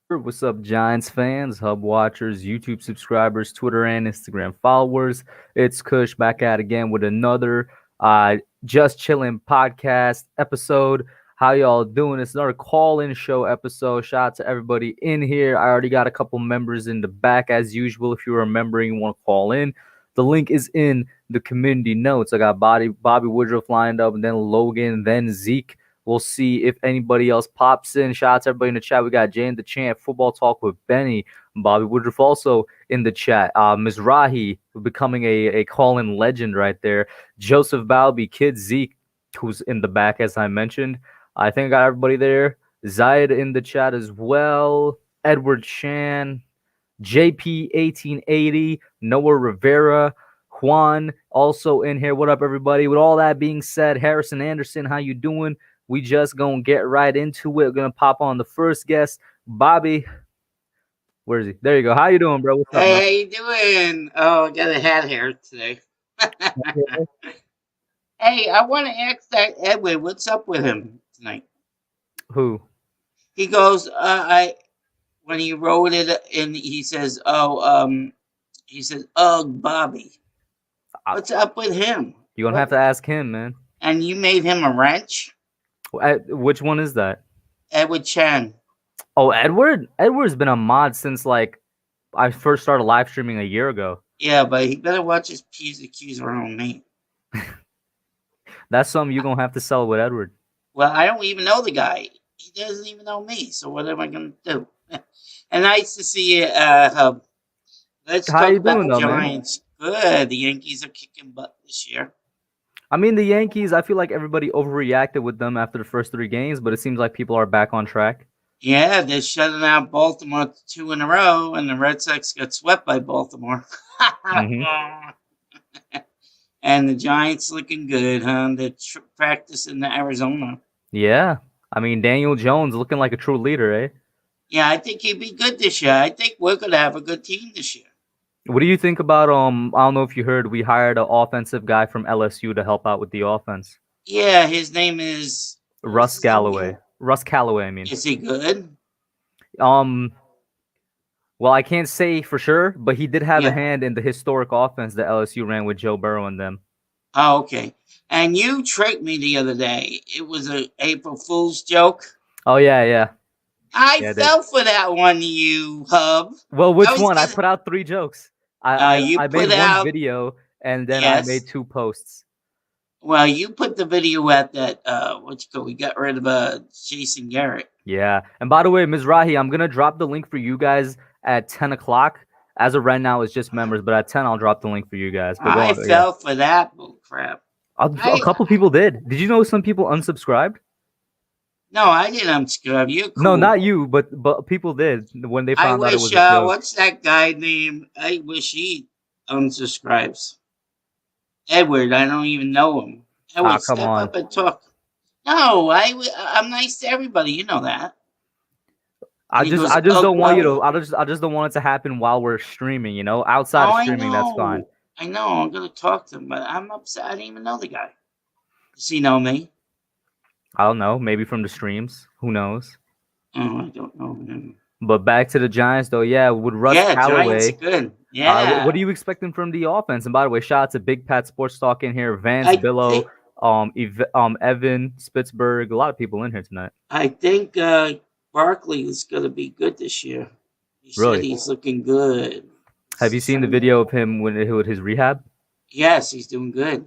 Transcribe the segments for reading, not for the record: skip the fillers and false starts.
What's up, Giants fans, Hub watchers, YouTube subscribers, Twitter and Instagram followers? It's Kush back at again with another Just Chillin podcast episode. How y'all doing? It's another call-in show episode. Shout out to everybody in here. I already got a couple members in the back as usual. If you're a member and you want to call in, the link is in the community notes. I got Bobby Woodruff lined up, and then Logan, then Zeke. We'll see if anybody else pops in. Shout out to everybody in the chat. We got Jay in the Champ, Football Talk with Benny, Bobby Woodruff also in the chat. Mizrahi becoming a call-in legend right there. Joseph Balby, Kid Zeke, who's in the back, as I mentioned. I think I got everybody there. Zayed in the chat as well. Edward Chan, JP1880, Noah Rivera, Juan also in here. What up, everybody? With all that being said, Harrison Anderson, how you doing? We just gonna get right into it. We're gonna pop on the first guest, Bobby. Where is he? There you go. How you doing, bro? What's up, Hey, man? how you doing? Oh, I got a hat hair today. Hey, I want to ask that Edwin, what's up with him tonight? Who? He goes, I when he wrote it and he says, Bobby, what's up with him? You're gonna have to ask him, man. And you made him a wrench? Which one is that? Edward Chan. Oh, Edward. Edward's been a mod since like I first started live streaming a year ago. Yeah, but he better watch his P's and Q's around me. That's something you're gonna have to sell with Edward. Well, I don't even know the guy. He doesn't even know me. So what am I going to do? And nice to see you, Hub. Let's How talk you about doing, the though, man? Giants. Good. The Yankees are kicking butt this year. I mean, the Yankees, I feel like everybody overreacted with them after the first 3 games, but it seems like people are back on track. Yeah, they're shutting out Baltimore 2 in a row, and the Red Sox got swept by Baltimore. And the Giants looking good, huh? They're practicing the Arizona. Yeah. I mean, Daniel Jones looking like a true leader, eh? Yeah, I think he'd be good this year. I think we're going to have a good team this year. What do you think about I don't know if you heard, we hired an offensive guy from LSU to help out with the offense. Yeah, his name is Russ Callaway. Russ Callaway, I mean. Is he good? Well, I can't say for sure, but he did have a hand in the historic offense that LSU ran with Joe Burrow and them. Oh, okay. And you tricked me the other day. It was an April Fool's joke. Oh, yeah. I fell for that one, you hub. Well, which one? I put out 3 jokes. I made one video, and then I made 2 posts. Well, you put the video at that, we got rid of Jason Garrett. Yeah. And by the way, Mizrahi, I'm going to drop the link for you guys at 10 o'clock. As of right now, it's just members, but at 10, I'll drop the link for you guys. But I fell for that bull crap. A couple people did. Did you know some people unsubscribed? No, I didn't unsubscribe. You cool. No, not you, but people did when they found out it was a joke. What's that guy named? I wish he unsubscribes. Edward, I don't even know him. Edward, come on. Up and talk. No, I'm nice to everybody. You know that. I just don't want you to. I just don't want it to happen while we're streaming. You know, outside of streaming, that's fine. I know. I'm gonna talk to him, but I'm upset. I didn't even know the guy. Does he know me? I don't know. Maybe from the streams. Who knows? Oh, I don't know him. But back to the Giants, though. Yeah, with Russ Callaway. Giants are good. Yeah. What are you expecting from the offense? And by the way, shout out to Big Pat Sports Talk in here. Vance Billow, Evan Spitzberg. A lot of people in here tonight. I think Barkley is going to be good this year. He said he's looking good. Have you seen the video of him with his rehab? Yes, he's doing good.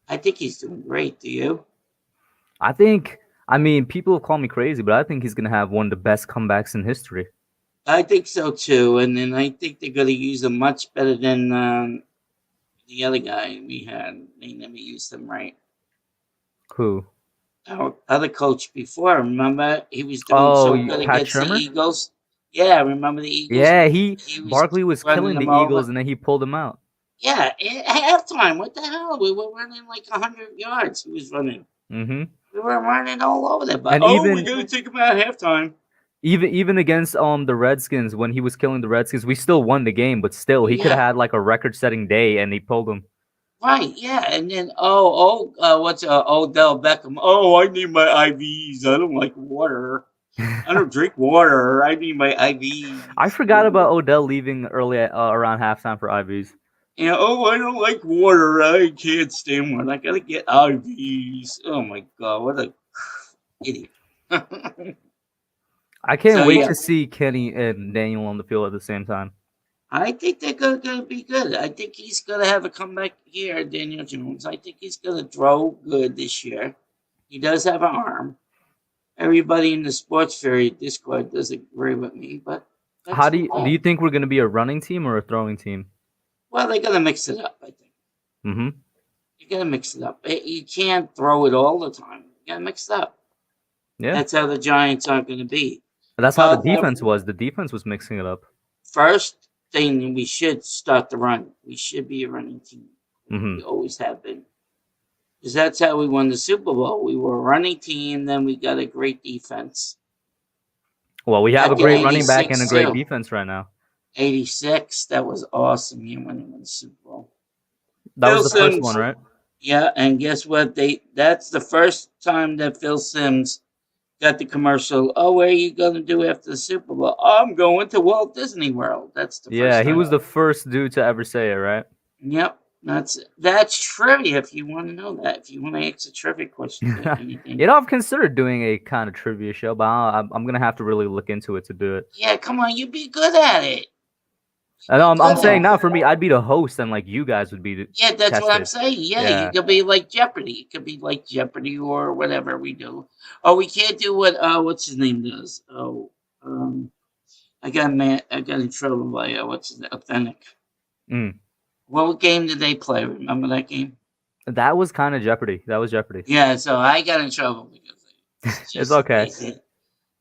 I think he's doing great. Do you? I mean, people have called me crazy, but I think he's going to have one of the best comebacks in history. I think so, too. And then I think they're going to use him much better than the other guy we had. They never used him right. Who? Our other coach before, remember? He was doing so good against the Eagles. Yeah, remember the Eagles? Yeah, Barkley was killing the Eagles, and then he pulled them out. Yeah, at halftime. What the hell? We were running like 100 yards. He was running. Mm-hmm. We were running all over there. But we're going to take him out at halftime. Even against the Redskins, when he was killing the Redskins, we still won the game, but still, he could have had like a record-setting day, and he pulled them. Right, yeah. And then, what's Odell Beckham? Oh, I need my IVs. I don't like water. I don't drink water. I need my I IVs. forgot about Odell leaving early around halftime for IVs. Oh, I don't like water. I can't stand one. I gotta get IVs. Oh my god, what a idiot. I can't So wait yeah, to see Kenny and Daniel on the field at the same time. I think they're gonna be good. I think he's gonna have a comeback year, Daniel Jones. I think he's gonna throw good this year. He does have an arm. Everybody in the sports fairy Discord does agree with me, but How that's do okay. you think we're going to be a running team or a throwing team? Well, they're gonna mix it up. I think Mm-hmm. you gotta mix it up. You can't throw it all the time. You gotta mix it up. Yeah. That's how the Giants are gonna be. That's how the defense was. The defense was mixing it up. First thing, we should start the run. We should be a running team. Mm-hmm. We always have been. Because that's how we won the Super Bowl. We were a running team, then we got a great defense. Well, we have Back a in great running back and a 86 great too. defense right now. 86, that was awesome. You when we won the Super Bowl. That Phil was the first Sims, one, right? yeah, and guess what? That's the first time that Phil Sims got the commercial. Oh, what are you gonna do after the Super Bowl? Oh, I'm going to Walt Disney World. That's the Yeah, first he time. was the first dude to ever say it, right? Yep. That's trivia if you want to know that. If you want to ask a trivia question or anything. You know, I've considered doing a kind of trivia show, but I'm gonna have to really look into it to do it. Yeah, come on, you'd be good at it. I know, I'm saying now for me, I'd be the host, and like you guys would be the Yeah, that's what I'm tested. saying. Yeah, Yeah. you could be like Jeopardy. It could be like Jeopardy or whatever we do. Oh, we can't do what what's his name does. Oh, I got in trouble by what's his name? Authentic. Mm. What game did they play? Remember that game? That was kind of Jeopardy. That was Jeopardy. Yeah, so I got in trouble because It's okay.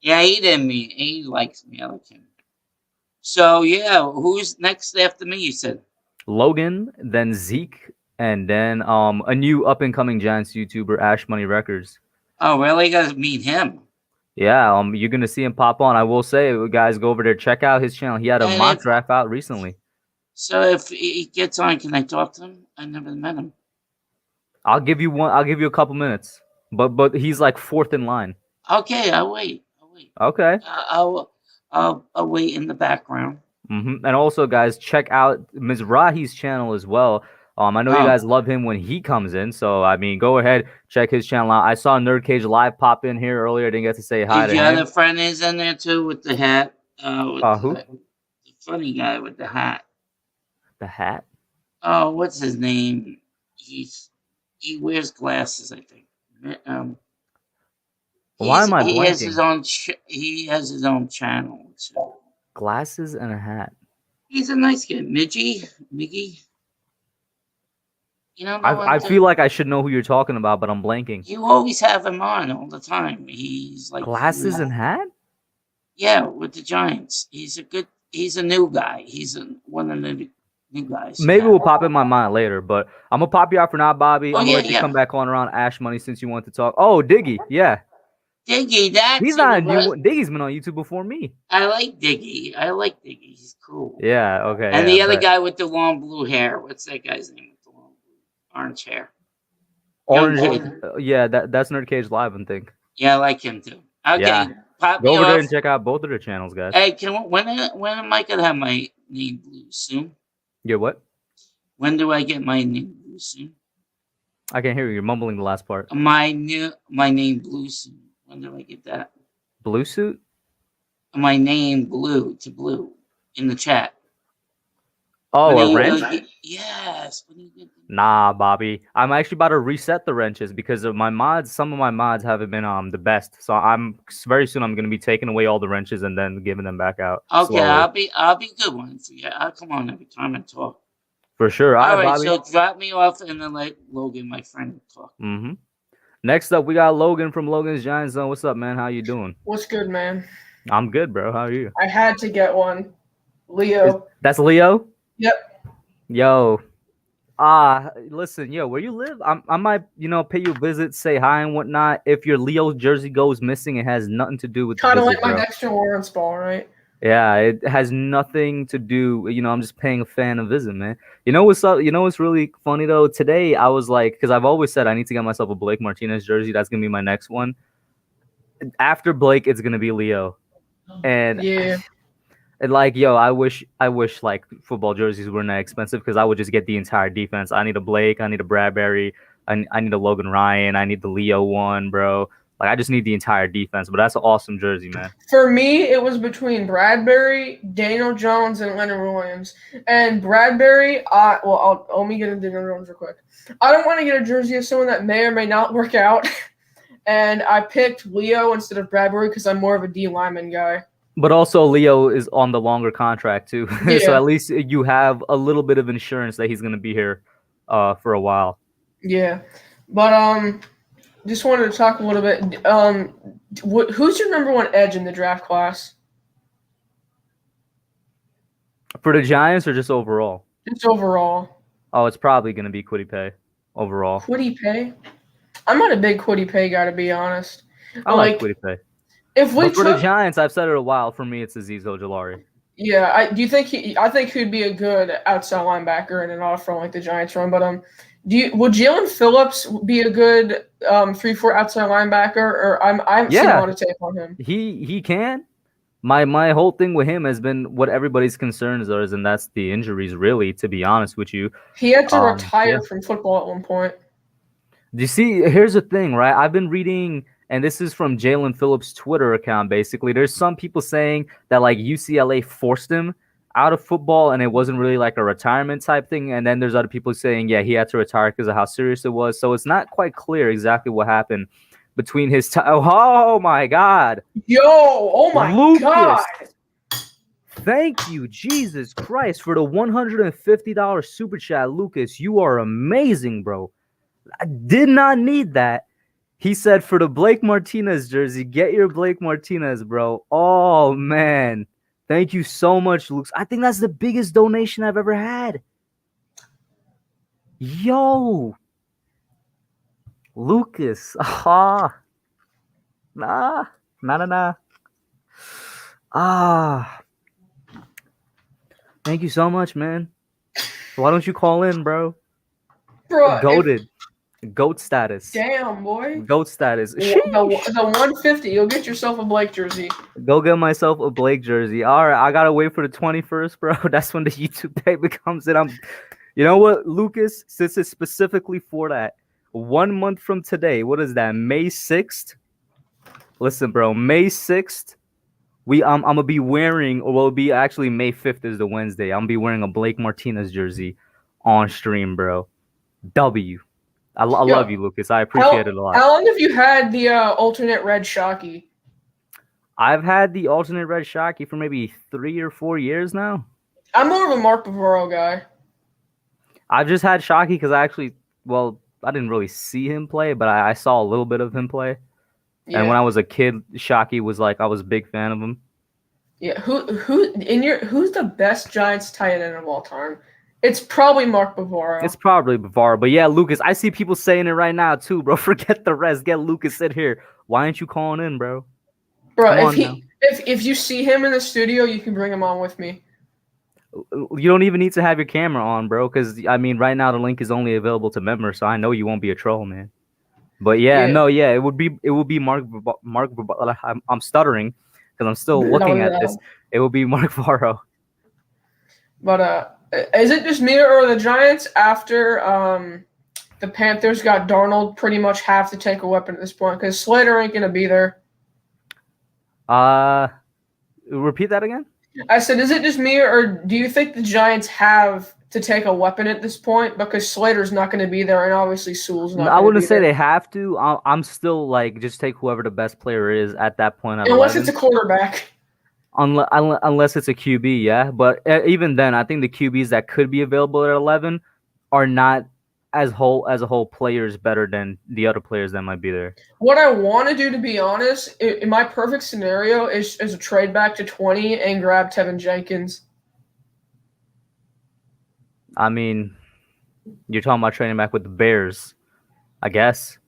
Yeah, he didn't mean he likes me. I like him. So yeah, who's next after me? You said Logan, then Zeke, and then a new up and coming Giants YouTuber, Ash Money Records. Oh, really? Got to meet him. Yeah, you're gonna see him pop on. I will say, guys, go over there, check out his channel. He had a mock draft out recently. So if he gets on, can I talk to him? I never met him. I'll give you one. I'll give you a couple minutes. But he's like fourth in line. Okay, I'll wait. Okay. I'll wait in the background. Mm-hmm. And also, guys, check out Mizrahi's channel as well. I know you guys love him when he comes in, so I mean, go ahead, check his channel out. I saw Nerd Cage Live pop in here earlier. Didn't get to say hi to him. Your other friend is in there too with the hat. Who? The funny guy with the hat. The hat? Oh, what's his name? He wears glasses, I think. Why am I blanking? He has his own channel. So. Glasses and a hat. He's a nice guy. Miggy. You know, I feel like I should know who you're talking about, but I'm blanking. You always have him on all the time. He's like glasses and hat. Yeah, with the Giants. He's a new guy. He's one of the new guys. Maybe we'll pop in my mind later, but I'm gonna pop you out for now, Bobby. I'm gonna let you come back on around Ash Money since you want to talk. Oh, Diggy, yeah. Diggy, he's not a new one. Diggy's been on YouTube before me. I like Diggy. He's cool. Yeah, okay. And the other guy with the long blue hair. What's that guy's name with the long blue orange hair? Orange. Yeah, that's Nerd Cage Live, I think. Yeah, I like him too. Okay, yeah. Go over there and check out both of their channels, guys. Hey, when am I gonna have my name blue soon? Yeah, what? When do I get my name blue soon? I can't hear you. You're mumbling the last part. My name blue soon. When do I get that? Blue suit? My name blue in the chat. Oh, a wrench? Yes. Nah, Bobby. I'm actually about to reset the wrenches because of my mods. Some of my mods haven't been the best. So I'm very soon I'm gonna be taking away all the wrenches and then giving them back out. Okay, slowly. I'll be good one for you. I'll come on every time and talk. For sure. All right, Bobby. so drop me off and then let Logan, my friend, talk. Mm-hmm. Next up, we got Logan from Logan's Giant Zone. What's up, man? How you doing? What's good, man? I'm good, bro. How are you? I had to get one. Leo. That's Leo? Yep. Yo. Listen, where you live, I might, pay you a visit, say hi and whatnot. If your Leo jersey goes missing, it has nothing to do with kind of like my next gen Lawrence ball, right? Yeah, it has nothing to do. I'm just paying a fan a visit, man. You know what's up? You know what's really funny though? Today I was like, because I've always said I need to get myself a Blake Martinez jersey. That's gonna be my next one. after Blake, it's gonna be Leo, and Yeah. and like yo, I wish like football jerseys weren't that expensive because I would just get the entire defense. I need a Blake, I need a Bradbury, I need a Logan Ryan, I need the Leo one, bro. Like I just need the entire defense. But that's an awesome jersey, man. For me, it was between Bradbury, Daniel Jones, and Leonard Williams. And Bradbury, let me get into Daniel Jones real quick. I don't want to get a jersey of someone that may or may not work out. And I picked Leo instead of Bradbury because I'm more of a D lineman guy. But also Leo is on the longer contract too, Yeah. so at least you have a little bit of insurance that he's gonna be here for a while. Yeah, but just wanted to talk a little bit. Who's your number one edge in the draft class? For the Giants or just overall? Just overall. Oh, it's probably gonna be Kwity Paye overall. Kwity Paye? I'm not a big Kwity Paye guy, to be honest. I like Kwity Paye. But for the Giants, I've said it a while. For me, it's Azeez Ojulari. Yeah, I think he'd be a good outside linebacker in an offense like the Giants run. But would Jalen Phillips be a good 3-4 outside linebacker? Or I'm seeing a lot of tape on him. He can. My whole thing with him has been what everybody's concerns are, and that's the injuries. Really, to be honest with you, he had to retire from football at one point. Do you see? Here's the thing, right? I've been reading. And this is from Jalen Phillips' Twitter account, basically. There's some people saying that, like, UCLA forced him out of football and it wasn't really like a retirement type thing. And then there's other people saying, yeah, he had to retire because of how serious it was. So it's not quite clear exactly what happened between his time. Oh, my God. Yo, oh, my Lucas, God. Thank you, Jesus Christ, for the $150 super chat, Lucas. You are amazing, bro. I did not need that. He said, for the Blake Martinez jersey, get your Blake Martinez, bro. Oh, man. Thank you so much, Luke. I think that's the biggest donation I've ever had. Yo. Lucas. Ah. Nah. Ah. Thank you so much, man. Why don't you call in, bro? Bro. Goated. Goat status. Damn, boy. Goat status. The 150. You'll get yourself a Blake jersey. Go get myself a Blake jersey. All right, I gotta wait for the 21st, bro. That's when the YouTube pay becomes it. You know what, Lucas? Since it's specifically for that, 1 month from today. What is that? May 6th. Listen, bro. May 6th. I'm gonna be wearing, or it'll be actually May 5th is the Wednesday. I'm gonna be wearing a Blake Martinez jersey on stream, bro. W. I love you, Lucas. I appreciate it a lot. How long have you had the alternate red Shockey? I've had the alternate red Shockey for maybe 3 or 4 years now. I'm more of a Mark Bavaro guy. I've just had Shockey because I didn't really see him play, but I saw a little bit of him play. Yeah. And when I was a kid, Shockey was like, I was a big fan of him. Yeah, who's the best Giants tight end of all time? It's probably Mark Bavaro. It's probably Bavaro. But yeah, Lucas, I see people saying it right now too, bro. Forget the rest. Get Lucas in here. Why aren't you calling in, bro? Bro, if you see him in the studio, you can bring him on with me. You don't even need to have your camera on, bro, because, I mean, right now the link is only available to members, so I know you won't be a troll, man. But it would be Mark. I'm stuttering because I'm still looking at this. It would be Mark Bavaro. But is it just me or the Giants after the Panthers got Darnold pretty much have to take a weapon at this point because Slater ain't gonna be there? Repeat that again? I said, is it just me or do you think the Giants have to take a weapon at this point because Slater's not going to be there and obviously Sewell's not? I wouldn't say they have to. I'm still like just take whoever the best player is at that point. Unless it's a quarterback. Unless it's a QB, yeah. But even then, I think the QBs that could be available at 11 are not as a whole players better than the other players that might be there. What I want to do, to be honest, in my perfect scenario, is a trade back to 20 and grab Tevin Jenkins. I mean, you're talking about trading back with the Bears, I guess.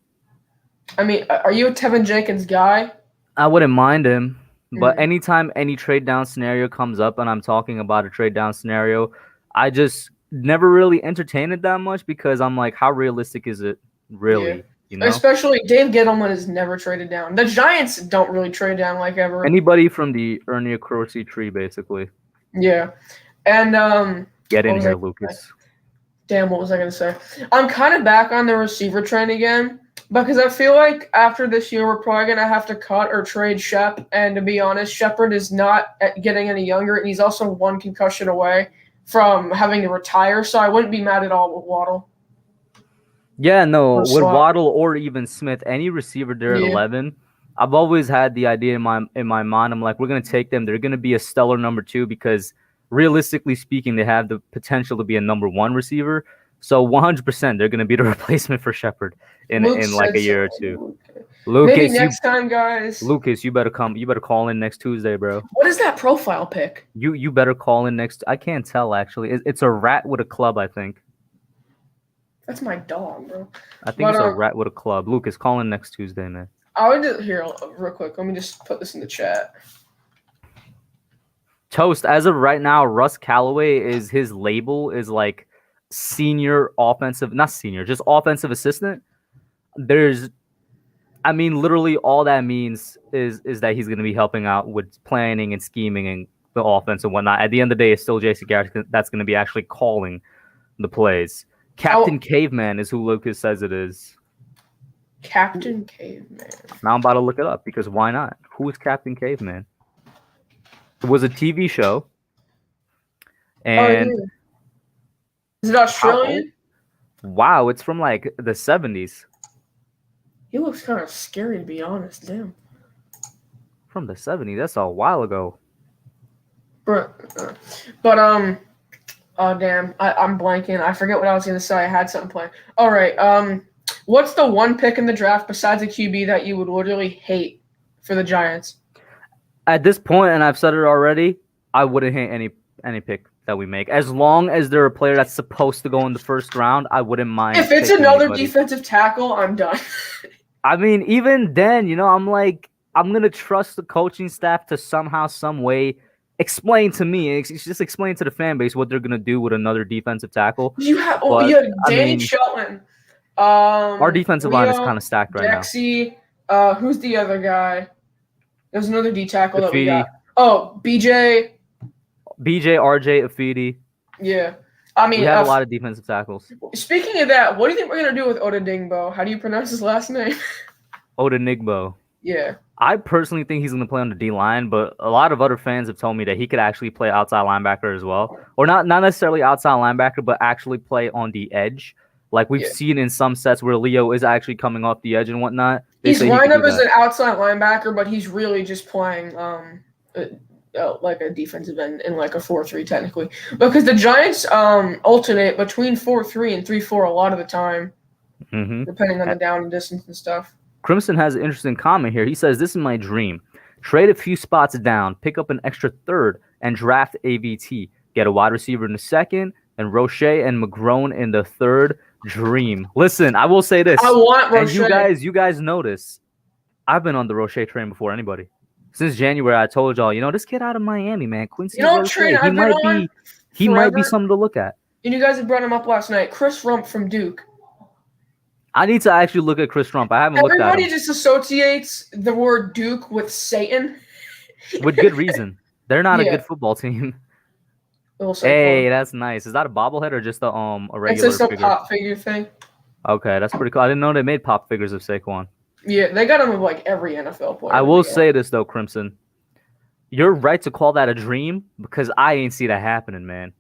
I mean, are you a Tevin Jenkins guy? I wouldn't mind him. But anytime any trade down scenario comes up and I'm talking about a trade down scenario, I just never really entertain it that much because I'm like, how realistic is it really? You know, Especially Dave Gettleman is never traded down. The Giants don't really trade down like ever. anybody from the Ernie Acroci tree, basically. Yeah, and Get in what was here, I gonna say? Lucas. Damn, what was I gonna say? I'm kind of back on the receiver train again because I feel like after this year we're probably gonna have to cut or trade Shep. And to be honest, Shepard is not getting any younger, and he's also one concussion away from having to retire. So I wouldn't be mad at all with Waddle. Yeah, no, Or with Slot. Waddle or even Smith, any receiver there at Yeah. 11, I've always had the idea in my mind. I'm like, we're gonna take them. They're gonna be a stellar number 2 because realistically speaking, they have the potential to be a number 1 receiver. So 100%, they're gonna be the replacement for Shepard in like a said year or so. two. Maybe Lucas, next time, guys. Lucas, you better come. You better call in next Tuesday, bro. What is that profile pic? You better call in next. I can't tell actually. It's a rat with a club, I think. That's my dog, bro. I think it's a rat with a club. Lucas, call in next Tuesday, man. I would just here real quick. Let me just put this in the chat. Toast, as of right now, Russ Callaway is his label is like senior offensive, not senior, just offensive assistant. Literally all that means is that he's going to be helping out with planning and scheming and the offense and whatnot. At the end of the day, it's still J.C. Garrett that's going to be actually calling the plays. Captain Caveman is who Lucas says it is. Captain Caveman. Now I'm about to look it up because why not? Who is Captain Caveman? It was a TV show. And yeah. Is it Australian? Wow, it's from like the 70s. He looks kind of scary, to be honest. Damn. From the 70s. That's a while ago. But oh damn, I'm blanking. I forget what I was gonna say. I had something planned. All right. What's the one pick in the draft besides a QB that you would literally hate for the Giants? At this point, and I've said it already, I wouldn't hate any pick that we make. As long as they're a player that's supposed to go in the first round, I wouldn't mind. If it's another defensive tackle, I'm done. I mean, even then, I'm like, I'm going to trust the coaching staff to somehow, some way explain to me, just explain to the fan base what they're going to do with another defensive tackle. You have Danny Chillin. Our defensive line is kind of stacked right now. Who's the other guy? There's another D tackle that we got. Oh, BJ, RJ, Afidi. Yeah. I mean, we have a lot of defensive tackles. Speaking of that, what do you think we're going to do with Odadingbo? How do you pronounce his last name? Odenigbo. Yeah. I personally think he's going to play on the D-line, but a lot of other fans have told me that he could actually play outside linebacker as well. Or not necessarily outside linebacker, but actually play on the edge. Like we've seen in some sets where Leo is actually coming off the edge and whatnot. He's lined up as an outside linebacker, but he's really just playing like a defensive end in like a 4-3 technically. Because the Giants alternate between 4-3 and 3-4 a lot of the time, depending on the down and distance and stuff. Crimson has an interesting comment here. He says, "This is my dream. Trade a few spots down, pick up an extra third, and draft AVT. Get a wide receiver in the second, and Roche and McGrone in the third. Dream." Listen, I will say this. I want Roche. And you guys notice, I've been on the Roche train before anybody. Since January, I told y'all, this kid out of Miami, man, Quincy Roche, he might be something to look at. And you guys have brought him up last night. Chris Rump from Duke. I need to actually look at Chris Rump. I haven't looked at him. Everybody just associates the word Duke with Satan. With good reason. They're not a good football team. Hey, that's nice. Is that a bobblehead or just a regular figure? It's just a figure? pop figure thing. Okay, that's pretty cool. I didn't know they made pop figures of Saquon. Yeah, they got him of like every NFL player. I will say this though, Crimson. You're right to call that a dream because I ain't see that happening, man.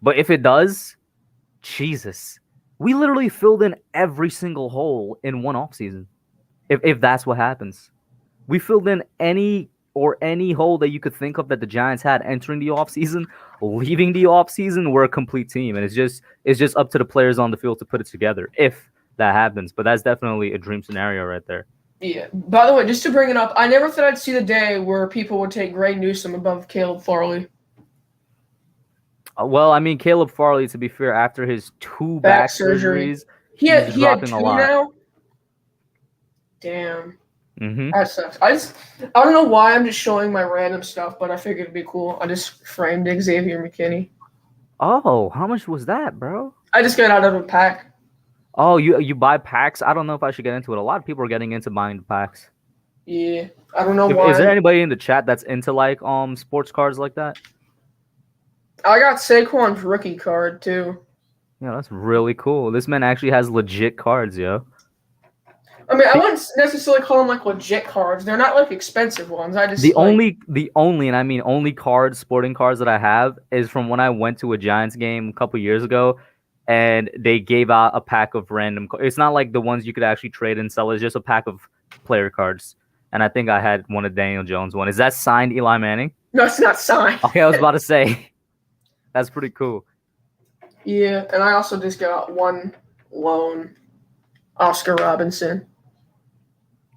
But if it does, Jesus. We literally filled in every single hole in one offseason. If that's what happens. We filled in any hole that you could think of that the Giants had entering the offseason, leaving the offseason. We're a complete team. And it's just up to the players on the field to put it together if that happens. But that's definitely a dream scenario right there. Yeah. By the way, just to bring it up, I never thought I'd see the day where people would take Greg Newsome above Caleb Farley. Well, I mean, Caleb Farley, to be fair, after his 2 back surgeries, he had 2 a lot. now. Damn. That sucks. I don't know why I'm just showing my random stuff, but I figured it'd be cool. I just framed Xavier McKinney. Oh, how much was that, bro? I just got out of a pack. Oh, you buy packs? I don't know if I should get into it. A lot of people are getting into buying the packs. Yeah, I don't know Is there why. anybody in the chat that's into like sports cards like that? I got Saquon's rookie card too. Yeah, that's really cool. This man actually has legit cards, yo. I mean, I wouldn't necessarily call them like legit cards. They're not like expensive ones. I just The like, only, and I mean only cards, sporting cards that I have is from when I went to a Giants game a couple years ago, and they gave out a pack of random. It's not like the ones you could actually trade and sell. It's just a pack of player cards, and I think I had one of Daniel Jones one. Is that signed Eli Manning? no, it's not signed. Okay, I was about to say, that's pretty cool. Yeah, and I also just got one loan, Oscar Robinson.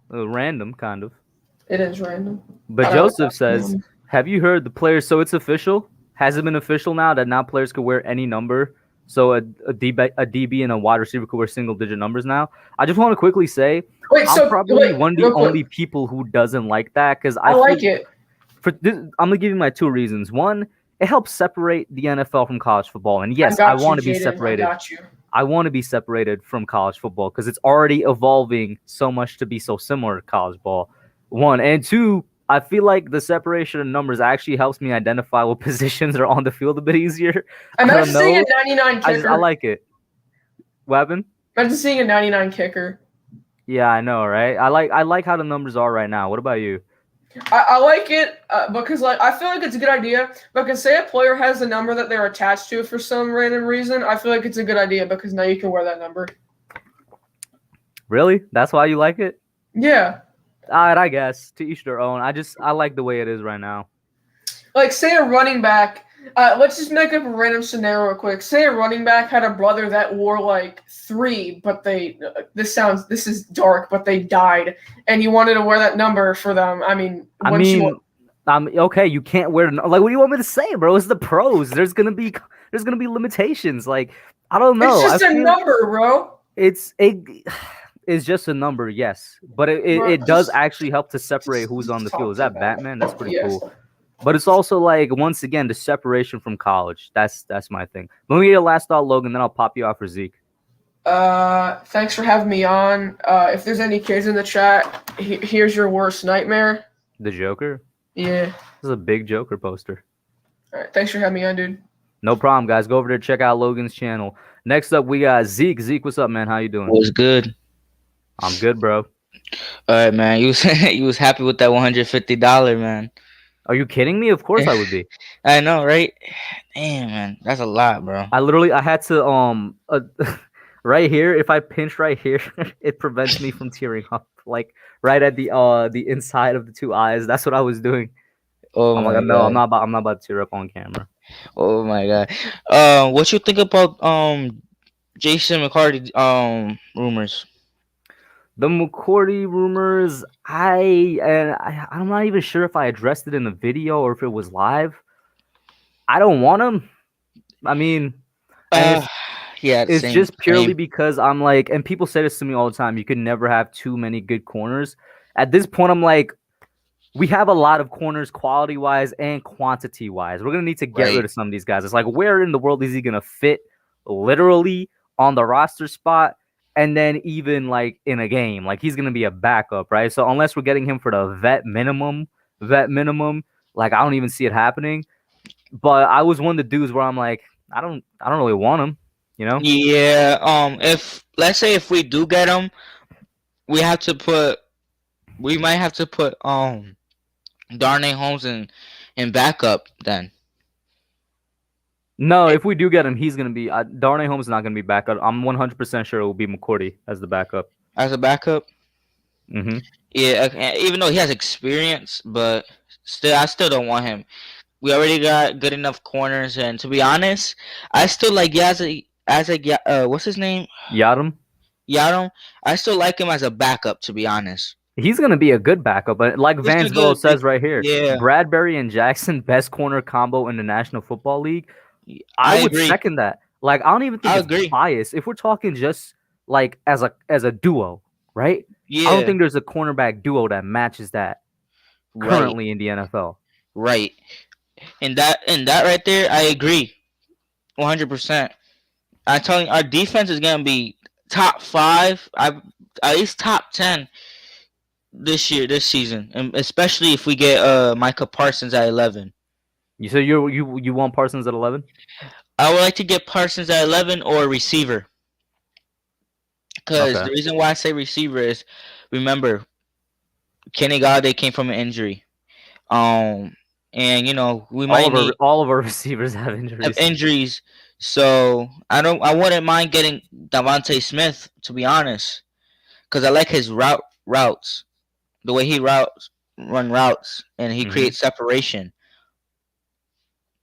Random, kind of. It is random. But Joseph says, have you heard the players? So it's official. Has it been official now that now players could wear any number? So a DB and a wide receiver could wear single-digit numbers now. I just want to quickly say, I'm probably one of the only people who doesn't like that because I like it. I'm gonna give you my two reasons. One, it helps separate the NFL from college football, and yes, I want to be separated. I want to be separated from college football because it's already evolving so much to be so similar to college ball. One and two, I feel like the separation of numbers actually helps me identify what positions are on the field a bit easier. Imagine seeing a 99 kicker. I like it. What happened? Imagine seeing a 99 kicker. Yeah, I know, right? I like how the numbers are right now. What about you? I like it because like I feel like it's a good idea. Because say a player has a number that they're attached to for some random reason, I feel like it's a good idea because now you can wear that number. Really? That's why you like it? Yeah. All right, I guess to each their own. I like the way it is right now. Like say a running back. Let's just make up a random scenario real quick. Say a running back had a brother that wore like 3, but this is dark, but they died, and you wanted to wear that number for them. Okay, you can't wear like. What do you want me to say, bro? It's the pros. There's gonna be limitations. Like I don't know. It's just a number, bro. It's just a number, yes, but it does actually help to separate who's on the field. Is that Batman? That's pretty cool. But it's also like once again the separation from college. That's my thing. Let me get a last thought, Logan. Then I'll pop you off for Zeke. Thanks for having me on. If there's any kids in the chat, here's your worst nightmare. The Joker. Yeah. This is a big Joker poster. All right. Thanks for having me on, dude. No problem, guys. Go over there, check out Logan's channel. Next up, we got Zeke. Zeke, what's up, man? How you doing? What's good? I'm good, bro. All right, man. You was happy with that $150, man. Are you kidding me? Of course I would be. I know, right? Damn, man, that's a lot, bro. I had to right here. If I pinch right here, it prevents me from tearing up. Like right at the inside of the two eyes. That's what I was doing. Oh my God. I'm not about to tear up on camera. Oh my God. What you think about Jason McCarthy rumors? The McCourty rumors, I'm not even sure if I addressed it in the video or if it was live. I don't want him. I mean, it's just purely because I'm like, and people say this to me all the time, you can never have too many good corners. At this point, I'm like, we have a lot of corners quality-wise and quantity-wise. We're going to need to get rid of some of these guys. It's like, where in the world is he going to fit literally on the roster spot? And then even like in a game, like he's gonna be a backup, right? So unless we're getting him for the vet minimum, like I don't even see it happening. But I was one of the dudes where I'm like, I don't really want him, you know? Yeah. If let's say if we do get him, we might have to put Darnay Holmes in backup then. No, if we do get him, he's going to be Darnay Holmes is not going to be backup. I'm 100% sure it will be McCourty as the backup. As a backup? Mm-hmm. Yeah, even though he has experience, but I still don't want him. We already got good enough corners, and to be honest, I still like what's his name? Yadam. I still like him as a backup, to be honest. He's going to be a good backup, but like Vance Villa says right here, yeah. Bradbury and Jackson, best corner combo in the National Football League. I would second that. Like, I don't even think it's biased. If we're talking just like as a duo, right? Yeah. I don't think there's a cornerback duo that matches that currently in the NFL. Right. And that right there, I agree, 100%. I'm telling you, our defense is gonna be top 5. I at least top 10 this season, and especially if we get Micah Parsons at 11. So you want Parsons at 11? I would like to get Parsons at 11 or receiver. Because Okay. the reason why I say receiver is, remember, Kenny Galladay came from an injury. And we might need All of our receivers have have injuries. injuries. So I wouldn't mind getting Devontae Smith, to be honest, because I like his routes, the way he run routes, and he Mhm. creates separation.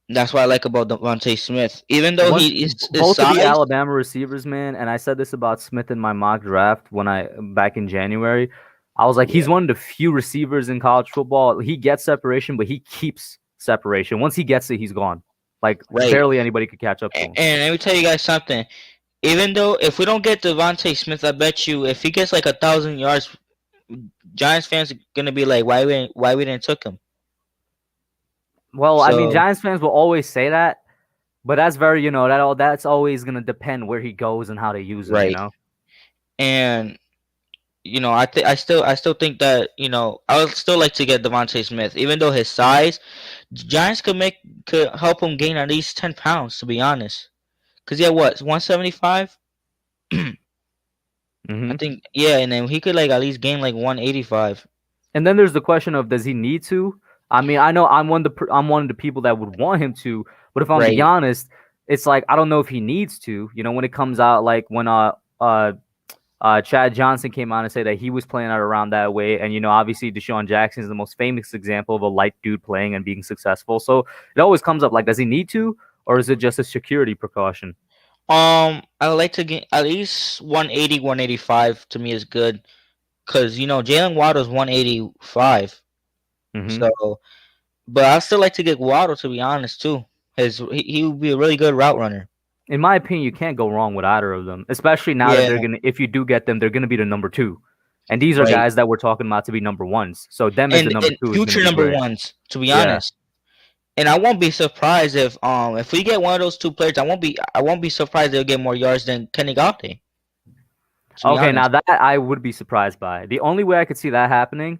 That's what I like about Devontae Smith. Even though his Both of the size, Alabama receivers, man, and I said this about Smith in my mock draft back in January. I was like, he's one of the few receivers in college football. He gets separation, but he keeps separation. Once he gets it, he's gone. Like right? barely anybody could catch up to him. And let me tell you guys something. Even though if we don't get Devontae Smith, I bet you if he gets like 1,000 yards, Giants fans are gonna be like, why we didn't took him? Well, I mean, So- Giants fans will always say that, but that's very, that's always gonna depend where he goes and how they use him. Right. And I still think that I would still like to get Devontae Smith, even though his size, Giants could help him gain at least 10 pounds, to be honest. Cause he had what 175. I think and then he could like at least gain like 185. And then there's the question of, does he need to? I mean, I know I'm one of the people that would want him to, but if I'm being honest, it's like I don't know if he needs to. When it comes out, like when Chad Johnson came out and said that he was playing out around that way, and obviously Deshaun Jackson is the most famous example of a light dude playing and being successful. So it always comes up like, does he need to, or is it just a security precaution? I would like to get at least 180, 185 to me is good. Because, Jalen Waddle's 185. So, but I still like to get Waddle, to be honest, too. He would be a really good route runner. In my opinion, you can't go wrong with either of them, especially now that if you do get them, they're gonna be the number 2. And these are guys that we're talking about to be number 1s. So them as the number 2 future number 1s, to be honest. And I won't be surprised if we get one of those 2 players, I won't be surprised they'll get more yards than Kenny Galladay. Okay, now that I would be surprised by. The only way I could see that happening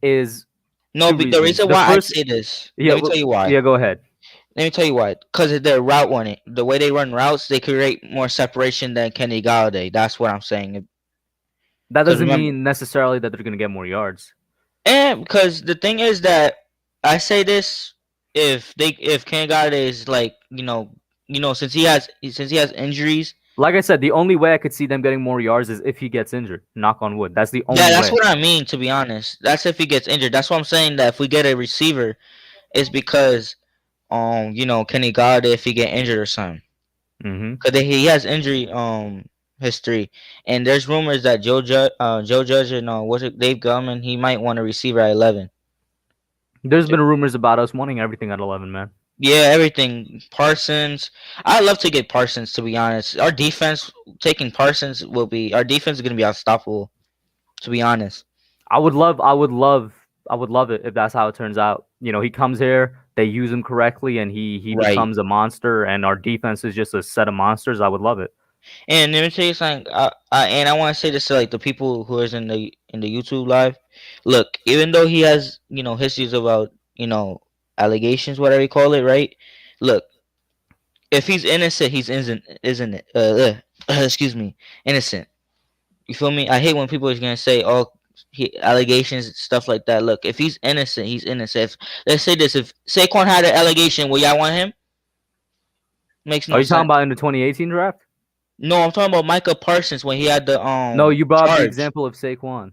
is but the reason why I say this, let me tell you why. Yeah, go ahead. Let me tell you why. Because of their route running, the way they run routes, they create more separation than Kenny Galladay. That's what I'm saying. That doesn't mean necessarily that they're going to get more yards. And because the thing is that I say this, if Kenny Galladay is like since he has injuries. Like I said, the only way I could see them getting more yards is if he gets injured. Knock on wood. That's the only way. Yeah, that's what I mean, to be honest. That's if he gets injured. That's what I'm saying, that if we get a receiver, it's because, Kenny Galladay, if he get injured or something. Because he has injury history. And there's rumors that Joe Judge and Dave Gellman, he might want a receiver at 11. There's been rumors about us wanting everything at 11, man. Yeah, everything. Parsons. I'd love to get Parsons, to be honest. Our defense, taking Parsons is going to be unstoppable, to be honest. I would love it if that's how it turns out. He comes here, they use him correctly, and he becomes a monster, and our defense is just a set of monsters. I would love it. And let me tell you something. And I want to say this to like the people who is in the YouTube live. Look, even though he has histories about allegations, whatever you call it, right? Look, if he's innocent, he's innocent, isn't it? Excuse me, innocent. You feel me? I hate when people are gonna say, "Oh, allegations, stuff like that." Look, if he's innocent, he's innocent. Let's say this: if Saquon had an allegation, will y'all want him? Makes no sense. Are you talking about in the 2018 draft? No, I'm talking about Micah Parsons when he had the No, you brought up the example of Saquon.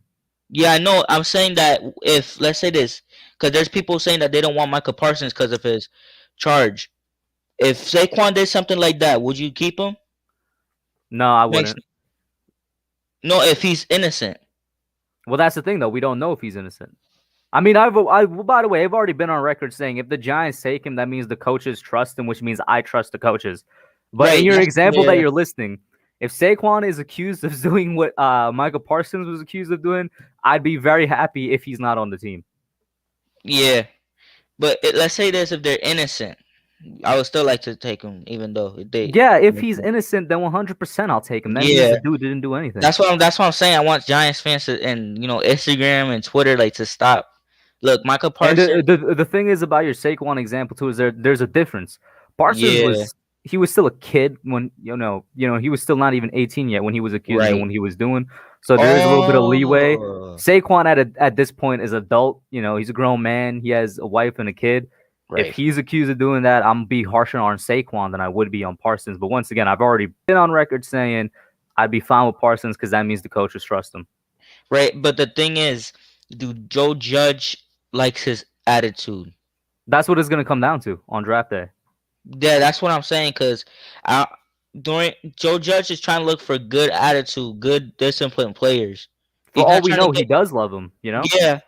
Yeah, I know. I'm saying that if, let's say this, because there's people saying that they don't want Micah Parsons because of his charge. If Saquon did something like that, would you keep him? No, I wouldn't. No, if he's innocent. Well, that's the thing, though. We don't know if he's innocent. I mean, by the way, I've already been on record saying if the Giants take him, that means the coaches trust him, which means I trust the coaches. But in your example that you're listing, if Saquon is accused of doing what Micah Parsons was accused of doing, I'd be very happy if he's not on the team. Yeah. But let's say this, if they're innocent. I would still like to take him, even though they. Yeah, if he's innocent, then 100% I'll take him. That means Yeah, the dude didn't do anything. that's what I'm saying. I want Giants fans to, and Instagram and Twitter like to stop. Look, Michael And Parsons. the thing is about your Saquon example too is there's a difference. Parsons Yeah, was he was still a kid when he was still not even 18 yet when he was accused of doing right. what he was doing. So there is a little bit of leeway. Oh, Saquon at this point is adult. He's a grown man. He has a wife and a kid. If right. he's accused of doing that, I'm be harsher on Saquon than I would be on Parsons. But once again, I've already been on record saying I'd be fine with Parsons because that means the coaches trust him. Right, but the thing is, do Joe Judge likes his attitude? That's what it's gonna come down to on draft day. Yeah, that's what I'm saying. Cause I during Joe Judge is trying to look for good attitude, good disciplined players. For He's all not we trying to know, he get. does love him. Yeah,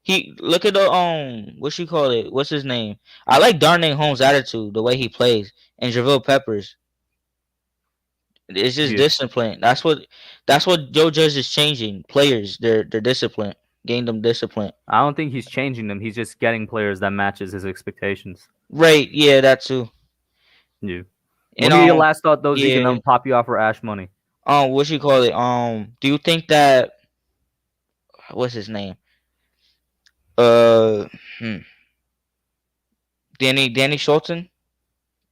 he look at the what you call it? What's his name? I like Darnay Holmes' attitude, the way he plays, and Javale Peppers. It's just Yeah. discipline. That's what Joe Judge is changing. Players, their discipline, gain them discipline. I don't think he's changing them. He's just getting players that matches his expectations. Right? Yeah, that too. Yeah. Let And me get your last thought though, Zeke, and yeah. then pop you off for Ash Money. What you call it? Do you think that what's his name? Uh, hmm. Danny Schulten.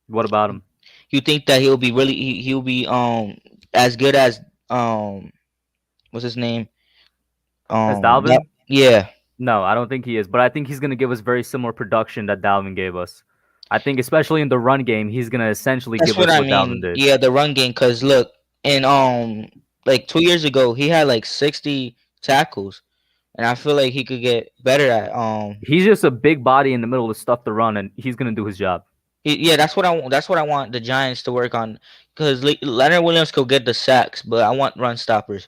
What about him? You think that he'll be he'll be as good as what's his name? As Dalvin? Yeah. No, I don't think he is. But I think he's gonna give us very similar production that Dalvin gave us. I think especially in the run game, he's gonna essentially That's give us what I what Dalvin mean. did. Yeah, the run game. Cause look, and like 2 years ago, he had like 60 tackles, and I feel like he could get better at He's just a big body in the middle of stuff to run, and he's gonna do his job. Yeah, that's what I want. That's what I want the Giants to work on, because Leonard Williams could get the sacks, but I want run stoppers.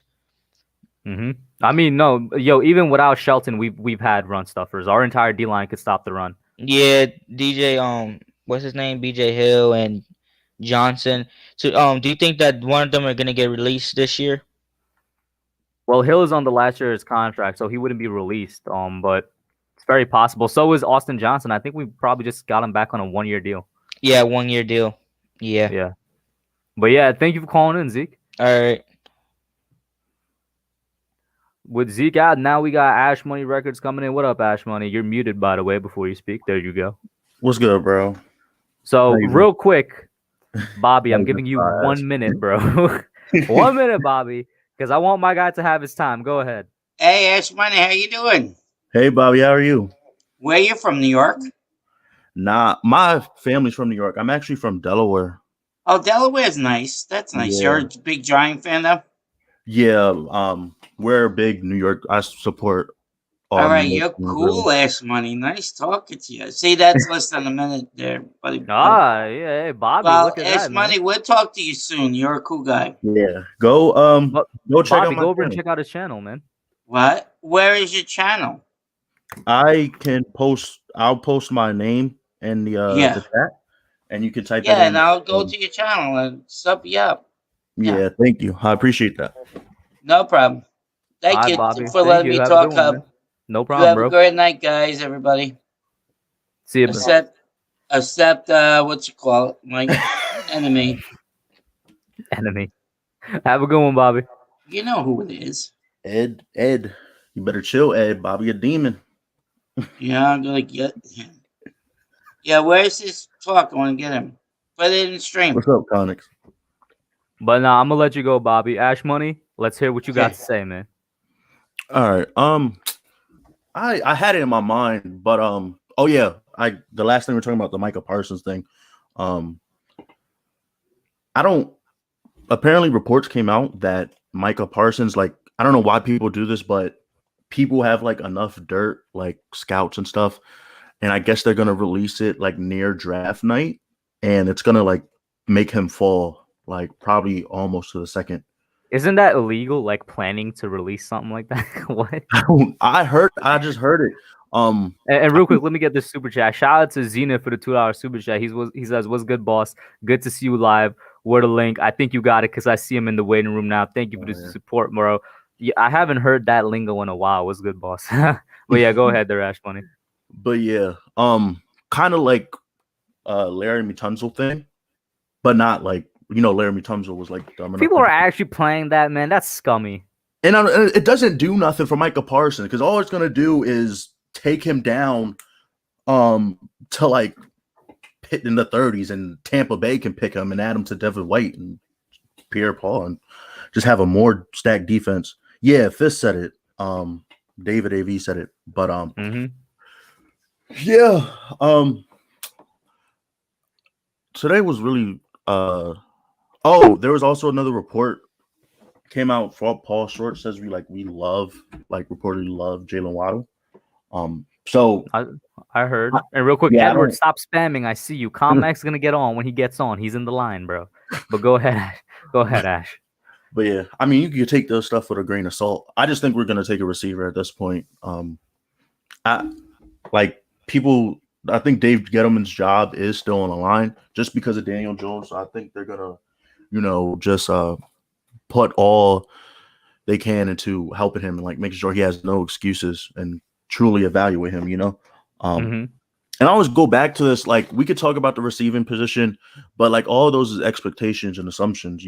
I mean, no, even without Shelton, we've had run stuffers. Our entire D line could stop the run. Yeah, DJ, what's his name? BJ Hill and Johnson. So, do you think that one of them are gonna get released this year? Well, Hill is on the last year of his contract, so he wouldn't be released. But it's very possible. So is Austin Johnson. I think we probably just got him back on a 1-year deal. Yeah, 1 year deal. Yeah. Yeah. But yeah, thank you for calling in, Zeke. All right. With Zeke out, now we got Ash Money Records coming in. What up, Ash Money? You're muted, by the way, before you speak. There you go. What's good, bro? So, How you real quick, Bobby, I'm How you giving you doing, 1 minute, bro. 1 minute, Bobby, because I want my guy to have his time. Go ahead. Hey, Ash Money, how you doing? Hey, Bobby, how are you? Where you from, New York? Nah, my family's from New York. I'm actually from Delaware. Oh, Delaware's nice. That's nice. Yeah. You're a big Giant fan, though? Yeah, we're big New York. I support All right, New you're York teams, cool, really. Ash Money. Nice talking to you. See, that's less than a minute there, buddy. Ah, yeah, hey, Bobby, Well, look at Ash that, Money, man. we'll talk to you soon. You're a cool guy. Yeah, go check Bobby, out my go over and channel. check out his channel, man. What? Where is your channel? I'll post my name in the Yeah. the chat, and you can type Yeah, that in. and I'll go to your channel and sub you up. Yeah, thank you. I appreciate that. No problem. Thank All right, you Bobby. for Thank letting you. me Have a talk, good one, Hub. man. No You problem, have bro. a great night, guys, everybody. See you, bro. Except what you call it, my enemy. Enemy. Have a good one, Bobby. You know who it is. Ed, you better chill, Ed. Bobby a demon. Yeah, I'm gonna get him. Yeah, where's his talk? I want to get him. Put it in the stream. What's up, Connix? But nah, I'm gonna let you go, Bobby. Ash Money, let's hear what you got Okay. to say, man. All right. I had it in my mind, but oh yeah, the last thing we're talking about, the Micah Parsons thing. I don't apparently reports came out that Micah Parsons, like, I don't know why people do this, but people have like enough dirt, like scouts and stuff, and I guess they're gonna release it like near draft night, and it's gonna like make him fall like probably almost to the second. Isn't that illegal? Like planning to release something like that? What? I just heard it. And real quick, let me get this super chat. Shout out to Zena for the $2 super chat. He says, "What's good, boss? Good to see you live. Where the link? I think you got it because I see him in the waiting room now. Thank you for the support, bro. Yeah, I haven't heard that lingo in a while. What's good, boss? But yeah, go ahead, there, Ash Money. But yeah, kind of like Larry Tunsil thing, but not like Larry Tunsil was like dumb enough. People are actually playing that, man. That's scummy. And it doesn't do nothing for Micah Parsons because all it's gonna do is take him down to like hit in the 30s, and Tampa Bay can pick him and add him to Devin White and Pierre Paul and just have a more stacked defense. Yeah, Fist said it. David AV said it. But yeah. Today was really there was also another report came out. Paul Short says we reportedly love Jalen Waddle. So I heard. And real quick, Edward, stop spamming. I see you. Commack's gonna get on when he gets on. He's in the line, bro. But go ahead. Go ahead, Ash. But yeah, I mean, you can take those stuff with a grain of salt. I just think we're gonna take a receiver at this point. I think Dave Gettleman's job is still on the line just because of Daniel Jones. So I think they're gonna, just put all they can into helping him and making sure he has no excuses and truly evaluate him. And I always go back to this. We could talk about the receiving position, but all those expectations and assumptions.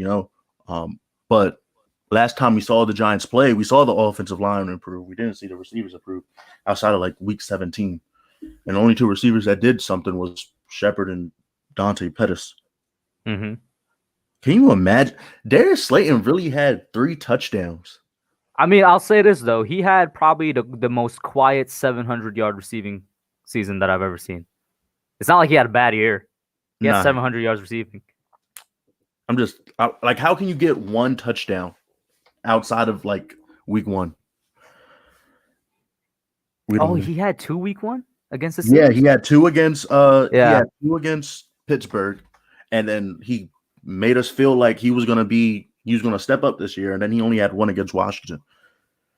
But last time we saw the Giants play, we saw the offensive line improve. We didn't see the receivers improve outside of week 17. And the only two receivers that did something was Shepard and Dante Pettis. Can you imagine? Darius Slayton really had 3 touchdowns. I mean, I'll say this, though. He had probably the most quiet 700-yard receiving season that I've ever seen. It's not like he had a bad year. He had 700 yards receiving. I'm just how can you get 1 touchdown outside of week 1? He had 2 week 1 against the Steelers? Yeah, he had 2 against he had 2 against Pittsburgh, and then he made us feel like he was gonna step up this year, and then he only had 1 against Washington.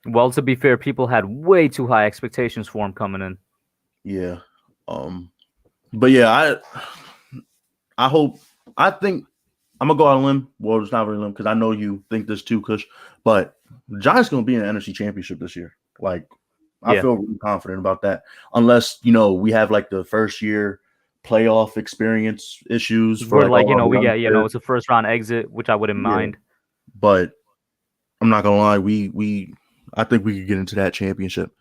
Well, to be fair, people had way too high expectations for him coming in. Yeah. But yeah, I think I'm gonna go out on a limb. Well, it's not really a limb because I know you think this too, Kush. But the Giants gonna be in the NFC Championship this year. I feel really confident about that. Unless we have the first year playoff experience issues for it's a first round exit, which I wouldn't mind. But I'm not gonna lie, I think we could get into that championship.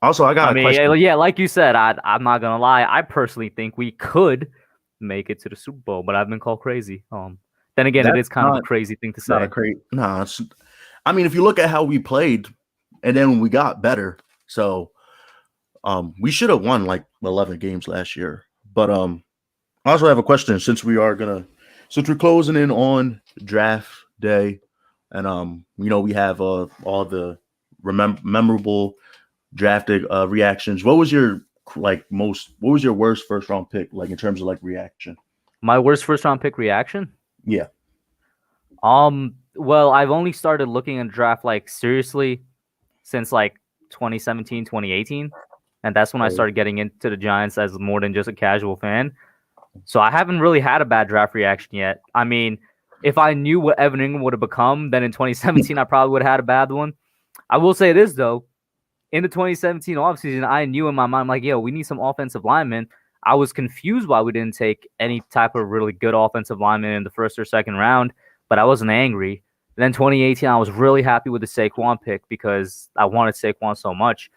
Also, I got a question. Yeah, like you said, I'm not gonna lie. I personally think we could make it to the Super Bowl, but I've been called crazy. Then again, it is kind of a crazy thing to say. I mean, if you look at how we played, and then we got better. So, we should have won 11 games last year. But I also have a question since we're closing in on draft day, and we have all the memorable drafted reactions. What was your worst first round pick in terms of reaction? My worst first round pick reaction? Yeah. Well, I've only started looking at draft seriously since 2017, 2018. And that's when I started getting into the Giants as more than just a casual fan. So I haven't really had a bad draft reaction yet. I mean, if I knew what Evan Engram would have become, then in 2017, I probably would have had a bad one. I will say this, though. In the 2017 offseason, I knew in my mind, we need some offensive linemen. I was confused why we didn't take any type of really good offensive lineman in the first or second round, but I wasn't angry. Then 2018, I was really happy with the Saquon pick because I wanted Saquon so much.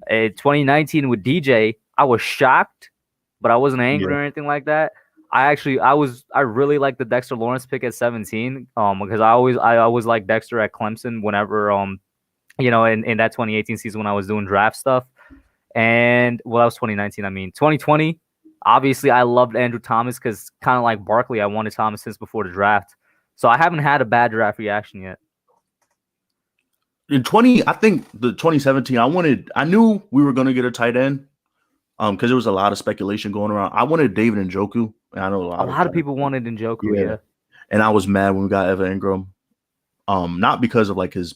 In 2019 with DJ, I was shocked, but I wasn't angry or anything like that. I really liked the Dexter Lawrence pick at 17 because I always liked Dexter at Clemson whenever in that 2018 season when I was doing draft stuff. And that was 2019. 2020, obviously I loved Andrew Thomas because kind of like Barkley, I wanted Thomas since before the draft. So I haven't had a bad draft reaction yet. In 2017, I knew we were going to get a tight end because there was a lot of speculation going around. I wanted David Njoku, and I know a lot of people wanted Njoku, yeah. And I was mad when we got Evan Engram, not because of his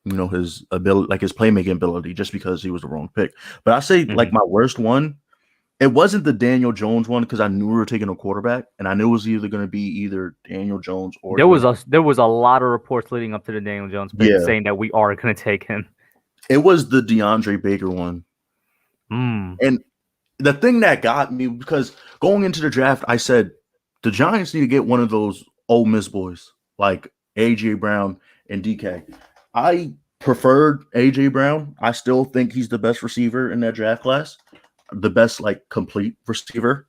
his ability, his playmaking ability, just because he was the wrong pick. But I say my worst one, it wasn't the Daniel Jones one because I knew we were taking a quarterback, and I knew it was either going to be either Daniel Jones or there was a lot of reports leading up to the Daniel Jones pick saying that we are going to take him. It was the DeAndre Baker one, and the thing that got me because going into the draft, I said the Giants need to get one of those Ole Miss boys like AJ Brown and DK. I preferred AJ Brown. I still think he's the best receiver in that draft class, the best like complete receiver.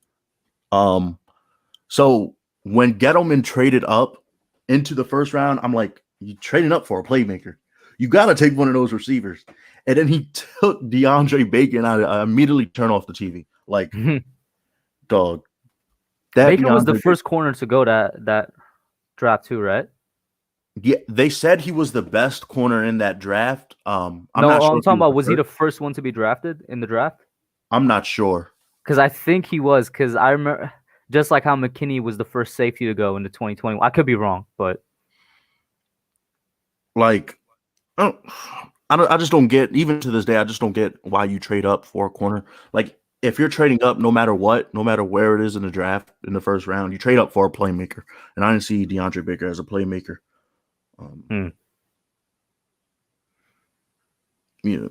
So when Gettleman traded up into the first round, I'm like, you trading up for a playmaker. You got to take one of those receivers. And then he took DeAndre Bacon. I immediately turned off the TV. Like, dog. That Baker was the DeAndre first corner to go that draft too, right? Yeah, they said he was the best corner in that draft. I'm No, not sure I'm if talking about was he first. the first one to be drafted in the draft? I'm not sure. Because I think he was. Because I remember, just like how McKinney was the first safety to go into 2020. I could be wrong, but Like, I just don't get. Even to this day, I just don't get why you trade up for a corner. Like, if you're trading up, no matter what, no matter where it is in the draft in the first round, you trade up for a playmaker. And I didn't see DeAndre Baker as a playmaker. Yeah.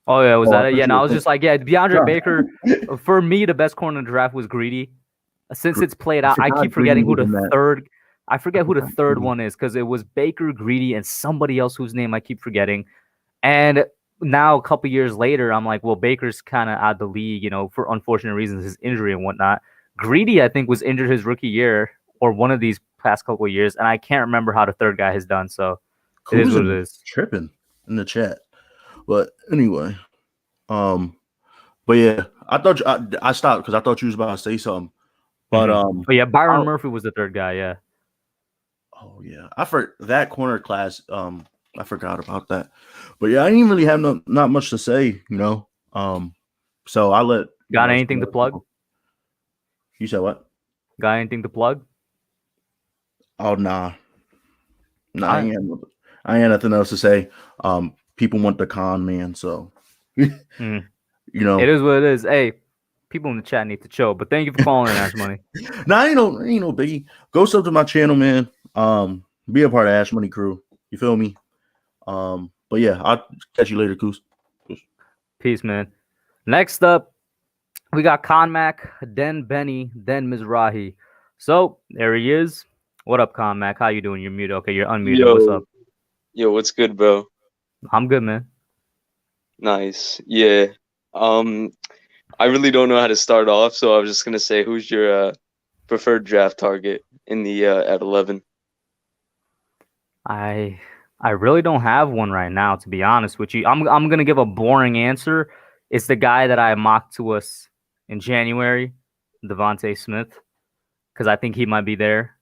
oh yeah, was Oh, I that it? thought Yeah, you no, I were was saying- just like, yeah, DeAndre Yeah. Baker. For me, the best corner in the draft was Greedy. Since it's played out, I forgot keep forgetting who Greedy the was in that. third. I forget who the forgot third Greedy. one is because it was Baker, Greedy, and somebody else whose name I keep forgetting. And now a couple years later, I'm like, well, Baker's kind of out of the league, for unfortunate reasons, his injury and whatnot. Greedy, I think, was injured his rookie year or one of these past couple of years, and I can't remember how the third guy has done. So it is what it is. Tripping in the chat. But anyway, but yeah, I thought I stopped because I thought you was about to say something. But But yeah, Byron Murphy was the third guy. Yeah. Oh yeah, I for that corner class. I forgot about that. But yeah, I didn't really have not much to say. So I let. Got anything to plug? You said what? Got anything to plug? Oh nah. I ain't nothing else to say. People want the con man, so It is what it is. Hey, people in the chat need to chill. But thank you for calling in, Ash Money. Nah, ain't no biggie. Go sub to my channel, man. Be a part of Ash Money crew. You feel me? But yeah, I'll catch you later, Coos. Peace, man. Next up, we got Commack, then Benny, then Mizrahi. So there he is. What up, Commack? How you doing? You're muted. Okay, you're unmuted. What's up? Yo, what's good, bro? I'm good, man. Nice. Yeah. I really don't know how to start off, so I was just gonna say, who's your preferred draft target in the at 11? I really don't have one right now, to be honest with you. I'm gonna give a boring answer. It's the guy that I mocked to us in January, Devontae Smith, because I think he might be there.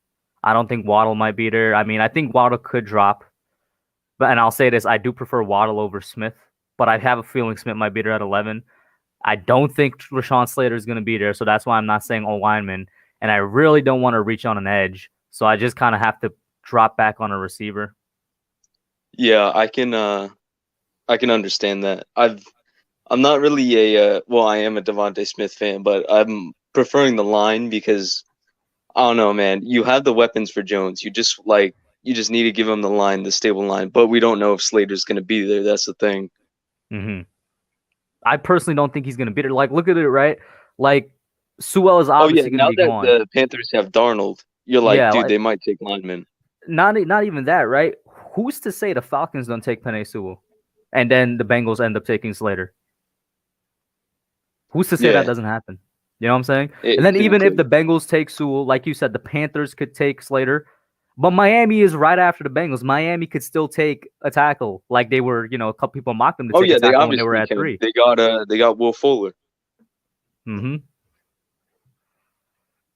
I don't think Waddle might be there. I mean, I think Waddle could drop, and I'll say this: I do prefer Waddle over Smith, but I have a feeling Smith might be there at 11. I don't think Rashawn Slater is going to be there, so that's why I'm not saying O lineman. And I really don't want to reach on an edge, so I just kind of have to drop back on a receiver. Yeah, I can understand that. I'm not really a I am a Devontae Smith fan, but I'm preferring the line because I don't know, man. You have the weapons for Jones. You just need to give him the line, the stable line. But we don't know if Slater's going to be there. That's the thing. I personally don't think he's going to be there. Like, look at it, right? Like, Sewell is obviously going to be gone. Now that the Panthers have Darnold, you're like, dude, they might take linemen. Not even that, right? Who's to say the Falcons don't take Penei Sewell, and then the Bengals end up taking Slater? Who's to say that doesn't happen? You know what I'm saying? And then even if the Bengals take Sewell, like you said, the Panthers could take Slater. But Miami is right after the Bengals. Miami could still take a tackle, like they were. A couple people mocked them to take a tackle when they were at 3. They got Will Fuller. And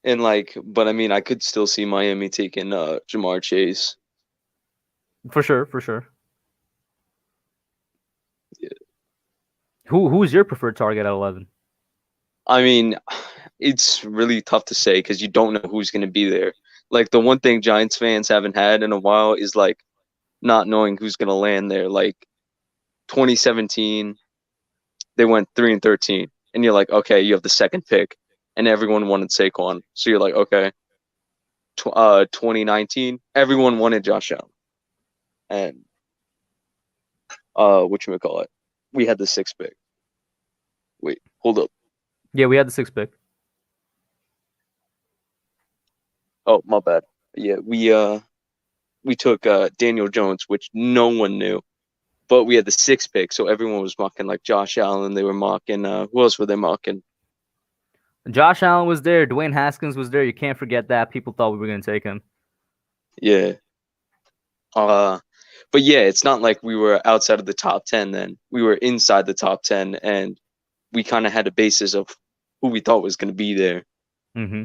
but I mean, I could still see Miami taking Jamar Chase. For sure. Yeah. Who's your preferred target at 11? I mean, it's really tough to say because you don't know who's going to be there. Like, the one thing Giants fans haven't had in a while is, like, not knowing who's going to land there. Like, 2017, they went 3-13. And you're like, okay, you have the second pick. And everyone wanted Saquon. So you're like, okay. 2019, everyone wanted Josh Allen. And, whatchamacallit? We had the 6th pick. Wait, hold up. Yeah, we had the 6th pick. Oh, my bad. Yeah, we took Daniel Jones, which no one knew, but we had the 6th pick, so everyone was mocking like Josh Allen. They were mocking. Who else were they mocking? Josh Allen was there. Dwayne Haskins was there. You can't forget that. People thought we were going to take him. Yeah. But yeah, it's not like we were outside of the top 10 then. We were inside the top 10, and we kind of had a basis of who we thought was going to be there. Mm-hmm.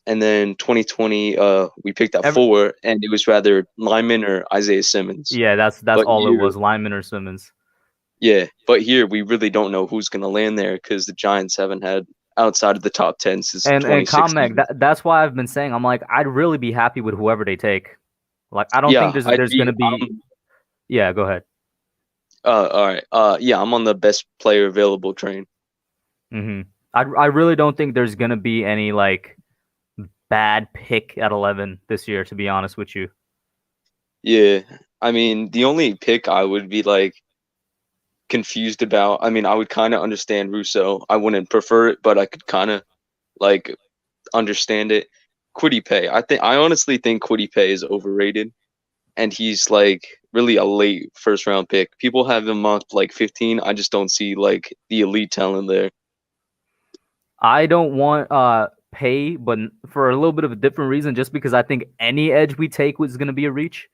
And then 2020, we picked at 4, and it was rather Lyman or Isaiah Simmons. Yeah, that's all it was, Lyman or Simmons. Yeah, but here we really don't know who's going to land there because the Giants haven't had outside of the top 10 since 2016. And Commack, that's why I've been saying, I'm like, I'd really be happy with whoever they take. Like, I don't think there's going to be. Yeah, go ahead. All right. Yeah, I'm on the best player available train. Mm-hmm. I really don't think there's going to be any like bad pick at 11 this year, to be honest with you. Yeah, I mean, the only pick I would be like confused about. I mean, I would kind of understand Russo. I wouldn't prefer it, but I could kind of like understand it. Kwity Paye. I honestly think Kwity Paye is overrated, and he's like really a late first round pick. People have him mocked like 15. I just don't see like the elite talent there. I don't want Paye, but for a little bit of a different reason, just because I think any edge we take was going to be a reach.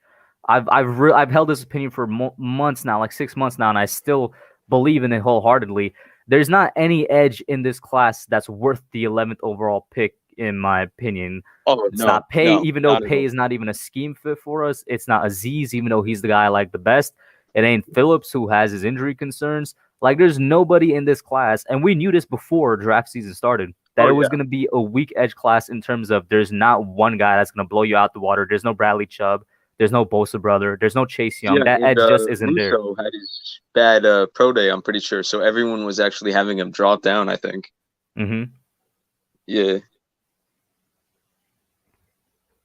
I've held this opinion for months now, like 6 months now, and I still believe in it wholeheartedly. There's not any edge in this class that's worth the 11th overall pick, in my opinion. It's not Paye, even though Paye is not even a scheme fit for us. It's not Aziz, even though he's the guy I like the best. It ain't Phillips, who has his injury concerns. Like, there's nobody in this class, and we knew this before draft season started, that it was going to be a weak edge class in terms of there's not one guy that's going to blow you out the water. There's no Bradley Chubb. There's no Bosa brother. There's no Chase Young. That edge just isn't there. Russo had his bad pro day, I'm pretty sure. So everyone was actually having him drop down, I think. Mm-hmm. Yeah.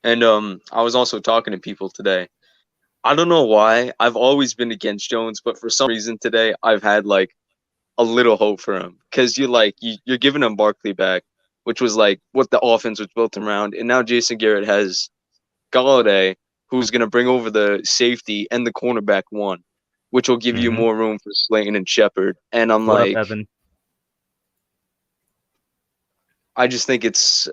And I was also talking to people today. I don't know why. I've always been against Jones, but for some reason today I've had like a little hope for him. Because you're giving him Barkley back, which was like what the offense was built around. And now Jason Garrett has Galladay, who's going to bring over the safety and the cornerback 1, which will give you more room for Slayton and Shepard. And I'm like, Evan? I think it's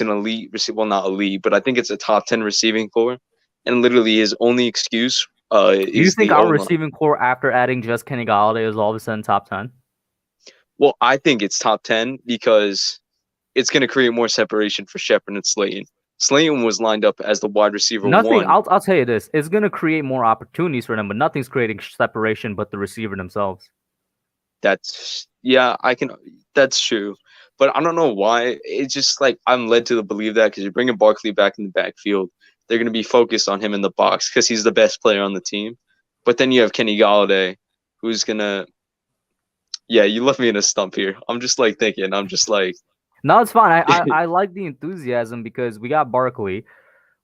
an elite, well, not elite, but I think it's a top 10 receiving core. And literally his only excuse Do you think our receiving core after adding just Kenny Galladay is all of a sudden top 10? Well, I think it's top 10 because it's going to create more separation for Shepard and Slayton. Slayton was lined up as the wide receiver 1. I'll tell you this. It's going to create more opportunities for them, but nothing's creating separation but the receiver themselves. That's true. But I don't know why. It's just like I'm led to believe that because you're bringing Barkley back in the backfield. They're going to be focused on him in the box because he's the best player on the team. But then you have Kenny Galladay, who's going to – yeah, you left me in a stump here. I'm just like thinking. I'm just like – No, it's fine. I like the enthusiasm because we got Barkley.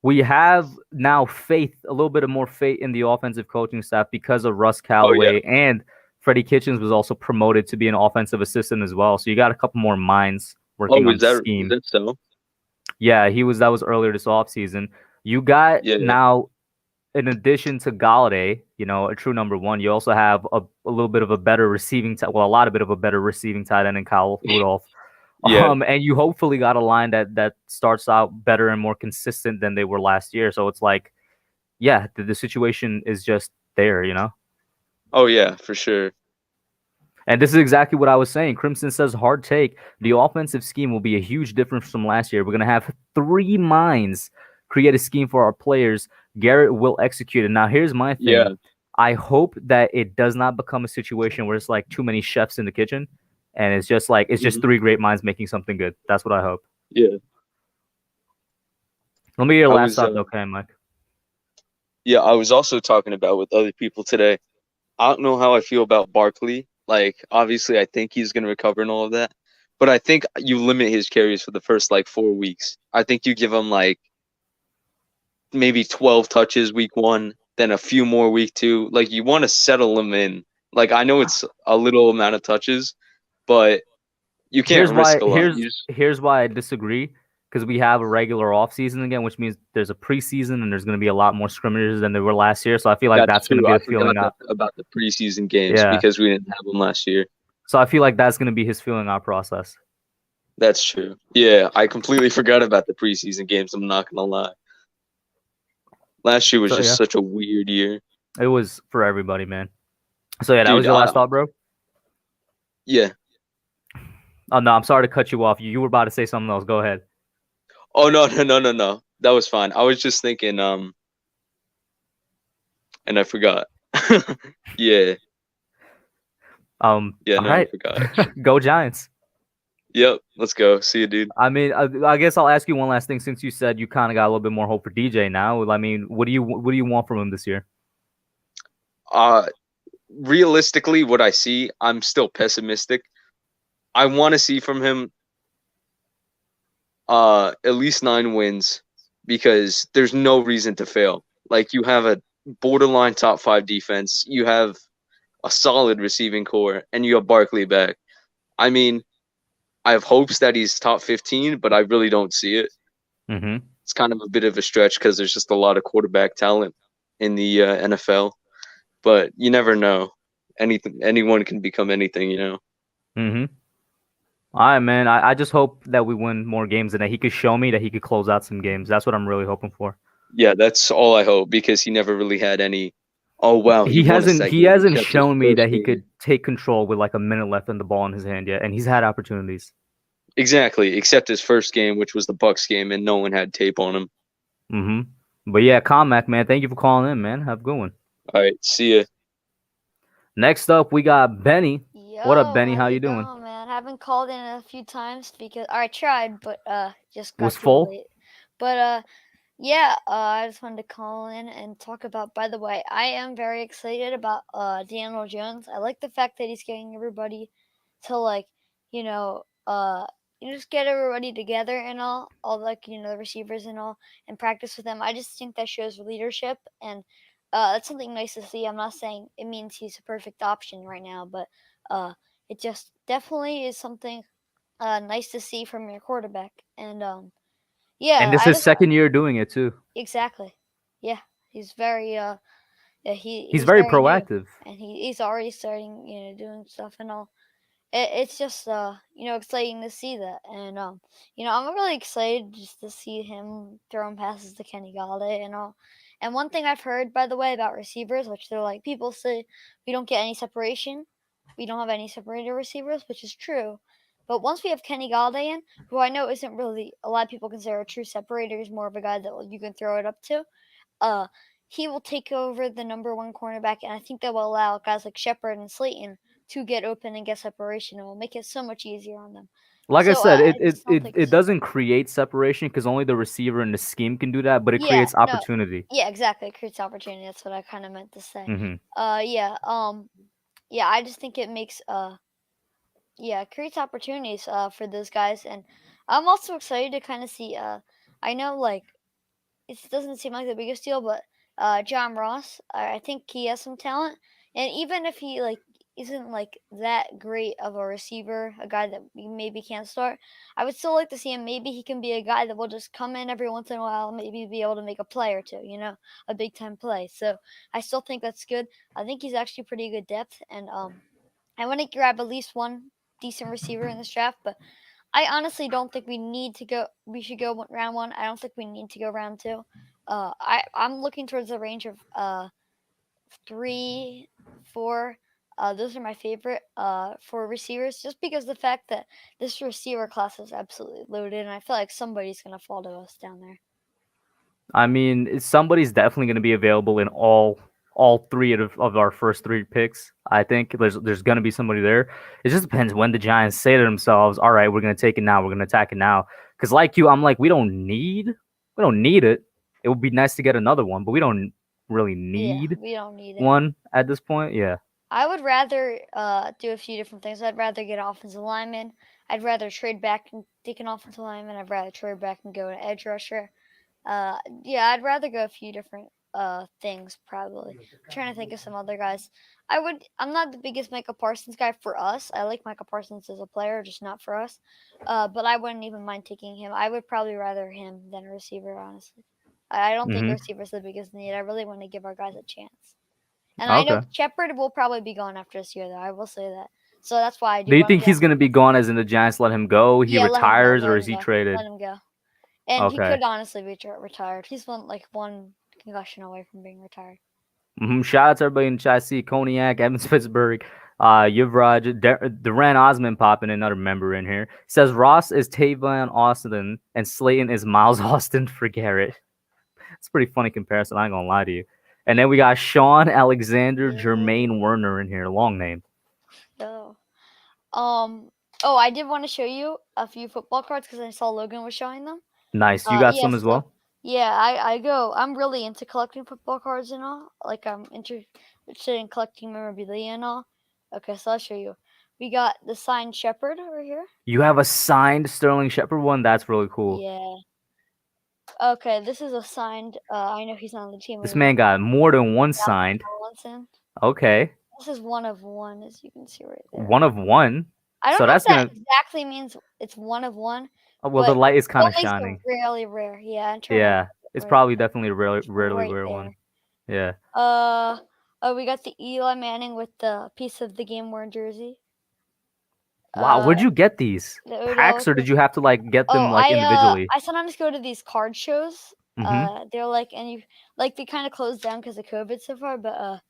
We have now a little bit of more faith in the offensive coaching staff because of Russ Callaway, and Freddie Kitchens was also promoted to be an offensive assistant as well. So you got a couple more minds working on the scheme. Is that so? Yeah, that was earlier this offseason. You got now, in addition to Galladay, a true number 1, you also have a little bit of a better receiving a lot of a better receiving tight end in Kyle Rudolph. Yeah. And you hopefully got a line that starts out better and more consistent than they were last year. So it's like, yeah, the situation is just there, Oh, yeah, for sure. And this is exactly what I was saying. Crimson says, hard take. The offensive scheme will be a huge difference from last year. We're going to have 3 minds create a scheme for our players. Garrett will execute it. Now, here's my thing. Yeah. I hope that it does not become a situation where it's like too many chefs in the kitchen. And it's just 3 great minds making something good. That's what I hope. Yeah. Let me hear your last thought, okay, Mike? Yeah, I was also talking about with other people today. I don't know how I feel about Barkley. Like, obviously, I think he's going to recover and all of that. But I think you limit his carries for the first, 4 weeks. I think you give him, maybe 12 touches week 1, then a few more week 2. You want to settle him in. I know it's a little amount of touches, but you can't risk a lot. Here's why I disagree, because we have a regular offseason again, which means there's a preseason and there's going to be a lot more scrimmages than there were last year. So I feel like that's going to true. be I the feeling forgot out. about the preseason games Yeah. because we didn't have them last year. So I feel like that's going to be his feeling out process. That's true. Yeah, I completely forgot about the preseason games. I'm not gonna lie. Last year was So, just yeah. such a weird year. It was for everybody, man. So yeah, that Dude, was your last thought, bro? Yeah. Oh no, I'm sorry to cut you off. You were about to say something else. Go ahead. Oh no. That was fine. I was just thinking, and I forgot. Yeah. Yeah, All no, right. I forgot. Go Giants. Yep. Let's go. See you, dude. I mean, I guess I'll ask you one last thing since you said you kind of got a little bit more hope for DJ now. I mean, what do you want from him this year? Realistically, what I see, I'm still pessimistic. I want to see from him at least 9 wins because there's no reason to fail. Like, you have a borderline top 5 defense, you have a solid receiving core, and you have Barkley back. I mean, I have hopes that he's top 15, but I really don't see it. Mm-hmm. It's kind of a bit of a stretch because there's just a lot of quarterback talent in the NFL. But you never know. Anyone can become anything, you know. Mm-hmm. All right, man. I just hope that we win more games and that he could show me that he could close out some games. That's what I'm really hoping for. Yeah, that's all I hope because he never really had any. Oh wow, He won a hasn't segment. Kept his shown me first that he game. could take control with like a minute left and the ball in his hand yet, and he's had opportunities. Exactly, except his first game, which was the Bucks game, and no one had tape on him. Mm-hmm. But yeah, Commack, man, thank you for calling in, man. Have a good one. All right, see ya. Next up, we got Benny. What up, Benny? Yo, How how's you it doing? going, man? I haven't called in a few times because or I tried, but just got Was too full? late. But yeah, I just wanted to call in and talk about. By the way, I am very excited about Daniel Jones. I like the fact that he's getting everybody to like, you know, just get everybody together and all like the receivers and all, and practice with them. I just think that shows leadership and. That's something nice to see. I'm not saying it means he's a perfect option right now, but it just definitely is something nice to see from your quarterback. And yeah, And this is I his just second year doing it too. exactly, yeah, he's very yeah He's he's very very new, proactive. and he's already starting doing stuff and all. It's just exciting to see that, and I'm really excited just to see him throwing passes to Kenny Galladay and all. And one thing I've heard, by the way, about receivers, which they're like people say we don't get any separation, we don't have any separated receivers, which is true. But once we have Kenny Galladay in, who I know isn't really a lot of people consider a true separator, is more of a guy that you can throw it up to. Uh, he will take over the number 1 cornerback, and I think that will allow guys like Shepard and Slayton to get open and get separation. It will make it so much easier on them. Like I So said, I it just it, don't it, think it doesn't create separation because only the receiver and the scheme can do that, but it yeah, creates no, opportunity. yeah, exactly. It creates opportunity. That's what I kind of meant to say. Mm-hmm. Yeah, yeah. I just think it makes yeah, it creates opportunities for those guys, and I'm also excited to kind of see. I know like it doesn't seem like the biggest deal, but John Ross, I think he has some talent, and even if he like isn't like that great of a receiver, a guy that we maybe can't start, I would still like to see him. Maybe he can be a guy that will just come in every once in a while, and maybe be able to make a play or two, a big time play. So I still think that's good. I think he's actually pretty good depth, and I want to grab at least one decent receiver in this draft, but I honestly don't think we need to go. We should go round 1. I don't think we need to go round 2. I'm looking towards the range of 3, 4. Those are my favorite for receivers, just because the fact that this receiver class is absolutely loaded, and I feel like somebody's gonna fall to us down there. I mean, somebody's definitely going to be available in all 3 of our first 3 picks. I think there's going to be somebody there. It just depends when the Giants say to themselves, "All right, we're going to take it now. We're going to attack it now." Because like you, I'm like, we don't need it. It would be nice to get another one, but we don't really Yeah, need we don't need it. one at this point. Yeah. I would rather do a few different things. I'd rather get offensive lineman. I'd rather trade back and take an offensive lineman. I'd rather trade back and go to edge rusher. Yeah, I'd rather go a few different things probably. I'm trying to think of some other guys. I'm not the biggest Micah Parsons guy for us. I like Micah Parsons as a player, just not for us. But I wouldn't even mind taking him. I would probably rather him than a receiver, honestly. I don't think Mhm. receiver's the biggest need. I really want to give our guys a chance. And I know Okay. Shepard will probably be gone after this year, though. I will say that. So that's why I do. Do you want to think he's gonna be gone as in the Giants let him go? He Yeah, let him go. retires, or Let is him he go. traded? Let him go. And he Okay. could honestly be retired. He's one concussion away from being retired. Shout out to everybody in chat. See Cognac, Evans Pittsburgh, Yuvraj, Duran Osman popping another member in here. Says Ross is Tavon Austin and Slayton is Miles Austin for Garrett. It's a pretty funny comparison. I ain't gonna lie to you. And then we got Sean Alexander Jermaine Werner in here. Long name. Oh. Oh, I did want to show you a few football cards because I saw Logan was showing them. Nice. You got Yeah, some as well? yeah, I'm really into collecting football cards and all. Like I'm interested in collecting memorabilia and all. Okay, so I'll show you. We got the signed Shepherd over here. You have a signed Sterling Shepard one? That's really cool. Yeah. Okay, this is a signed. I know he's not on the team This anymore. man got more than one signed. Robinson. Okay. This is one of one, as you can see right there. One of one? I don't So know that's if that gonna. exactly means it's one of one. Well, the But light is kind of only so shining. really rare. Yeah, I'm trying Yeah. to It's right probably definitely a rarely right rare there. one. Yeah. Oh, we got the Eli Manning with the piece of the game worn jersey. Wow, where'd you get these? The Odell Packs, or with did you have to like get them like individually? I sometimes go to these card shows. Mhm. They're like, and you like they kind of closed down because of COVID so far, but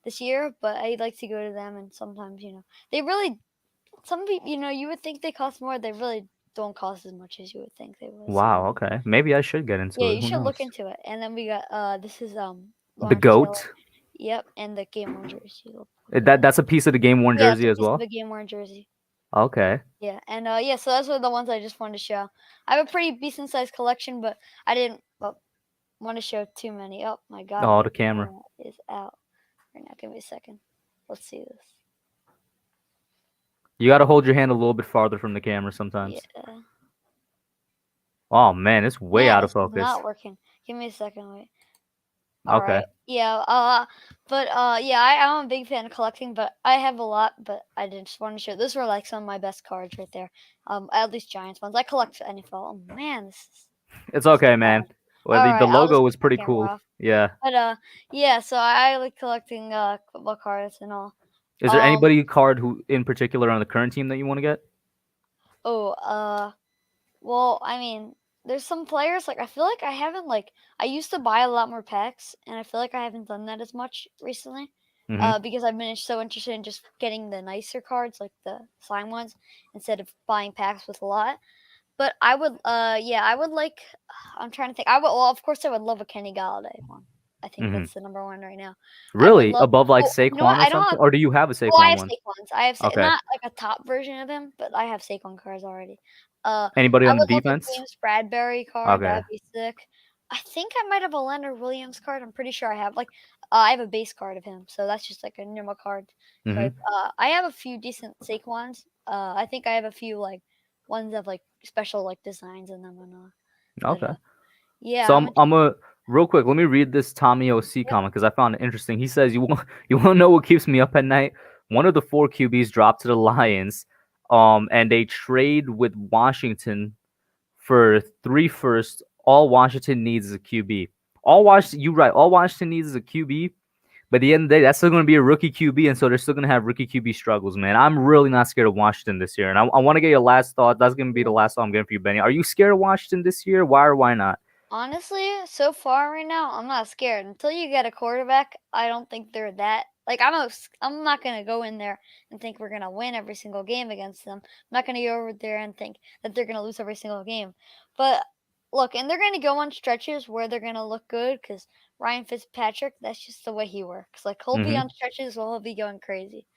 this year. But I like to go to them, and sometimes they really some people you would think they cost more. They really don't cost as much as you would think they would. Wow, okay. Maybe I should get into Yeah, it. you Who should look knows? into it. And then we got this is The Lawrence goat. Taylor. Yep, and the game worn jersey. That's a piece of the game worn Yeah, it's jersey a as piece of well. the game worn jersey. Okay. Yeah, and yeah, so those were the ones I just wanted to show. I have a pretty decent sized collection, but I didn't want to show too many. Oh my god. Oh, the camera is out. Right now, give me a second. Let's see this. You got to hold your hand a little bit farther from the camera sometimes. Yeah. Oh man, it's way out of This is focus. not working. Give me a second, wait. Okay. Alright. Yeah, yeah, I'm a big fan of collecting, but I have a lot, but I just want to show. Those were like some of my best cards right there. At least Giants ones. I collect NFL. Oh man, this is It's okay, man. Well, Alright, the I'll logo just was turn the pretty camera cool. off. Yeah. But yeah, so I like collecting football cards and all. Is there anybody card who in particular on the current team that you want to get? Oh, well, I mean, there's some players like I feel like I haven't I used to buy a lot more packs, and I feel like I haven't done that as much recently. Mhm. Because I've been so interested in just getting the nicer cards, like the slime ones, instead of buying packs with a lot. But I would, yeah, I would like. I'm trying to think. Well, of course, I would love a Kenny Galladay one. I think that's the number one right now. Really? Above like Well, Saquon you know what? or I don't something? have. Or do you have a Well, I Saquon have one? Saquons. I have Okay. not like a top version of him, but I have Saquon cards already. Anybody I on the would love a defense? James Bradbury card. Okay. That'd be sick. I think I might have a Leonard Williams card. I'm pretty sure I have. I have a base card of him, so that's just like a normal card type. I have a few decent Saquons. I think I have a few ones of special designs in them and all. But, Okay. yeah. So I'm a real quick. Let me read this Tommy OC comment because I found it interesting. He says, "You want to know what keeps me up at night? One of the 4 QBs dropped to the Lions, and they trade with Washington for 3 firsts. All Washington needs is a QB. All Washington needs is a QB. But at the end of the day, that's still going to be a rookie QB, and so they're still going to have rookie QB struggles, man. I'm really not scared of Washington this year, and I want to get your last thought. That's going to be the last thought I'm getting for you, Benny. Are you scared of Washington this year? Why or why not? Honestly, so far right now, I'm not scared. Until you get a quarterback, I don't think they're that. I'm not gonna go in there and think we're gonna win every single game against them. I'm not gonna go over there and think that they're gonna lose every single game. But look, and they're gonna go on stretches where they're gonna look good because Ryan Fitzpatrick, that's just the way he works. He'll be on stretches where he'll be going crazy.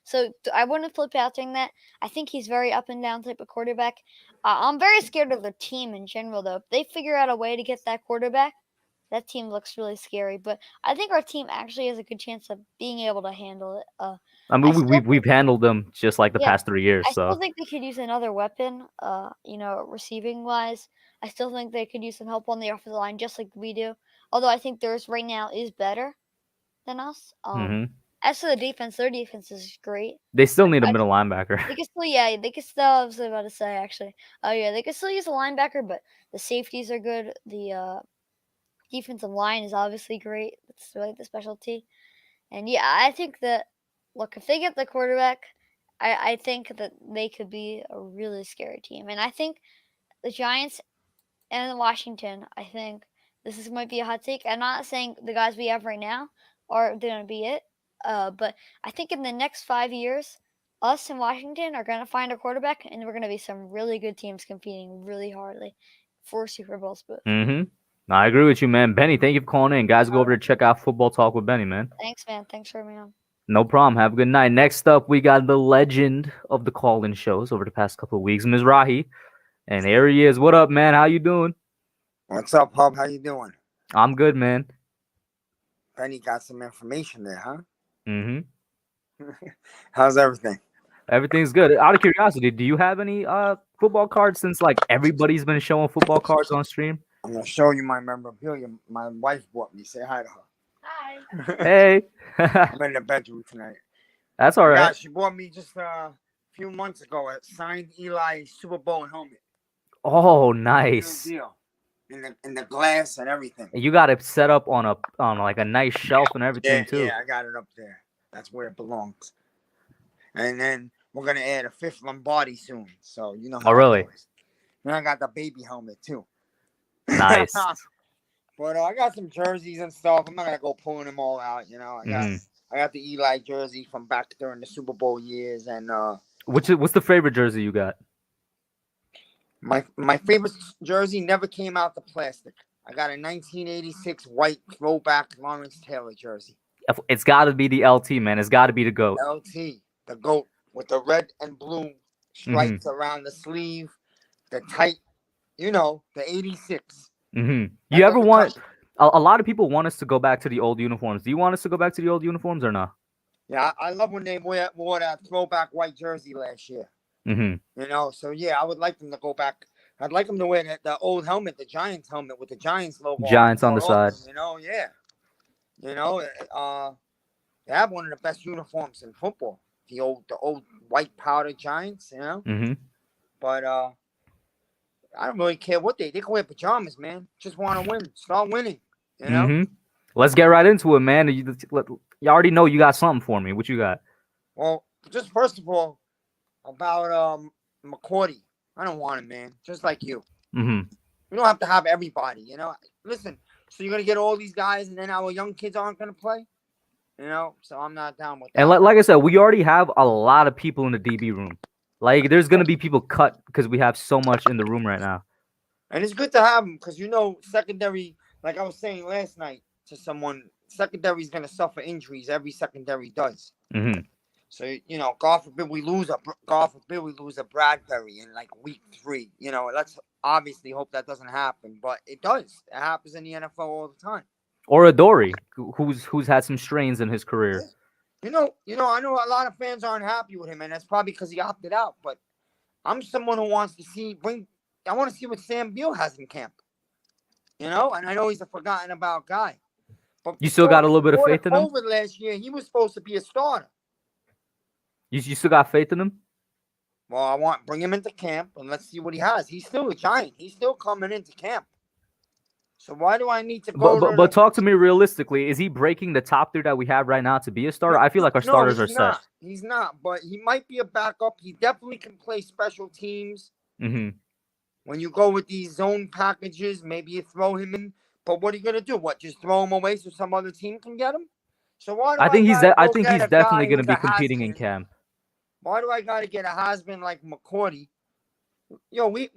So I wouldn't flip out doing that. I think he's very up and down type of quarterback. I'm very scared of their team in general, though. If they figure out a way to get that quarterback, that team looks really scary. But I think our team actually has a good chance of being able to handle it. I mean, we've handled them just like the past 3 years. I still So think they could use another weapon. Receiving wise, I still think they could use some help on the offensive line, just like we do. Although I think theirs right now is better than us. Mhm. As for the defense, their defense is great. They still need a I middle linebacker. They can still, yeah, they can still. I was about to say actually. Oh yeah, they can still use a linebacker, but the safeties are good. The defensive line is obviously great. It's really the specialty. And yeah, I think that look, if they get the quarterback, I think that they could be a really scary team. And I think the Giants and Washington, I think might be a hot take. I'm not saying the guys we have right now are gonna be it. But I think in the next 5 years, us and Washington are gonna find a quarterback, and we're gonna be some really good teams competing really hardly for Super Bowls. But Mhm. No, I agree with you, man. Benny, thank you for calling in. Guys, go over to check out Football Talk with Benny, man. thanks, man. Thanks for having me on. No problem. Have a good night. Next up, we got the legend of the call-in shows over the past couple of weeks, Mizrahi. And there he is. What up, man? How you doing? What's up, Hub? How you doing? I'm good, man. Benny got some information there, huh? Mm-hmm. How's everything? Everything's good. Out of curiosity, do you have any football cards since like everybody's been showing football cards on stream? I'm gonna show you my memorabilia. My wife bought me. Say hi to her. Hi. Hey. I'm in the bedroom tonight. That's all Yeah, right. she bought me just a few months ago a signed Eli Super Bowl helmet. Oh, Real nice. deal. In the glass and everything. You got it set up on like a nice shelf and everything too. Yeah, I got it up there. That's where it belongs. And then we're gonna add a fifth Lombardi soon. So you know how Oh, really? that goes. And I got the baby helmet too. Nice. But I got some jerseys and stuff. I'm not gonna go pulling them all out. You know, I got the Eli jersey from back during the Super Bowl years, and What's the favorite jersey you got? my favorite jersey never came out the plastic. I got a 1986 white throwback Lawrence Taylor jersey. It's got to be the LT, man. It's got to be the GOAT. LT, the GOAT, with the red and blue stripes around the sleeve, the tight, the 86. Mm-hmm. You ever want? A lot of people want us to go back to the old uniforms. Do you want us to go back to the old uniforms or not? Yeah, I love when they wore that throwback white jersey last year. Mm-hmm. So yeah, I would like them to go back. I'd like them to wear the old helmet, the Giants helmet with the Giants logo. Giants on the side. Yeah. They have one of the best uniforms in football. The old white powder Giants, Mm-hmm. But I don't really care what they can wear pajamas, man. Just want to win. Start winning. Mm-hmm. Let's get right into it, man. You already know you got something for me. What you got? Well, just first of all, about McCourty. I don't want him, man. Just like you. Mm-hmm. We don't have to have everybody, Listen, so you're going to get all these guys and then our young kids aren't going to play? So I'm not down with that. And like I said, we already have a lot of people in the DB room. Like, there's going to be people cut because we have so much in the room right now. And it's good to have them because, secondary, like I was saying last night to someone, secondary is going to suffer injuries. Every secondary does. Mm-hmm. So, God forbid we lose a Bradbury in like week 3. Let's obviously hope that doesn't happen, but it does. It happens in the NFL all the time. Or a Dory, who's had some strains in his career. I know a lot of fans aren't happy with him, and that's probably because he opted out. But I'm someone who wants to I want to see what Sam Beal has in camp. And I know he's a forgotten about guy. But you still got a little bit of faith in him? Over last year, he was supposed to be a starter. You still got faith in him? Well, bring him into camp and let's see what he has. He's still a Giant. He's still coming into camp. So why do I need to go? But talk to me realistically. Is he breaking the top 3 that we have right now to be a starter? I feel like our starters are set. He's not, but he might be a backup. He definitely can play special teams. Mm-hmm. When you go with these zone packages, maybe you throw him in. But what are you gonna do? What? Just throw him away so some other team can get him? So why? I think he's definitely going to be competing in camp. Why do I gotta get a husband like McCourty? We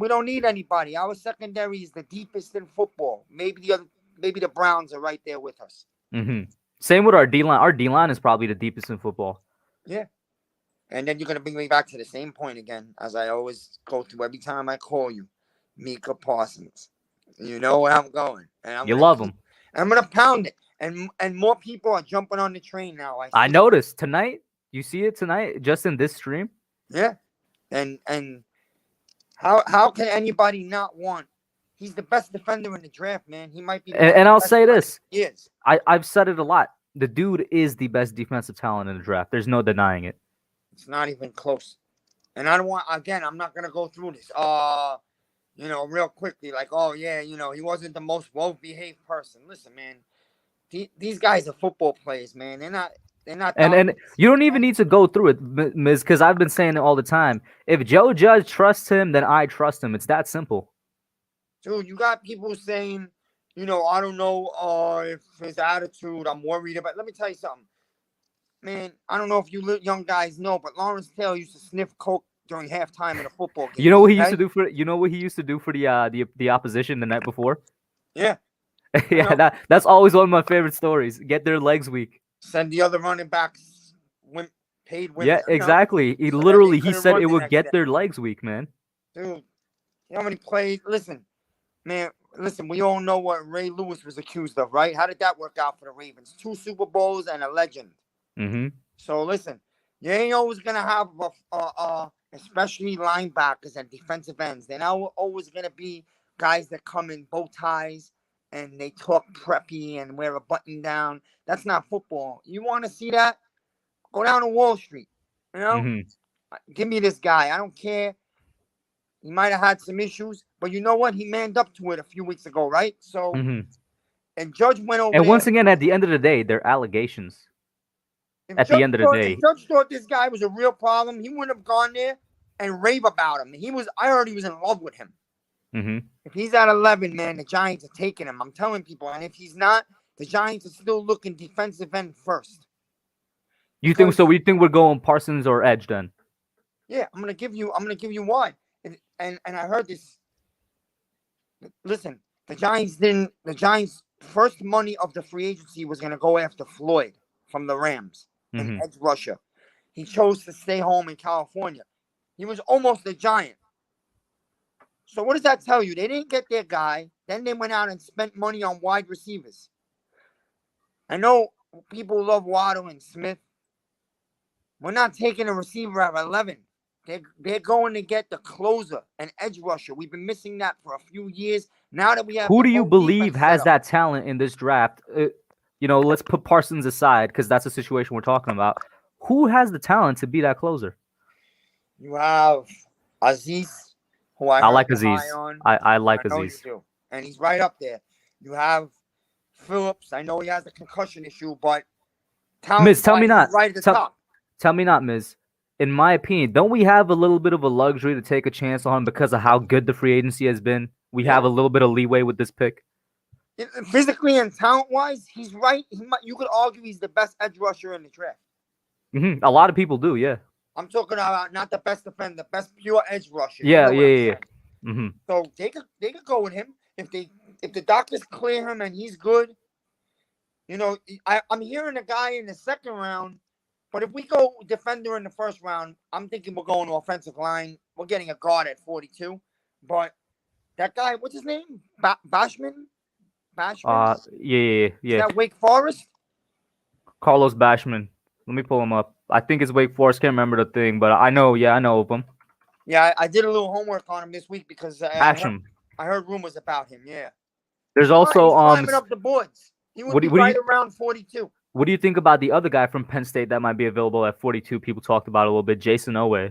don't need anybody. Our secondary is the deepest in football. Maybe the Browns are right there with us. Mm-hmm. Same with our D-line. Our D-line is probably the deepest in football. Yeah. And then you're going to bring me back to the same point again, as I always go through every time I call you. Micah Parsons. You know where I'm going. And you love him. I'm going to pound it. And more people are jumping on the train now. I noticed tonight. You see it tonight, just in this stream? Yeah. And how can anybody not want He's the best defender in the draft, man. He might be. And I'll say this: Yes. I've said it a lot. The dude is the best defensive talent in the draft. There's no denying it. It's not even close. And I don't want. Again, I'm not gonna go through this. Real quickly, like, oh yeah, he wasn't the most well-behaved person. Listen, man, these guys are football players, man. They're not. And you don't even need to go through it, Miz, because I've been saying it all the time. If Joe Judge trusts him, then I trust him. It's that simple. Dude, you got people saying, I don't know if his attitude, I'm worried about. Let me tell you something. Man, I don't know if you young guys know, but Lawrence Taylor used to sniff coke during halftime in a football game. You know what he used to do for the opposition the night before? Yeah. Yeah, that's always one of my favorite stories. Get their legs weak. Send the other running backs paid women. Yeah, exactly. He said it would get their legs weak, man. Dude, you know how many plays? Listen, we all know what Ray Lewis was accused of, right? How did that work out for the Ravens? 2 Super Bowls and a legend. Mm-hmm. So listen, you ain't always gonna have especially linebackers and defensive ends. They're not always gonna be guys that come in bow ties and they talk preppy and wear a button down. That's not football. You want to see that? Go down to Wall Street. Give me this guy. I don't care. He might have had some issues, but you know what? He manned up to it a few weeks ago, right? So, and Judge went over. And once again, at the end of the day, they're allegations. At the end of the day, if Judge thought this guy was a real problem, he wouldn't have gone there and rave about him. I heard he was in love with him. If he's at 11, man, the Giants are taking him. I'm telling people. And if he's not, the Giants are still looking defensive end first. You think so? We think we're going Parsons or Edge then? Yeah, I'm gonna give you why. And I heard this. Listen, the Giants' first money of the free agency was gonna go after Floyd from the Rams and edge rusher. He chose to stay home in California. He was almost a Giant. So what does that tell you? They didn't get their guy. Then they went out and spent money on wide receivers. I know people love Waddle and Smith. We're not taking a receiver at 11. They're going to get the closer, an edge rusher. We've been missing that for a few years. Now that we have, who do you believe has that talent in this draft? Let's put Parsons aside because that's the situation we're talking about. Who has the talent to be that closer? You have Aziz, who I like Aziz. I like Aziz. And he's right up there. You have Phillips. I know he has a concussion issue, but Miz, tell me not. Right at the top. Tell me not, Miz. In my opinion, don't we have a little bit of a luxury to take a chance on him because of how good the free agency has been? We have a little bit of leeway with this pick. Physically and talent-wise, he's right. You could argue he's the best edge rusher in the draft. A lot of people do, yeah. I'm talking about not the best defender, the best pure edge rusher. Yeah. So they could go with him if the doctors clear him and he's good. I'm hearing a guy in the second round, but if we go defender in the first round, I'm thinking we're going to offensive line. We're getting a guard at 42, but that guy, what's his name? Bashman. Yeah. Is that Wake Forest? Carlos Bashman. Let me pull him up. I think it's Wake Forest. Can't remember the thing, but I know of him. Yeah, I did a little homework on him this week because I heard rumors about him. Yeah. There's also climbing up the boards. He would be right around 42. What do you think about the other guy from Penn State that might be available at 42? People talked about it a little bit. Jason Owe.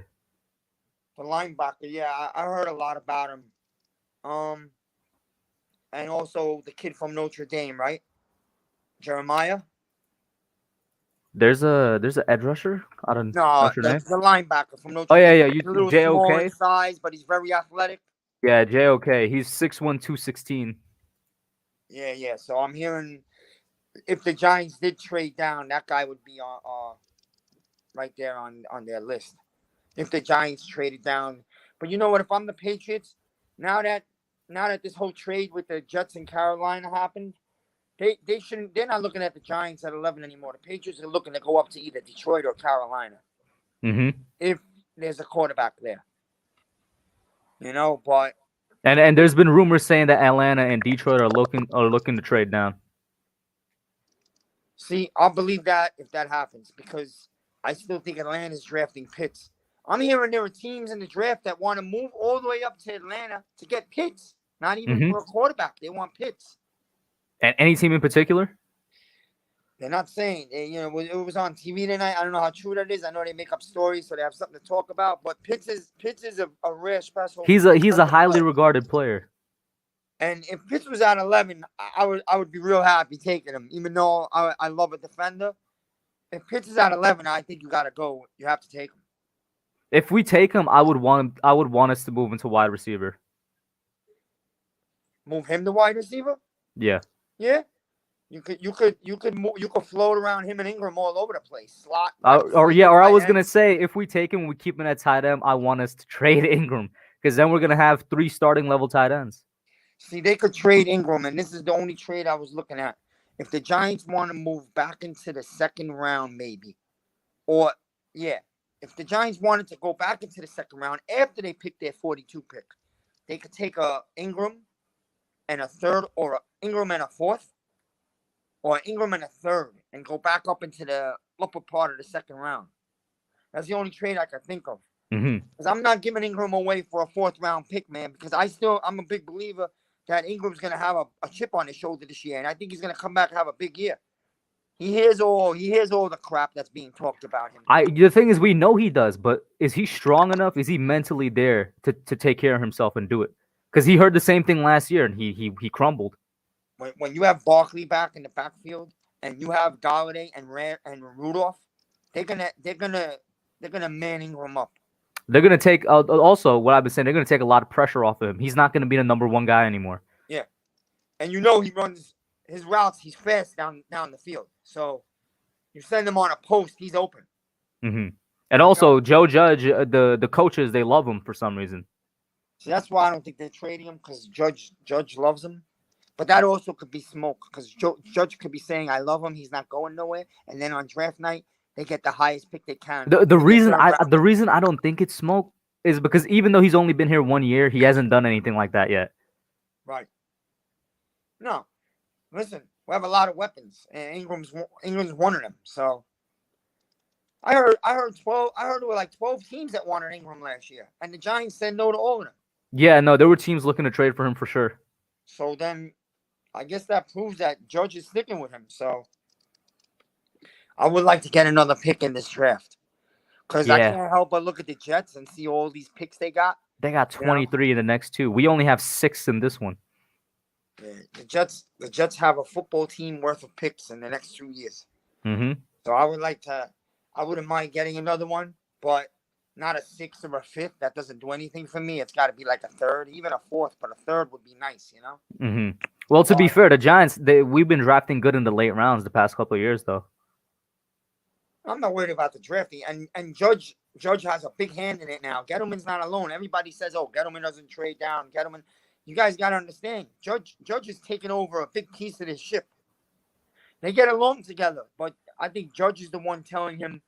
The linebacker. Yeah, I heard a lot about him. And also the kid from Notre Dame, right? Jeremiah. There's a edge rusher. I don't know. No, that's the linebacker from Notre Dame. Oh yeah. He's a little small in size, but he's very athletic. Yeah, JOK. He's 6'1", 216. Yeah. So I'm hearing if the Giants did trade down, that guy would be on right there on their list. If the Giants traded down, but you know what? If I'm the Patriots, now that this whole trade with the Jets and Carolina happened, they shouldn't. They're not looking at the Giants at 11 anymore. The Patriots are looking to go up to either Detroit or Carolina. If there's a quarterback there, but and there's been rumors saying that Atlanta and Detroit are looking to trade down. See, I'll believe that if that happens because I still think Atlanta's drafting Pitts. I'm hearing there are teams in the draft that want to move all the way up to Atlanta to get Pitts. Not even Mhm. for a quarterback. They want Pitts. And any team in particular? They're not saying, it was on TV tonight. I don't know how true that is. I know they make up stories, so they have something to talk about. But Pitts is a rare special. He's a highly player. regarded player. And if Pitts was at 11, I would be real happy taking him, even though I love a defender. If Pitts is at 11, I think you got to go. You have to take him. If we take him, I would want us to move into wide receiver. Move him to wide receiver. Yeah. Yeah. You could float around him and Engram all over the place. Slot. I was gonna say if we take him, we keep him at tight end. I want us to trade Engram because then we're gonna have 3 starting level tight ends. See, they could trade Engram, and this is the only trade I was looking at. If the Giants want to move back into the second round, maybe, if the Giants wanted to go back into the second round after they pick their 42 pick, they could take a Engram and a third, or a Engram and a fourth, or Engram and a third, and go back up into the upper part of the second round. That's the only trade I could think of. Because I'm not giving Engram away for a 4th round pick, man. Because I'm a big believer that Ingram's going to have a chip on his shoulder this year, and I think he's going to come back and have a big year. He hears all the crap that's being talked about him. The thing is, we know he does, but is he strong enough? Is he mentally there to take care of himself and do it? Because he heard the same thing last year, and he crumbled. When you have Barkley back in the backfield, and you have Galladay and Rant and Rudolph, they're gonna man Ingram up. They're gonna take also what I've been saying. They're gonna take a lot of pressure off of him. He's not gonna be the number 1 guy anymore. Yeah, and he runs his routes. He's fast down the field. So you send him on a post, he's open. And also Joe Judge, the coaches, they love him for some reason. So that's why I don't think they're trading him, because Judge loves him. But that also could be smoke, because Judge could be saying, I love him, he's not going nowhere. And then on draft night, they get the highest pick they can. The reason I don't think it's smoke is because even though he's only been here 1 year, he hasn't done anything like that yet. Right. No. Listen, we have a lot of weapons, and Ingram's one of them. So I heard there were like 12 teams that wanted Engram last year, and the Giants said no to all of them. Yeah, no, there were teams looking to trade for him for sure. So then I guess that proves that Judge is sticking with him. So I would like to get another pick in this draft, because I can't help but look at the Jets and see all these picks they got. They got 23 in the next 2. We only have 6 in this one. The Jets have a football team worth of picks in the next 2 years. So I wouldn't mind getting another one, but not a 6th or a 5th. That doesn't do anything for me. It's got to be like a 3rd, even a 4th, but a 3rd would be nice, Well, to be fair, the Giants, we've been drafting good in the late rounds the past couple of years, though. I'm not worried about the drafting, and Judge has a big hand in it now. Gettleman's not alone. Everybody says, "Oh, Gettleman doesn't trade down." Gettleman, you guys got to understand. Judge is taking over a big piece of this ship. They get along together, but I think Judge is the one telling him.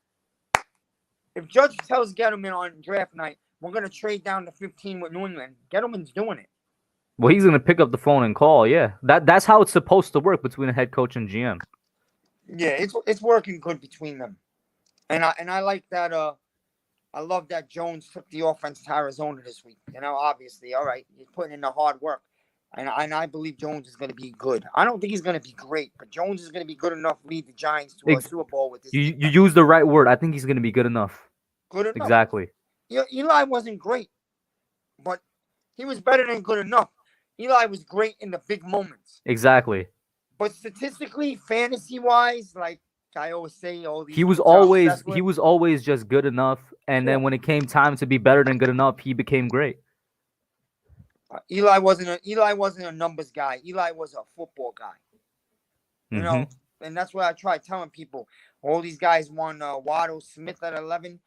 If Judge tells Gettleman on draft night, we're going to trade down to 15 with New England, Gettleman's doing it. Well, he's going to pick up the phone and call. Yeah, that's how it's supposed to work between a head coach and GM. Yeah, it's working good between them. And I like that. I love that Jones took the offense to Arizona this week. Obviously, all right, he's putting in the hard work, and I believe Jones is going to be good. I don't think he's going to be great, but Jones is going to be good enough to lead the Giants to a Super Bowl with this. You use the right word. I think he's going to be good enough. Good enough. Exactly. Eli wasn't great, but he was better than good enough. Eli was great in the big moments. Exactly. But statistically, fantasy-wise, like I always say, all these he was always just good enough, and then when it came time to be better than good enough, he became great. Eli wasn't a numbers guy. Eli was a football guy. You know, and that's what I try telling people. All these guys want Waddle, Smith at 11.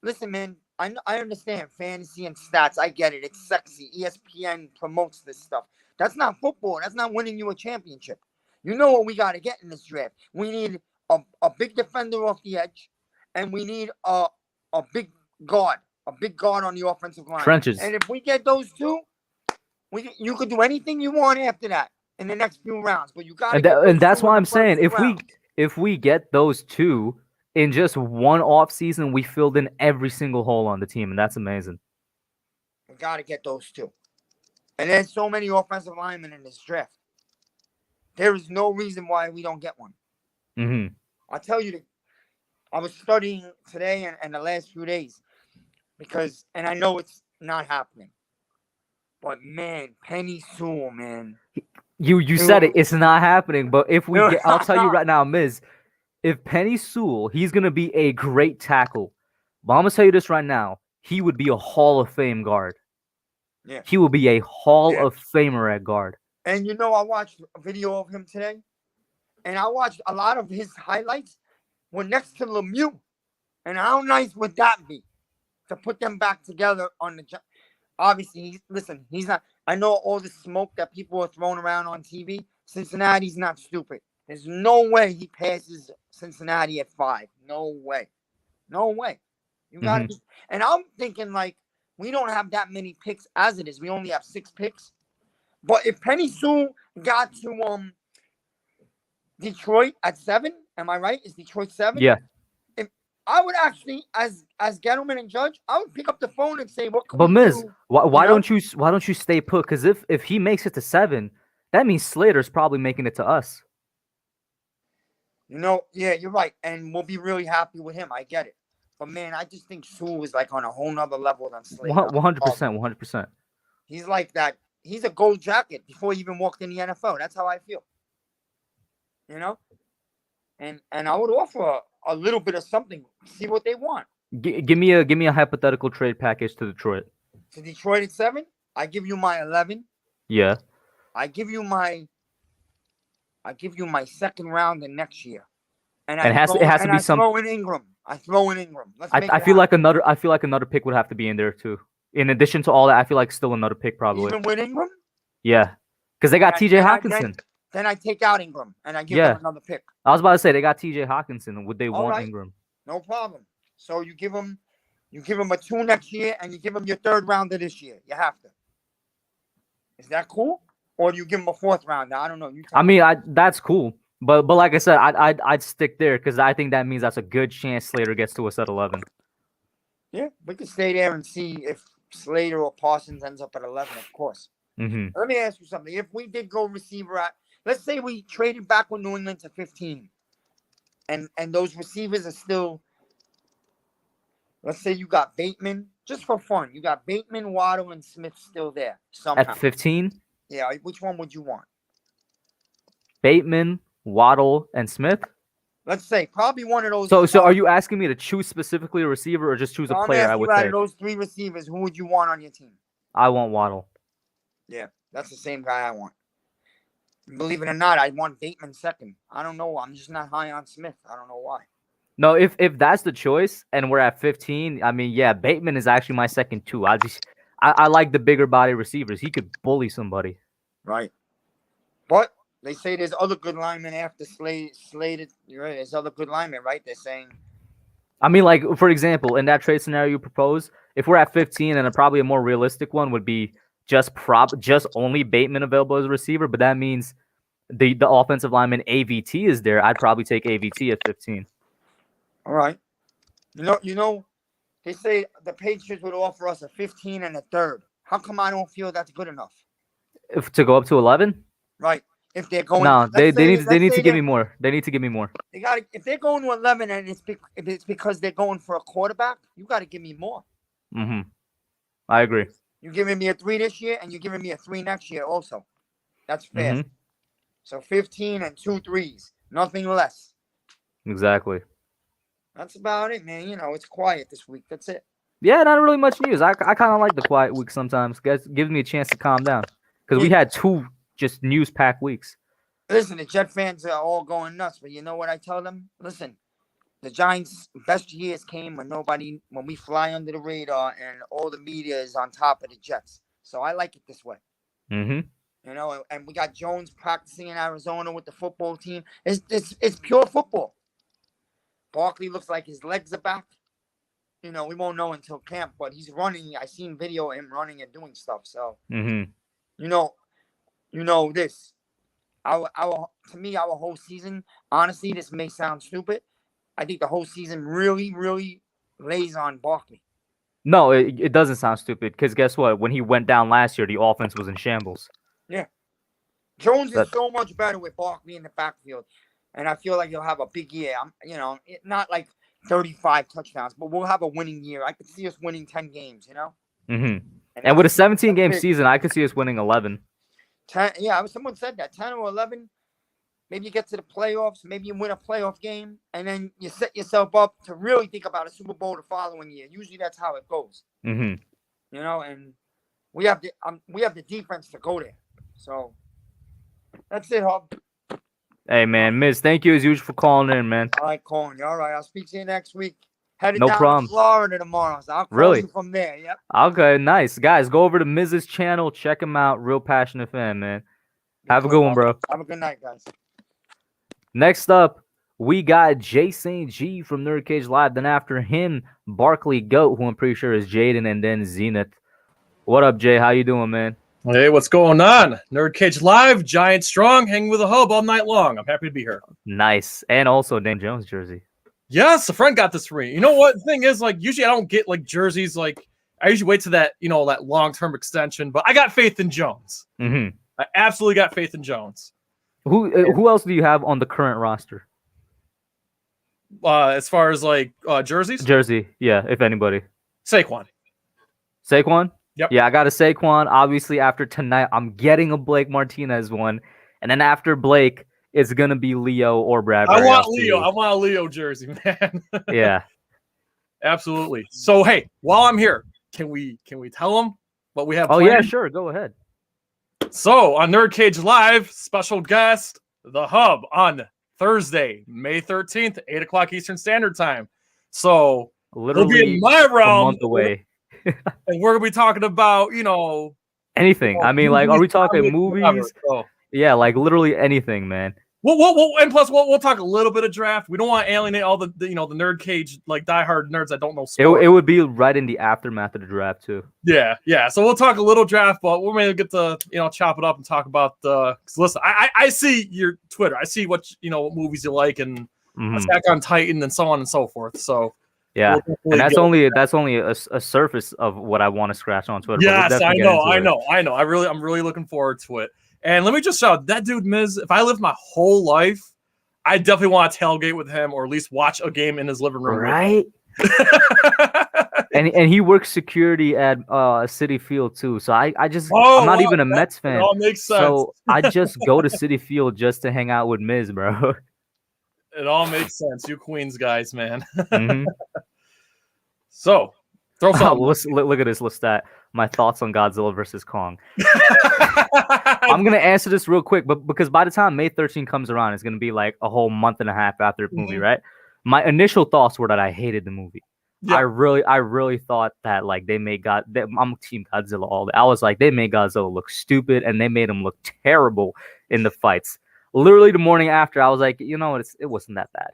Listen, man, I understand fantasy and stats. I get it. It's sexy. ESPN promotes this stuff. That's not football. That's not winning you a championship. You know what we got to get in this draft? We need a big defender off the edge, and we need a big guard on the offensive line. Trenches. And if we get those two, you could do anything you want after that in the next few rounds. But you got to. And that's why I'm saying if we get those two in just one off season, we filled in every single hole on the team, and that's amazing. We got to get those two. And there's so many offensive linemen in this draft. There is no reason why we don't get one. Mm-hmm. I'll tell you, I was studying today and the last few days because, and I know it's not happening, but man, Penny Sewell, man. You said it. It's not happening. But if we get, I'll tell you right now, Miz, if Penny Sewell, he's gonna be a great tackle. But I'm gonna tell you this right now, he would be a Hall of Fame guard. Yeah. He will be a Hall of Famer at guard. And you know, I watched a video of him today, and I watched a lot of his highlights were next to Lemieux. And how nice would that be to put them back together on the? Obviously, he's not. I know all the smoke that people are throwing around on TV. Cincinnati's not stupid. There's no way he passes Cincinnati at 5. No way. No way. You got to be. And I'm thinking, like, we don't have that many picks as it is. We only have 6 picks. But if Penny Sewell got to Detroit at 7, am I right? Is Detroit 7? Yeah. If I would actually, as Gettleman and Judge, I would pick up the phone and say, "What?" But Miz, why don't you stay put? Because if he makes it to 7, that means Slater's probably making it to us. You know, yeah, you're right, and we'll be really happy with him. I get it, but man, I just think Sewell is like on a whole nother level than Slater. 100%, 100%. He's like that. He's a gold jacket before he even walked in the NFL. That's how I feel. You know, and I would offer a little bit of something. See what they want. Give me a hypothetical trade package to Detroit. To Detroit at 7, I give you my 11. Yeah. I give you my second round in next year. And it has to be some. I throw in Engram. I feel like another pick would have to be in there too. In addition to all that, I feel like still another pick probably. Even with Engram? Yeah. Because they got TJ Hawkinson. Then I take out Engram and I give them another pick. I was about to say they got TJ Hawkinson. Would they want Engram? No problem. So you give them a 2 next year and you give them your 3rd rounder this year. You have to. Is that cool? Or do you give them a 4th rounder? I don't know. That's cool. But like I said, I'd stick there because I think that means that's a good chance Slater gets to us at 11. Yeah, we could stay there and see if Slater or Parsons ends up at 11, of course. Mm-hmm. Let me ask you something. If we did go receiver at, let's say we traded back with New England to 15, and those receivers are still, let's say you got Bateman, just for fun. You got Bateman, Waddle, and Smith still there somehow. At 15? Yeah, which one would you want? Bateman, Waddle, and Smith? Let's say probably one of those. So are you asking me to choose specifically a receiver or just choose a player? I would say. Out of those 3 receivers, who would you want on your team? I want Waddle. Yeah, that's the same guy I want. Believe it or not, I want Bateman second. I don't know. I'm just not high on Smith. I don't know why. No, if that's the choice and we're at 15, I mean, yeah, Bateman is actually my second too. I like the bigger body receivers. He could bully somebody. Right. But they say there's other good linemen after Slated. You're right. There's other good linemen, right? They're saying. I mean, like, for example, in that trade scenario you propose, if we're at 15, and probably a more realistic one would be just only Bateman available as a receiver, but that means the offensive lineman AVT is there. I'd probably take AVT at 15. All right. You know, they say the Patriots would offer us a 15 and a 3rd. How come I don't feel that's good enough? If to go up to 11? Right. If they're going, no, they need to give me more. They need to give me more. They got if they're going to 11 and it's because they're going for a quarterback, you got to give me more. Mm-hmm. I agree. You're giving me a 3 this year, and you're giving me a 3 next year also. That's fair. Mm-hmm. So 15 and 2 3s, nothing less. Exactly. That's about it, man. You know, it's quiet this week. That's it. Yeah, not really much news. I kind of like the quiet week sometimes. Gives me a chance to calm down because we had 2 just news-packed weeks. Listen, the Jet fans are all going nuts, but you know what I tell them? Listen, the Giants' best years came when we fly under the radar and all the media is on top of the Jets. So I like it this way. Mm-hmm. You know, and we got Jones practicing in Arizona with the football team. It's pure football. Barkley looks like his legs are back. You know, we won't know until camp, but he's running. I seen video of him running and doing stuff. So, you know this. To me, our whole season, honestly, this may sound stupid. I think the whole season really, really lays on Barkley. No, it doesn't sound stupid because guess what? When he went down last year, the offense was in shambles. Yeah. Jones is That- so much better with Barkley in the backfield, and I feel like he'll have a big year. Not like 35 touchdowns, but we'll have a winning year. I could see us winning 10 games, And that's- with a 17-game that's it. season, I could see us winning 11. 10, yeah, someone said that 10 or 11. Maybe you get to the playoffs. Maybe you win a playoff game, and then you set yourself up to really think about a Super Bowl the following year. Usually, that's how it goes. Mm-hmm. And we have the defense to go there. So that's it, Hub. Hey, man, Miz, thank you as usual for calling in, man. All right, calling you. All right, I'll speak to you next week. Headed No down problem. to Florida tomorrow, so I'll call Really? you from there. Yep. Okay, nice. Guys, go over to Miz's channel. Check him out. Real passionate fan, man. Have a good one, bro. Have a good night, guys. Next up, we got Jay St. G from Nerd Cage Live. Then after him, Barkley Goat, who I'm pretty sure is Jaden, and then Zenith. What up, Jay? How you doing, man? Hey, what's going on? Nerd Cage Live, Giant Strong, hanging with a hub all night long. I'm happy to be here. Nice. And also Dan Jones jersey. Yes, a friend got this for me. You know what? The thing is, like, usually I don't get like jerseys. Like, I usually wait to that, that long-term extension. But I got faith in Jones. Mm-hmm. I absolutely got faith in Jones. Who else do you have on the current roster? As far as like jerseys, Jersey, yeah, if anybody. Saquon. Saquon? Yep. Yeah, I got a Saquon. Obviously, after tonight, I'm getting a Blake Martinez one. And then after Blake, it's going to be Leo or Bradbury. I want I'll see. Leo. I want a Leo jersey, man. Yeah. Absolutely. So hey, while I'm here, can we tell them what we have? Oh, planned? yeah, sure. Go ahead. So on Nerd Cage Live, special guest, the Hub, on Thursday, May 13th, 8 o'clock Eastern Standard Time. So Literally we'll be in my a realm, month away. and we're gonna be talking about Anything. I mean, like, are we talking whatever. movies? So, Yeah, like literally anything, man. and plus we'll talk a little bit of draft. We don't want to alienate all the the Nerd Cage like diehard nerds that don't know sports. It would be right in the aftermath of the draft too. Yeah. So we'll talk a little draft, but we're gonna get to chop it up and talk about the. Listen, I see your Twitter. I see what what movies you like and Attack on Titan and so on and so forth. So yeah, we'll and definitely that's only a surface of what I want to scratch on Twitter. yes, But we'll I definitely get into it. know. I'm really looking forward to it. And let me just shout that dude Miz. If I lived my whole life, I definitely want to tailgate with him or at least watch a game in his living room. Right. and he works security at City Field too. So I'm not even a Mets fan. It all makes sense. So I just go to City Field just to hang out with Miz, bro. It all makes sense. You Queens guys, man. Mhm. So throw Oh, something. look at this list stat. My thoughts on Godzilla versus Kong. I'm gonna answer this real quick, but because by the time May 13 comes around, it's gonna be like a whole month and a half after the movie, right? My initial thoughts were that I hated the movie. Yeah. I really thought that like they made I'm Team Godzilla all day. I was like, they made Godzilla look stupid and they made him look terrible in the fights. Literally the morning after, I was like, it wasn't that bad.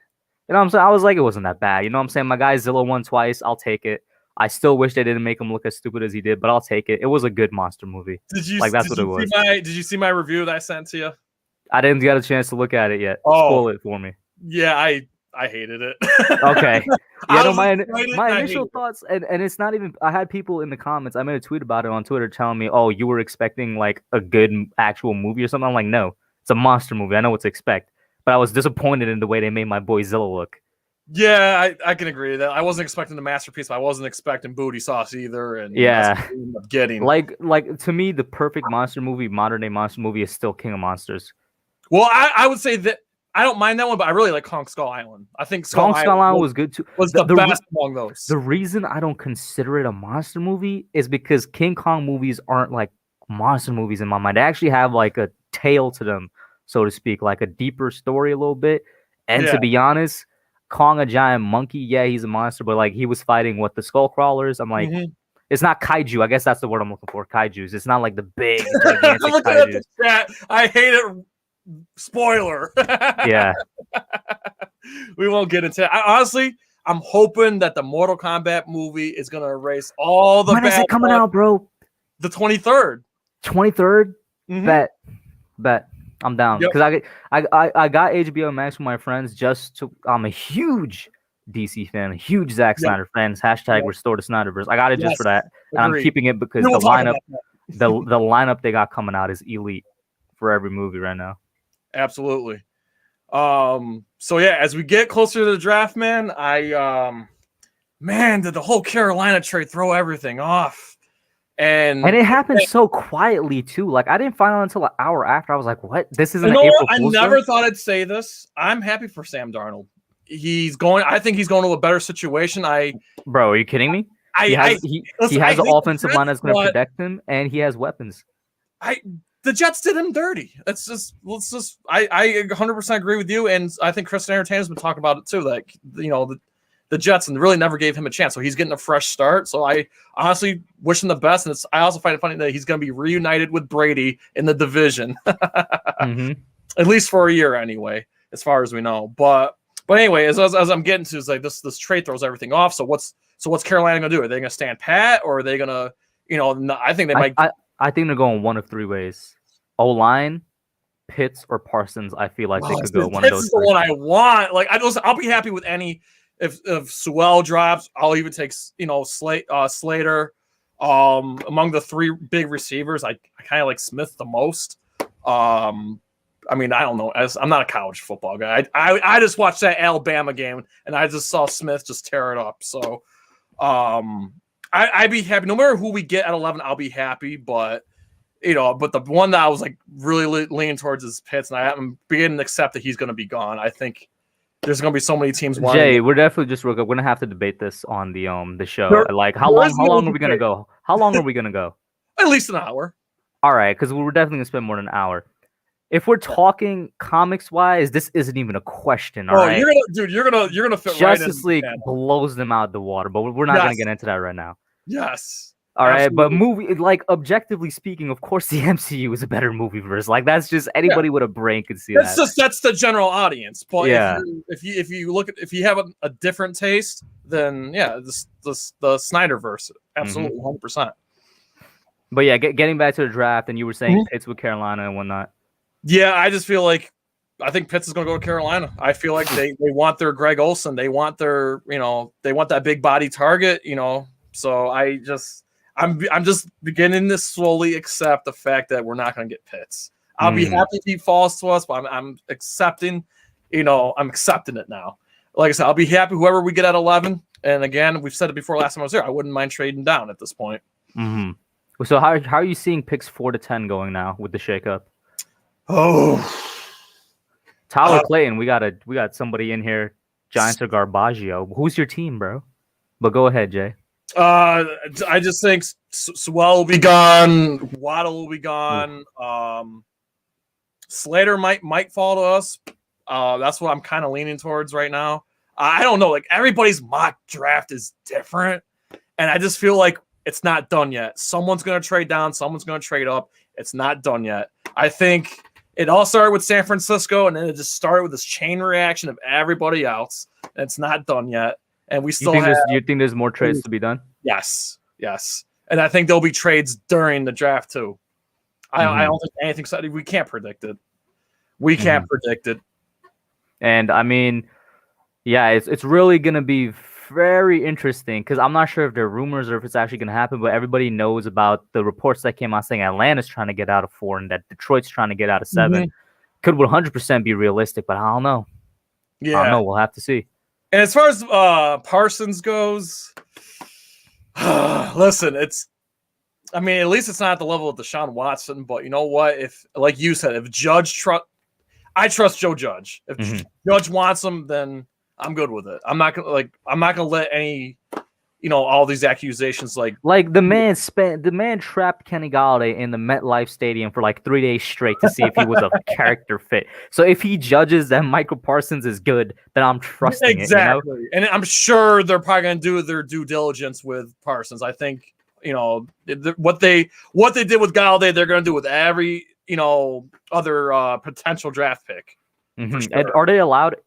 You know what I'm saying? I was like, it wasn't that bad. You know what I'm saying? My guy Zilla won twice. I'll take it. I still wish they didn't make him look as stupid as he did, but I'll take it. It was a good monster movie. Did you Like, that's did what it you was. Did you see my review that I sent to you? I didn't get a chance to look at it yet. Oh. Spoil it for me. Yeah, I hated it. Okay. I Yeah, no, was my excited and I initial hated it. thoughts, and it's not even. I had people in the comments. I made a tweet about it on Twitter, telling me, "Oh, you were expecting like a good actual movie or something." I'm like, no, it's a monster movie. I know what to expect, but I was disappointed in the way they made my boy Zilla look. Yeah, I can agree with that. I wasn't expecting the masterpiece, but I wasn't expecting booty sauce either. And Yeah. that's what we ended up getting. Like to me, the perfect monster movie, modern day monster movie, is still King of Monsters. Well, I would say that I don't mind that one, but I really like Kong Skull Island. I think Kong Skull Island was good too. was the the best among those. The reason I don't consider it a monster movie is because King Kong movies aren't like monster movies in my mind. They actually have like a tale to them, so to speak, like a deeper story a little bit. And Yeah. to be honest, Kong, a giant monkey, yeah, he's a monster, but like he was fighting what, the skull crawlers. I'm like, Mhm. it's not kaiju. I guess that's the word I'm looking for. Kaijus. It's not like the big gigantic I'm looking at kaijus. the chat. I hate it. Spoiler. Yeah. We won't get into it. Honestly, I'm hoping that the Mortal Kombat movie is gonna erase all the When is bad it coming blood. out, bro? The 23rd. 23rd? Mhm. Bet. I'm down Yep. because I got HBO Max with my friends. I'm a huge DC fan, a huge Zack Snyder fans. Hashtag restore the Snyderverse. I got it just for that, and I'm Agreed. keeping it because We'll the talk lineup, about that. the lineup they got coming out is elite for every movie right now. Absolutely. So yeah, as we get closer to the draft, man, did the whole Carolina trade throw everything off? And it happened so quietly too. Like I didn't find out until an hour after. I was like, "What? This isn't you an know April what? I Fool's never joke?" thought I'd say this. I'm happy for Sam Darnold. I think he's going to a better situation. Bro, are you kidding me? He has an offensive line that's going to protect him, and he has weapons. The Jets did him dirty. I 100% agree with you, and I think Kristen Entertainer's been talking about it too. Like, you know, the Jets and really never gave him a chance, so he's getting a fresh start. So I honestly wish him the best, and I also find it funny that he's going to be reunited with Brady in the division, at least for a year anyway, as far as we know. But anyway, as I'm getting to, is like this trade throws everything off. So what's Carolina going to do? Are they going to stand pat, or are they going to, you know? I think they might. I think they're going one of three ways: O-line, Pitts, or Parsons. I feel like they could go one of those. Pitts is the one I want. Like I'll be happy with any. If Sewell drops, I'll even take Slater. Among the three big receivers, I kind of like Smith the most. I mean, I don't know. I'm not a college football guy. I just watched that Alabama game and I just saw Smith just tear it up. So I'd be happy. No matter who we get at 11, I'll be happy. But the one that I was like really leaning towards is Pitts, and I'm beginning to accept that he's going to be gone. I think there's going to be so many teams. Jay, we're definitely just we're going to have to debate this on the show. Like how long are we going to go? How long are we going to go? At least an hour. All right, because we're definitely going to spend more than an hour. If we're talking comics wise, this isn't even a question. All right, you're gonna fit Justice right in. League blows them out of the water, but we're not gonna get into that right now. Yes. All right, but objectively speaking, of course, the MCU is a better movie verse. Like that's just anybody with a brain could see that. That's the general audience. But if you have a different taste, then the Snyderverse, absolutely 100%. But yeah, getting back to the draft, and you were saying Pitts with Carolina and whatnot. Yeah, I think Pitts is going to go to Carolina. I feel like they want their Greg Olsen. They want their, they want that big body target, So I'm just beginning to slowly accept the fact that we're not going to get Pitts. I'll be happy if he falls to us, but I'm accepting, I'm accepting it now. Like I said, I'll be happy whoever we get at 11. And again, we've said it before last time I was here. I wouldn't mind trading down at this point. So how are you seeing picks 4 to 10 going now with the shakeup? Oh, Tyler Clayton, we got somebody in here. Giants or Garbaggio. Who's your team, bro? But go ahead, Jay. I just think Sewell will be gone. Waddle will be gone. Slater might fall to us. That's what I'm kind of leaning towards right now. I don't know. Like everybody's mock draft is different, and I just feel like it's not done yet. Someone's gonna trade down. Someone's gonna trade up. It's not done yet. I think it all started with San Francisco, and then it just started with this chain reaction of everybody else. And it's not done yet, and we still you think there's more trades to be done? Yes, and I think there'll be trades during the draft too. I don't think anything. We can't predict it. We can't predict it. And I mean, yeah, it's really gonna be very interesting because I'm not sure if they're rumors or if it's actually going to happen, but everybody knows about the reports that came out saying Atlanta's trying to get out of 4 and that Detroit's trying to get out of 7. Could 100% be realistic, but I don't know. Yeah, I don't know. We'll have to see. And as far as Parsons goes, listen, at least it's not at the level of Deshaun Watson, but you know what? If, like you said, if I trust Joe Judge. If Judge wants him, then I'm good with it. I'm not gonna let any, all these accusations like the man trapped Kenny Galladay in the MetLife Stadium for like 3 days straight to see if he was a character fit. So if he judges that Michael Parsons is good, then I'm trusting exactly. And I'm sure they're probably gonna do their due diligence with Parsons. I think what they did with Galladay, they're gonna do with every other potential draft pick. Sure. And are they allowed?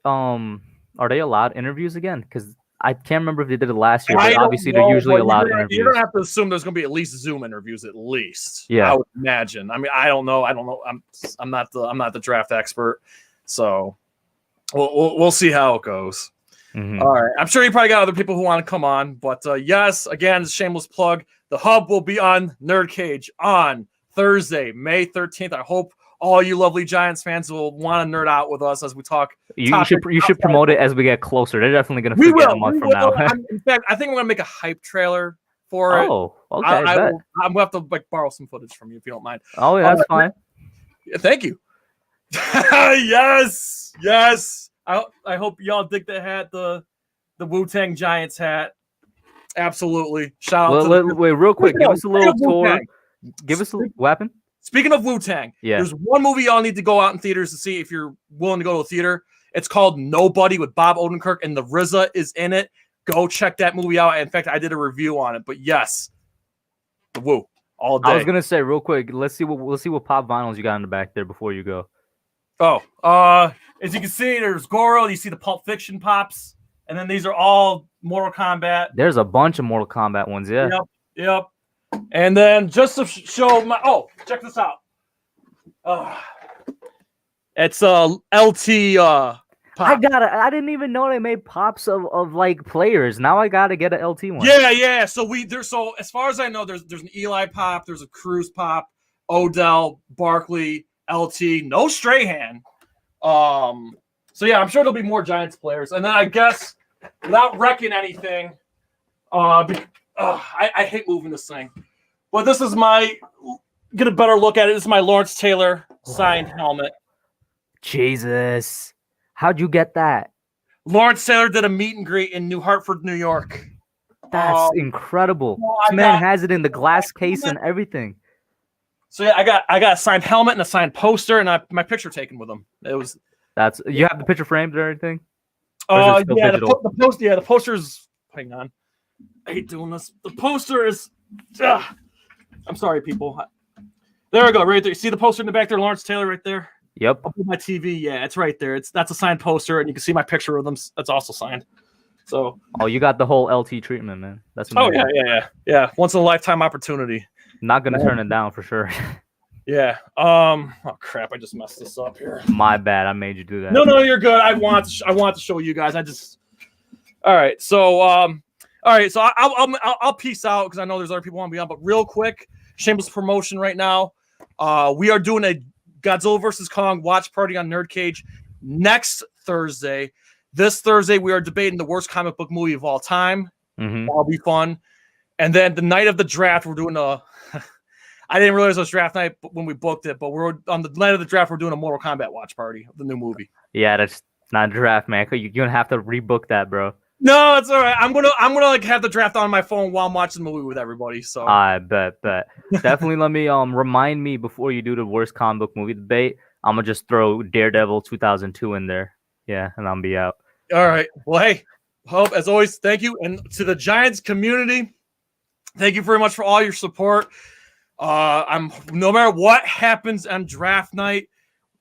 Are they allowed interviews again? Because I can't remember if they did it last year, but obviously they're usually allowed interviews. You're gonna have to assume there's gonna be at least Zoom interviews, at least. Yeah, I would imagine. I mean, I don't know. I'm not the draft expert, so we'll see how it goes. Mhm. All right. I'm sure you probably got other people who want to come on, but yes, again, shameless plug. The Hub will be on Nerd Cage on Thursday, May 13th. I hope all you lovely Giants fans will want to nerd out with us as we talk. You should promote it as we get closer. They're definitely gonna We forget will. a month We from will. now. In fact, I think we're gonna make a hype trailer for it. Oh, okay. I'm bet. gonna have to like borrow some footage from you if you don't mind. Oh, yeah, that's fine. Yeah, thank you. Yes. I hope y'all dig the hat, the Wu-Tang Giants hat. Absolutely. Shout out to Wait, real quick. Give us a little tour. Wu-Tang. Give us a weapon. Speaking of Wu-Tang, Yeah. there's one movie y'all need to go out in theaters to see if you're willing to go to a theater. It's called Nobody with Bob Odenkirk, and the RZA is in it. Go check that movie out. In fact, I did a review on it. But yes, the Wu all day. I was gonna say real quick. Let's see what pop vinyls you got in the back there before you go. Oh, as you can see, there's Goro. You see the Pulp Fiction pops, and then these are all Mortal Kombat. There's a bunch of Mortal Kombat ones. Yeah. Yep. And then just to show my check this out. It's LT pop. I didn't even know they made pops of like players. Now I gotta get an LT one. Yeah. So as far as I know, there's an Eli pop, there's a Cruz pop, Odell, Barkley, LT, no Strahan. So yeah, I'm sure there'll be more Giants players. And then I guess without wrecking anything, I hate moving this thing. But this is get a better look at it. This is my Lawrence Taylor signed helmet. Jesus. How'd you get that? Lawrence Taylor did a meet and greet in New Hartford, New York. That's incredible. well, This man has it in the glass case and everything. So yeah, I got a signed helmet and a signed poster and my picture taken with him. It was You have the picture framed or anything? Or is it still digital? the poster's. Hang on, I hate doing this. The poster is. I'm sorry, people. There we go, right there. You see the poster in the back there, Lawrence Taylor, right there. Yep. Up on my TV, yeah, it's right there. That's a signed poster, and you can see my picture of them. That's also signed. So. Oh, you got the whole LT treatment, man. That's amazing. amazing. Yeah. Once in a lifetime opportunity. Not gonna turn it down for sure. Yeah. Oh crap! I just messed this up here. My bad. I made you do that. No, you're good. I want to show you guys. All right. So I'll peace out because I know there's other people want to be on. But real quick, shameless promotion right now. We are doing a Godzilla vs. Kong watch party on Nerd Cage next Thursday. This Thursday, we are debating the worst comic book movie of all time. Mm-hmm. That'll be fun. And then the night of the draft, we're doing I didn't realize it was draft night when we booked it, but we're on the night of the draft. We're doing a Mortal Kombat watch party of the new movie. Yeah, that's not a draft, man. You're gonna have to rebook that, bro. No, it's all right. I'm gonna like have the draft on my phone while I'm watching the movie with everybody. So I bet. Definitely let me remind me before you do the worst comic book movie debate. I'm gonna just throw Daredevil 2002 in there. Yeah, and I'll be out. All right. Well, hey, Hope, as always, thank you, and to the Giants community, thank you very much for all your support. No matter what happens on draft night,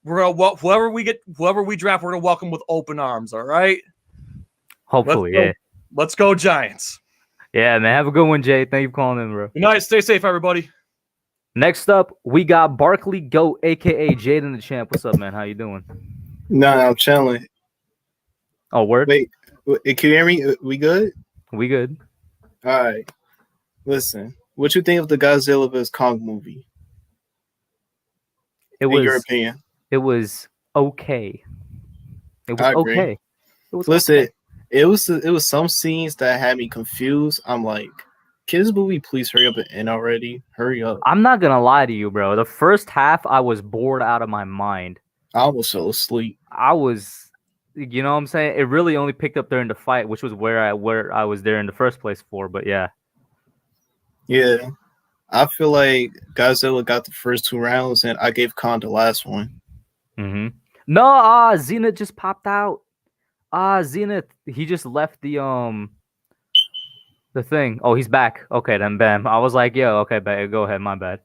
whoever we draft, we're gonna welcome with open arms. All right. Hopefully, Let's go Giants. Yeah, man. Have a good one, Jay. Thank you for calling in, bro. Good night. Stay safe, everybody. Next up, we got Barkley Goat, aka Jaden the Champ. What's up, man? How you doing? No, I'm chilling. Oh, word. Wait, can you hear me? We good? We good. All right. Listen, what you think of the Godzilla vs. Kong movie? In your opinion? It was okay. It was okay. Listen, it was some scenes that had me confused. I'm like, can this movie please hurry up and end already? Hurry up. I'm not gonna lie to you, bro. The first half, I was bored out of my mind. I almost fell asleep. You know what I'm saying? It really only picked up during the fight, which was where I was there in the first place for. But yeah. Yeah. I feel like Godzilla got the first 2 rounds, and I gave Khan the last one. Mm-hmm. No, Zenith just popped out. Zenith, he just left the thing. Oh, he's back. Okay, then bam. I was like, yo, okay, go ahead, my bad.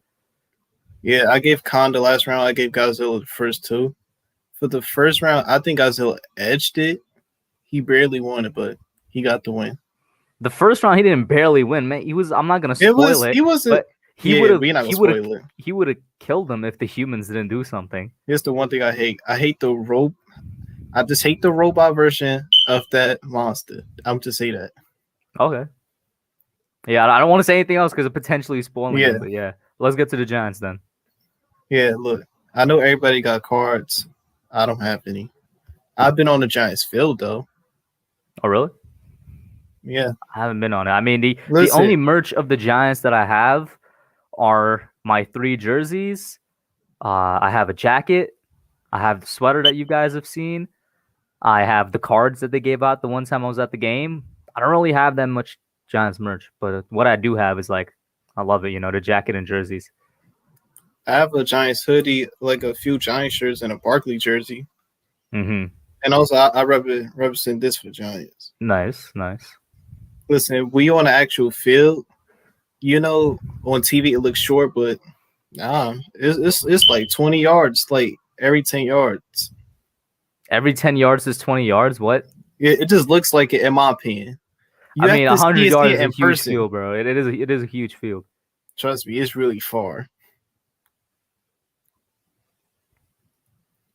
Yeah, I gave Khan the last round. I gave Godzilla the first 2. For the first round, I think Godzilla edged it. He barely won it, but he got the win. The first round, he didn't barely win, man. I'm not gonna spoil it. He would have killed them if the humans didn't do something. Here's the one thing I hate. I hate the rope. I just hate the robot version of that monster. I'm to say that. Okay. Yeah, I don't want to say anything else because it potentially spoiling Yeah. him. But yeah, let's get to the Giants then. Yeah, look, I know everybody got cards. I don't have any. I've been on the Giants field though. Oh, really? Yeah. I haven't been on it. I mean, the Listen. only merch of the Giants that I have are my 3 jerseys. I have a jacket. I have the sweater that you guys have seen. I have the cards that they gave out the one time I was at the game. I don't really have that much Giants merch, but what I do have is like, I love it, you know, the jacket and jerseys. I have a Giants hoodie, like a few Giants shirts, and a Barkley jersey. Mm-hmm. And also, I represent this for Giants. Nice. Listen, we on the actual field, you know, on TV it looks short, but nah, it's like 20 yards, like every 10 yards. Every 10 yards is 20 yards? What? It just looks like it, in my opinion. You I mean, have to 100 see yards it is a in huge person. field, bro. It is a huge field. Trust me, it's really far.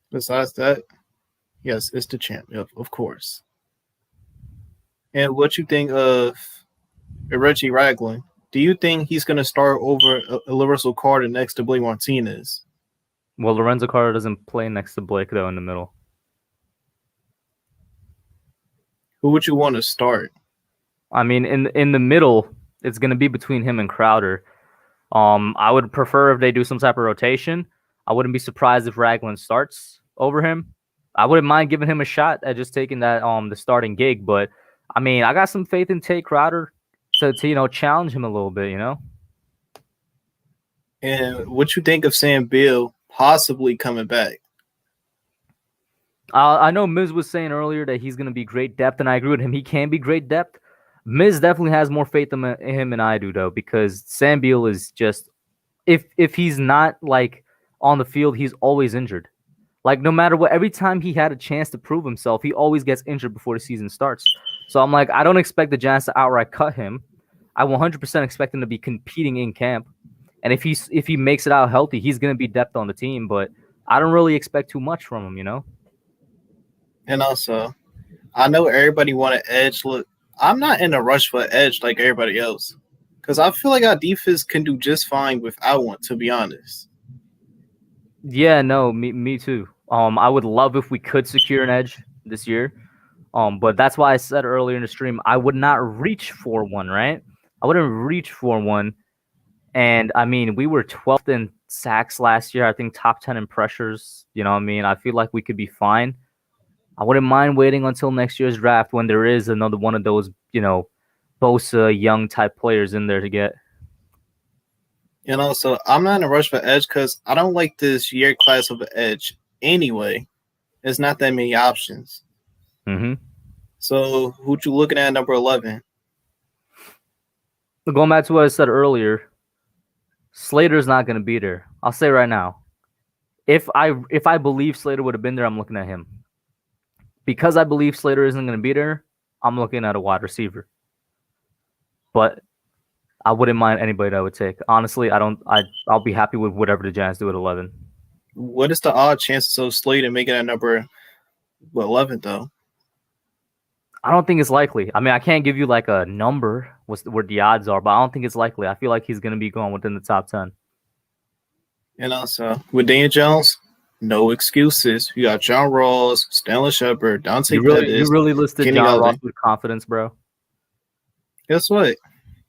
Besides that, yes, it's the champ, of course. And what you think of Reggie Ragland? Do you think he's going to start over Lorenzo Carter next to Blake Martinez? Well, Lorenzo Carter doesn't play next to Blake, though, in the middle. Who would you want to start? I mean, in the middle, it's going to be between him and Crowder. I would prefer if they do some type of rotation. I wouldn't be surprised if Ragland starts over him. I wouldn't mind giving him a shot at just taking that the starting gig, but I mean, I got some faith in Tate Crowder to you know, challenge him a little bit, you know. And what you think of Sam Beal possibly coming back? I know Miz was saying earlier that he's going to be great depth, and I agree with him. He can be great depth. Miz definitely has more faith in him than I do, though, because Sam Beal is just if he's not like on the field, he's always injured. Like no matter what, every time he had a chance to prove himself, he always gets injured before the season starts. So I'm like, I don't expect the Giants to outright cut him. I 100% expect him to be competing in camp, and if he makes it out healthy, he's going to be depth on the team. But I don't really expect too much from him, you know. And also, I know everybody want an edge. Look, I'm not in a rush for an edge like everybody else, because I feel like our defense can do just fine without one, to be honest. Yeah, no, me too. I would love if we could secure an edge this year. But that's why I said earlier in the stream, I would not reach for one, right? I wouldn't reach for one. And I mean, we were 12th in sacks last year. I think top 10 in pressures. You know what I mean? I feel like we could be fine. I wouldn't mind waiting until next year's draft when there is another one of those, you know, Bosa young type players in there to get. And also, I'm not in a rush for edge because I don't like this year class of an edge anyway. There's not that many options. Mm-hmm. So, who you looking at number 11? Going back to what I said earlier, Slater's not going to be there. I'll say right now, if I believe Slater would have been there, I'm looking at him. Because I believe Slater isn't going to be there, I'm looking at a wide receiver. But I wouldn't mind anybody that I would take. Honestly, I'll be happy with whatever the Giants do at 11. What is the odd chances of Slater making that number 11 though? I don't think it's likely. I mean, I can't give you like a number where the odds are, but I don't think it's likely. I feel like he's going to be going within the top 10. And also, with Daniel Jones, no excuses. You got John Ross, Stanley Shepard, Dante You really listed Kenny John Galladay. Ross with confidence, bro. Guess what?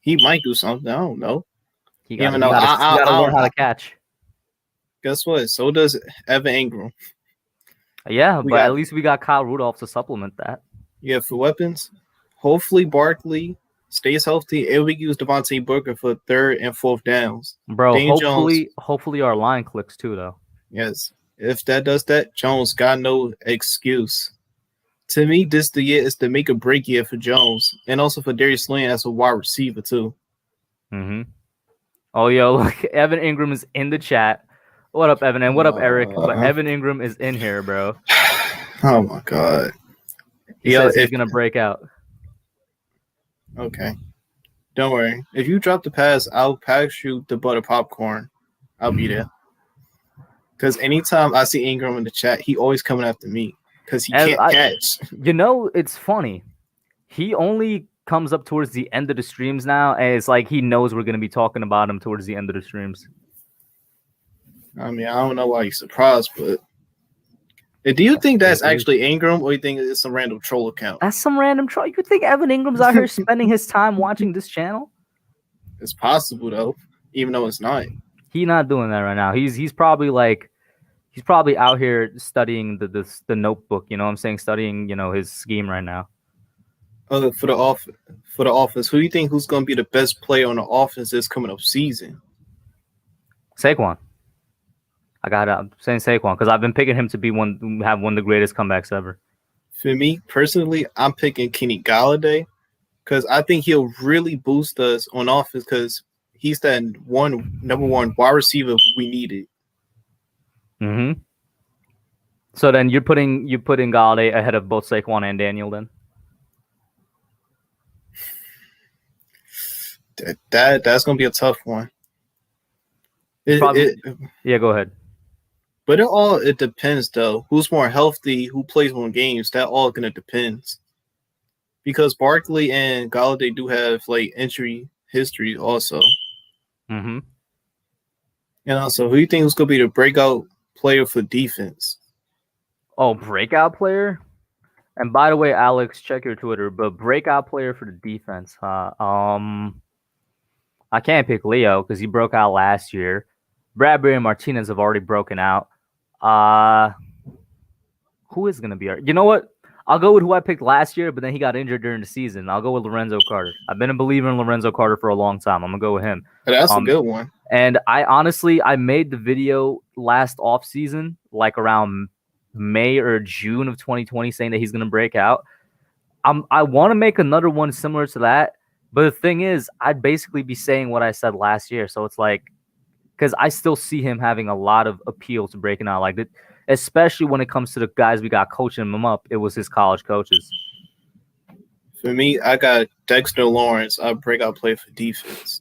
He might do something. I don't know. You got to learn how to catch. Guess what? So does Evan Engram. Yeah, but at least we got Kyle Rudolph to supplement that. Yeah, for weapons, hopefully Barkley stays healthy and we use Devontae Booker for third and fourth downs. Bro, Daniel hopefully our line clicks too, though. Yes. If that does that, Jones got no excuse. To me, this the year is the make or break year for Jones and also for Darius Slayton as a wide receiver too. Mm-hmm. Oh, yo, look, Evan Engram is in the chat. What up, Evan? And what up, Eric? But Evan Engram is in here, bro. Oh my God. He says he's gonna break out. Okay. Don't worry. If you drop the pass, I'll pass you the butter popcorn. I'll be there. Because anytime I see Engram in the chat, he always coming after me. because he And can't catch. You know, it's funny. He only comes up towards the end of the streams now, and it's like he knows we're gonna be talking about him towards the end of the streams. I mean, I don't know why you're surprised, but do you think that's actually Engram, or you think it's some random troll account? That's some random troll. You think Evan Ingram's out here spending his time watching this channel? It's possible though, even though it's not. He's not doing that right now. He's probably out here studying the notebook. You know what I'm saying? Studying, his scheme right now. For the offense, who do you think who's going to be the best player on the offense this coming up season? Saquon. I'm saying Saquon because I've been picking him to be have one of the greatest comebacks ever. For me personally, I'm picking Kenny Galladay because I think he'll really boost us on offense because he's that number one wide receiver we needed. Mm-hmm. So then you're putting Galladay ahead of both Saquon and Daniel then? That's gonna be a tough one. Yeah, go ahead. But it depends though. Who's more healthy? Who plays more games? That all gonna depends. Because Barkley and Galladay do have like injury history also. Mm-hmm. And also, who do you think is gonna be the breakout player for defense? Oh, breakout player? And by the way, Alex, check your Twitter. But breakout player for the defense, I can't pick Leo because he broke out last year. Bradbury and Martinez have already broken out. Who is going to be you know what? I'll go with who I picked last year, but then he got injured during the season. I'll go with Lorenzo Carter. I've been a believer in Lorenzo Carter for a long time. I'm going to go with him. That's a good one. And I made the video last offseason, like around May or June of 2020, saying that he's going to break out. I want to make another one similar to that. But the thing is, I'd basically be saying what I said last year. So it's like, because I still see him having a lot of appeal to breaking out like that, especially when it comes to the guys we got coaching him up. It was his college coaches. For me, I got Dexter Lawrence, a breakout player for defense.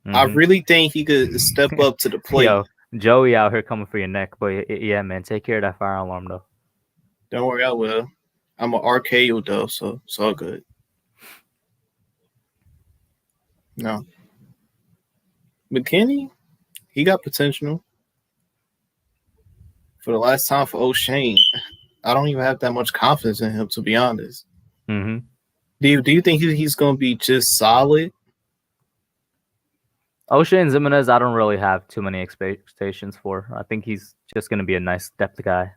Mm-hmm. I really think he could step up to the plate. Yo, Joey out here coming for your neck. But yeah, man, take care of that fire alarm, though. Don't worry, I will. I'm an RKO, though, so it's all good. No. McKinney, he got potential. For the last time for O'Shane, I don't even have that much confidence in him, to be honest. Mm-hmm. Do you think he's going to be just solid? O'Shane Zimenez, I don't really have too many expectations for. I think he's just going to be a nice depth guy.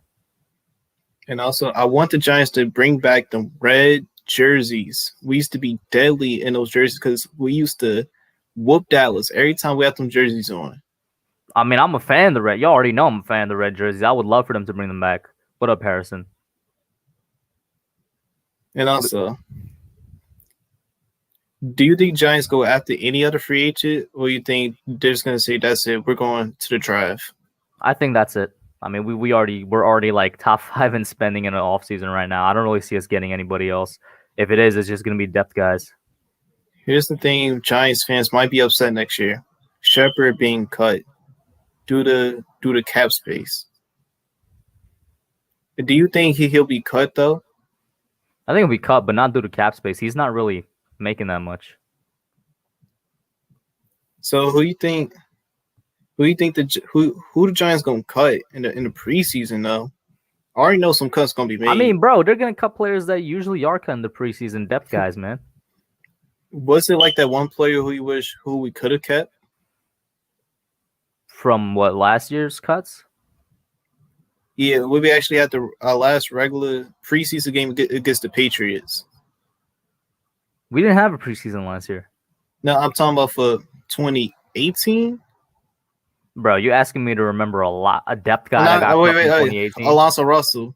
And also, I want the Giants to bring back the red jerseys. We used to be deadly in those jerseys because we used to whoop Dallas every time we had them jerseys on. I mean, I'm a fan of the red. You already know I'm a fan of the red jerseys. I would love for them to bring them back. What up, Harrison? And also, do you think Giants go after any other free agent, or you think they're just going to say, that's it, we're going to the draft? I think that's it. I mean, we're already like top 5 in spending in the offseason right now. I don't really see us getting anybody else. If it is, it's just going to be depth guys. Here's the thing, Giants fans might be upset next year. Shepard being cut due to cap space. Do you think he'll be cut, though? I think he'll be cut, but not due to cap space. He's not really making that much. So who do you think the Giants gonna cut in the preseason though? I already know some cuts gonna be made. I mean, bro, they're gonna cut players that usually are cut in the preseason, depth guys, man. Was it like that one player who we could have kept? From what, last year's cuts? Yeah, we actually had our last regular preseason game against the Patriots. We didn't have a preseason last year. No, I'm talking about for 2018. Bro, you're asking me to remember a depth guy that got cut in 2018. Alonzo Russell.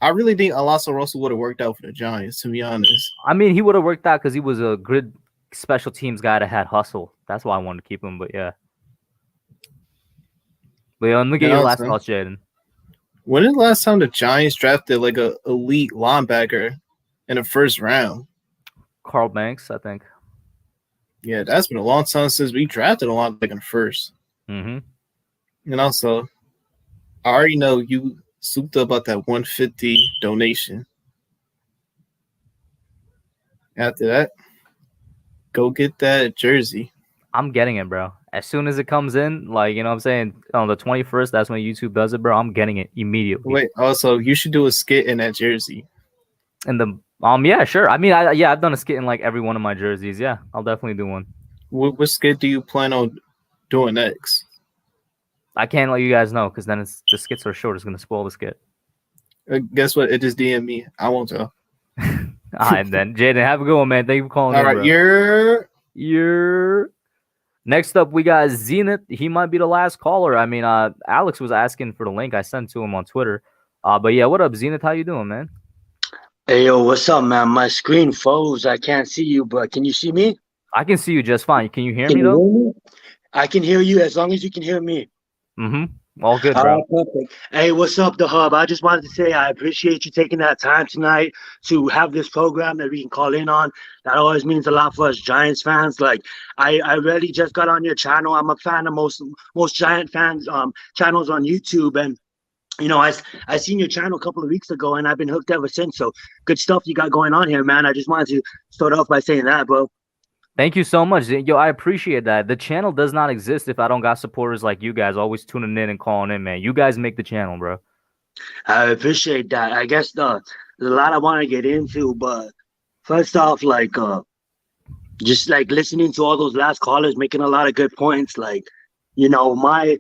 I really think Alonzo Russell would have worked out for the Giants, to be honest. I mean, he would have worked out because he was a good special teams guy that had hustle. That's why I wanted to keep him, but yeah. Leon, look at your last thoughts, Jaden. When is the last time the Giants drafted like a elite linebacker in the first round? Carl Banks, I think. Yeah, that's been a long time since we drafted a linebacker in the first. Mm-hmm. And also, I already know you souped up about that 150 donation. After that, go get that jersey. I'm getting it, bro. As soon as it comes in, like, you know what I'm saying, on the 21st, that's when YouTube does it, bro. I'm getting it immediately. Wait, also, you should do a skit in that jersey. And the yeah, sure. I mean, I've done a skit in like every one of my jerseys. Yeah, I'll definitely do one. What skit do you plan on doing next? I can't let you guys know because then the skits are short. It's gonna spoil the skit. Guess what? It just DM me. I won't tell. All right, then, Jaden, have a good one, man. Thank you for calling. All right, bro. You're. Next up, we got Zenith. He might be the last caller. I mean, Alex was asking for the link. I sent to him on Twitter. But yeah, what up, Zenith? How you doing, man? Hey, yo, what's up, man? My screen froze. I can't see you, but can you see me? I can see you just fine. Can you hear me, Can you though? hear me? I can hear you as long as you can hear me. All good, All bro. right, perfect. Hey, what's up, The Hub? I just wanted to say I appreciate you taking that time tonight to have this program that we can call in on. That always means a lot for us Giants fans. Like, I really just got on your channel. I'm a fan of most Giant fans channels on YouTube, and you know, I seen your channel a couple of weeks ago, and I've been hooked ever since. So good stuff you got going on here, man. I just wanted to start off by saying that, bro. Thank you so much. Yo, I appreciate that. The channel does not exist if I don't got supporters like you guys always tuning in and calling in, man. You guys make the channel, bro. I appreciate that. I guess there's a lot I want to get into, but first off, like, just like listening to all those last callers making a lot of good points. Like, you know, my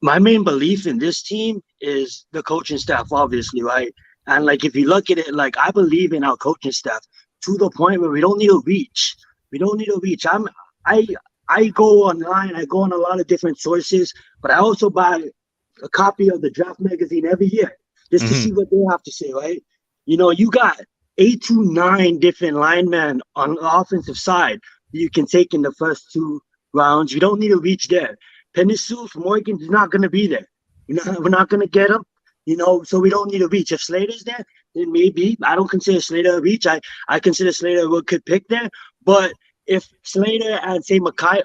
main belief in this team is the coaching staff, obviously, right? And like, if you look at it, like, I believe in our coaching staff to the point where we don't need a reach. We don't need a reach. I go online. I go on a lot of different sources, but I also buy a copy of the Draft magazine every year just to see what they have to say, right? You know, you got 8 to 9 different linemen on the offensive side that you can take in the first 2 rounds. You don't need a reach there. Penisuf, Morgan is not going to be there. We're not going to get him, you know, so we don't need a reach. If Slater's there, then maybe. I don't consider Slater a reach. I consider Slater a good pick there. But if Slater and, say, Micah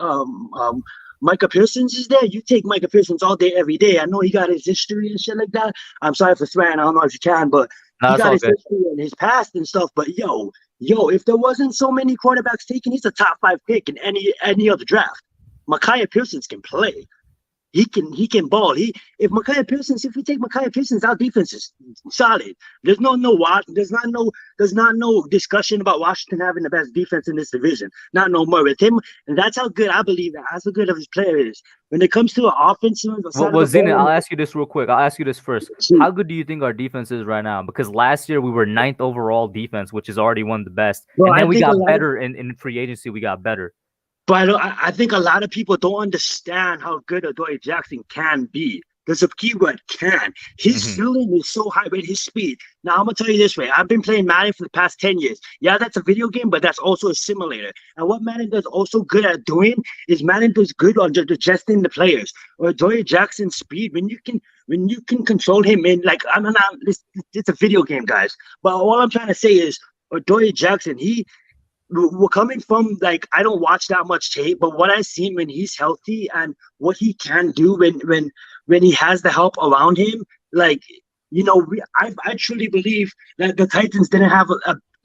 Parsons is there, you take Micah Parsons all day, every day. I know he got his history and shit like that. I'm sorry for swearing. I don't know if you can, but he got his history and his past and stuff. But, yo, if there wasn't so many quarterbacks taken, he's a top 5 pick in any other draft. Micah Parsons can play. He can ball. If we take Micah Parsons, our defense is solid. There's not no discussion about Washington having the best defense in this division. Not no more with him, and that's how good I believe that. That's how good of his player is. When it comes to an offensive, well, Zena, I'll ask you this real quick. I'll ask you this first. How good do you think our defense is right now? Because last year we were 9th overall defense, which is already one of the best. Well, and then we got better in free agency. We got better. But I think a lot of people don't understand how good Adoree Jackson can be. There's a keyword, can. His ceiling is so high with his speed. Now, I'm going to tell you this way. I've been playing Madden for the past 10 years. Yeah, that's a video game, but that's also a simulator. And what Madden does also good at doing is Madden does good on digesting the players. Or Adoree Jackson's speed, when you can control him in, like, it's a video game, guys. But all I'm trying to say is Adoree Jackson, we're coming from, like, I don't watch that much tape, but what I've seen when he's healthy and what he can do when he has the help around him, like, you know, I truly believe that the Titans didn't have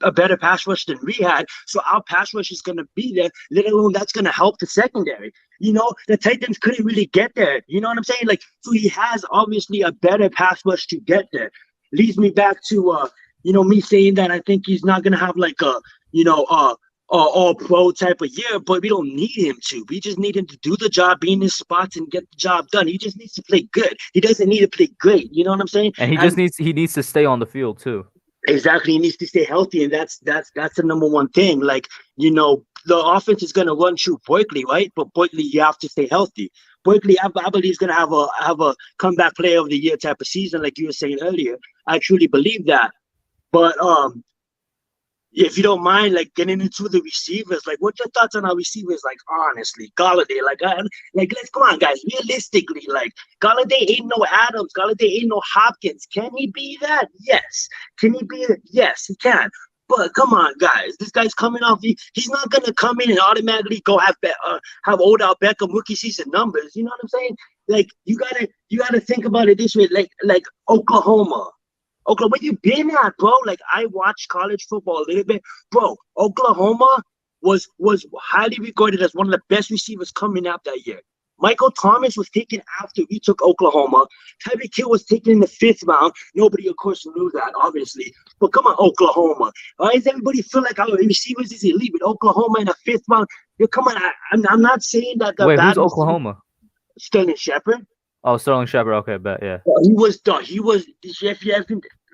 a better pass rush than we had, so our pass rush is going to be there, let alone that's going to help the secondary. You know, the Titans couldn't really get there. You know what I'm saying? Like, so he has obviously a better pass rush to get there. Leads me back to, you know, me saying that I think he's not going to have like a, you know, all-pro type of year, but we don't need him to. We just need him to do the job, be in his spots, and get the job done. He just needs to play good. He doesn't need to play great. You know what I'm saying? And he needs to stay on the field too. Exactly. He needs to stay healthy, and that's the number one thing. Like, you know, the offense is going to run through Barkley, right? But Barkley, you have to stay healthy. Barkley, I believe, is going to have a comeback player of the year type of season, like you were saying earlier. I truly believe that. But if you don't mind, like, getting into the receivers, like, what's your thoughts on our receivers? Like, honestly, Galladay, like, let's come on, guys. Realistically, like, Galladay ain't no Adams. Galladay ain't no Hopkins. Can he be that? Yes. Can he be it? Yes, he can. But come on, guys. This guy's coming off. He's not gonna come in and automatically go have Odell Beckham rookie season numbers. You know what I'm saying? like you gotta think about it this way, like Oklahoma. Oklahoma, where you been at, bro? Like I watched college football a little bit, bro. Oklahoma was highly regarded as one of the best receivers coming out that year. Michael Thomas was taken after we took Oklahoma. Tyreek Hill was taken in the 5th round. Nobody, of course, knew that, obviously. But come on, Oklahoma. Why does everybody feel like our receivers is elite with Oklahoma in the 5th round? Yo, come on, I'm not saying that the Wait, bad who's Oklahoma? Sterling Shepard. Oh, Sterling Shepard. Okay, bet, yeah. He was if you ever,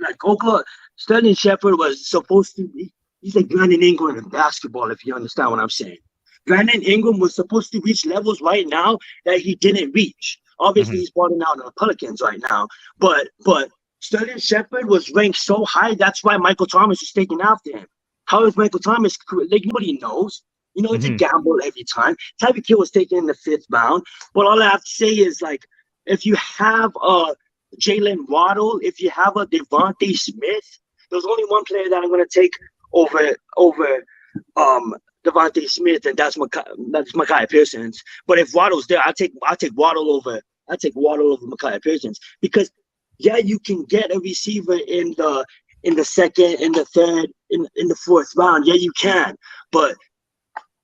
like Oklahoma, Sterling Shepard was supposed to be. He's like Brandon Ingram in basketball, if you understand what I'm saying. Brandon Ingram was supposed to reach levels right now that he didn't reach. Obviously, he's balling out on the Pelicans right now. But Sterling Shepard was ranked so high, that's why Michael Thomas was taken after him. How is Michael Thomas? Like, nobody knows. You know, it's a gamble every time. Tyreek Hill was taken in the 5th round. But all I have to say is, like, if you have a Jalen Waddle, if you have a Devontae Smith, there's only one player that I'm going to take over Devontae Smith, and that's Micaiah Parsons. But if Waddle's there, I take Waddle over Micaiah Parsons, because you can get a receiver in the 2nd, in the 3rd, in the 4th round. Yeah, you can. But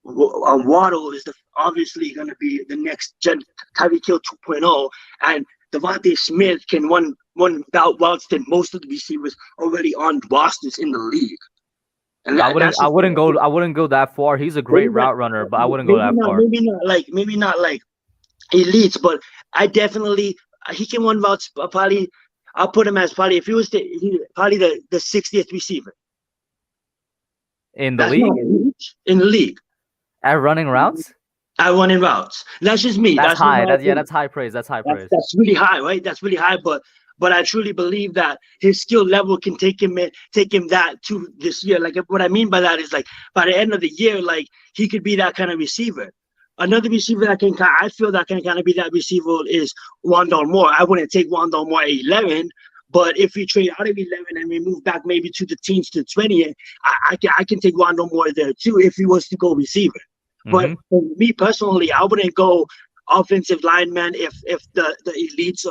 Waddle is obviously going to be the next gen Tyreek Hill 2.0, and Devontae Smith can run routes than most of the receivers already on rosters in the league. And I wouldn't go that far. He's a great route runner, but I wouldn't go that far. Maybe not like elites, but I definitely he can run routes. Probably I'll put him as probably, if he was probably the 60th receiver in the league. In the league, at running routes. At running routes. That's just me. That's high. That's high praise. That's high praise. That's really high, right? That's really high. But I truly believe that his skill level can take him that to this year. Like, what I mean by that is, like, by the end of the year, like, he could be that kind of receiver. Another receiver that I feel that can kind of be that receiver is Rondale Moore. I wouldn't take Rondale Moore at 11, but if we trade out of 11 and we move back maybe to the teens to 20, I can take Rondale Moore there too if he was to go receiver. But for me personally, I wouldn't go offensive lineman if the elites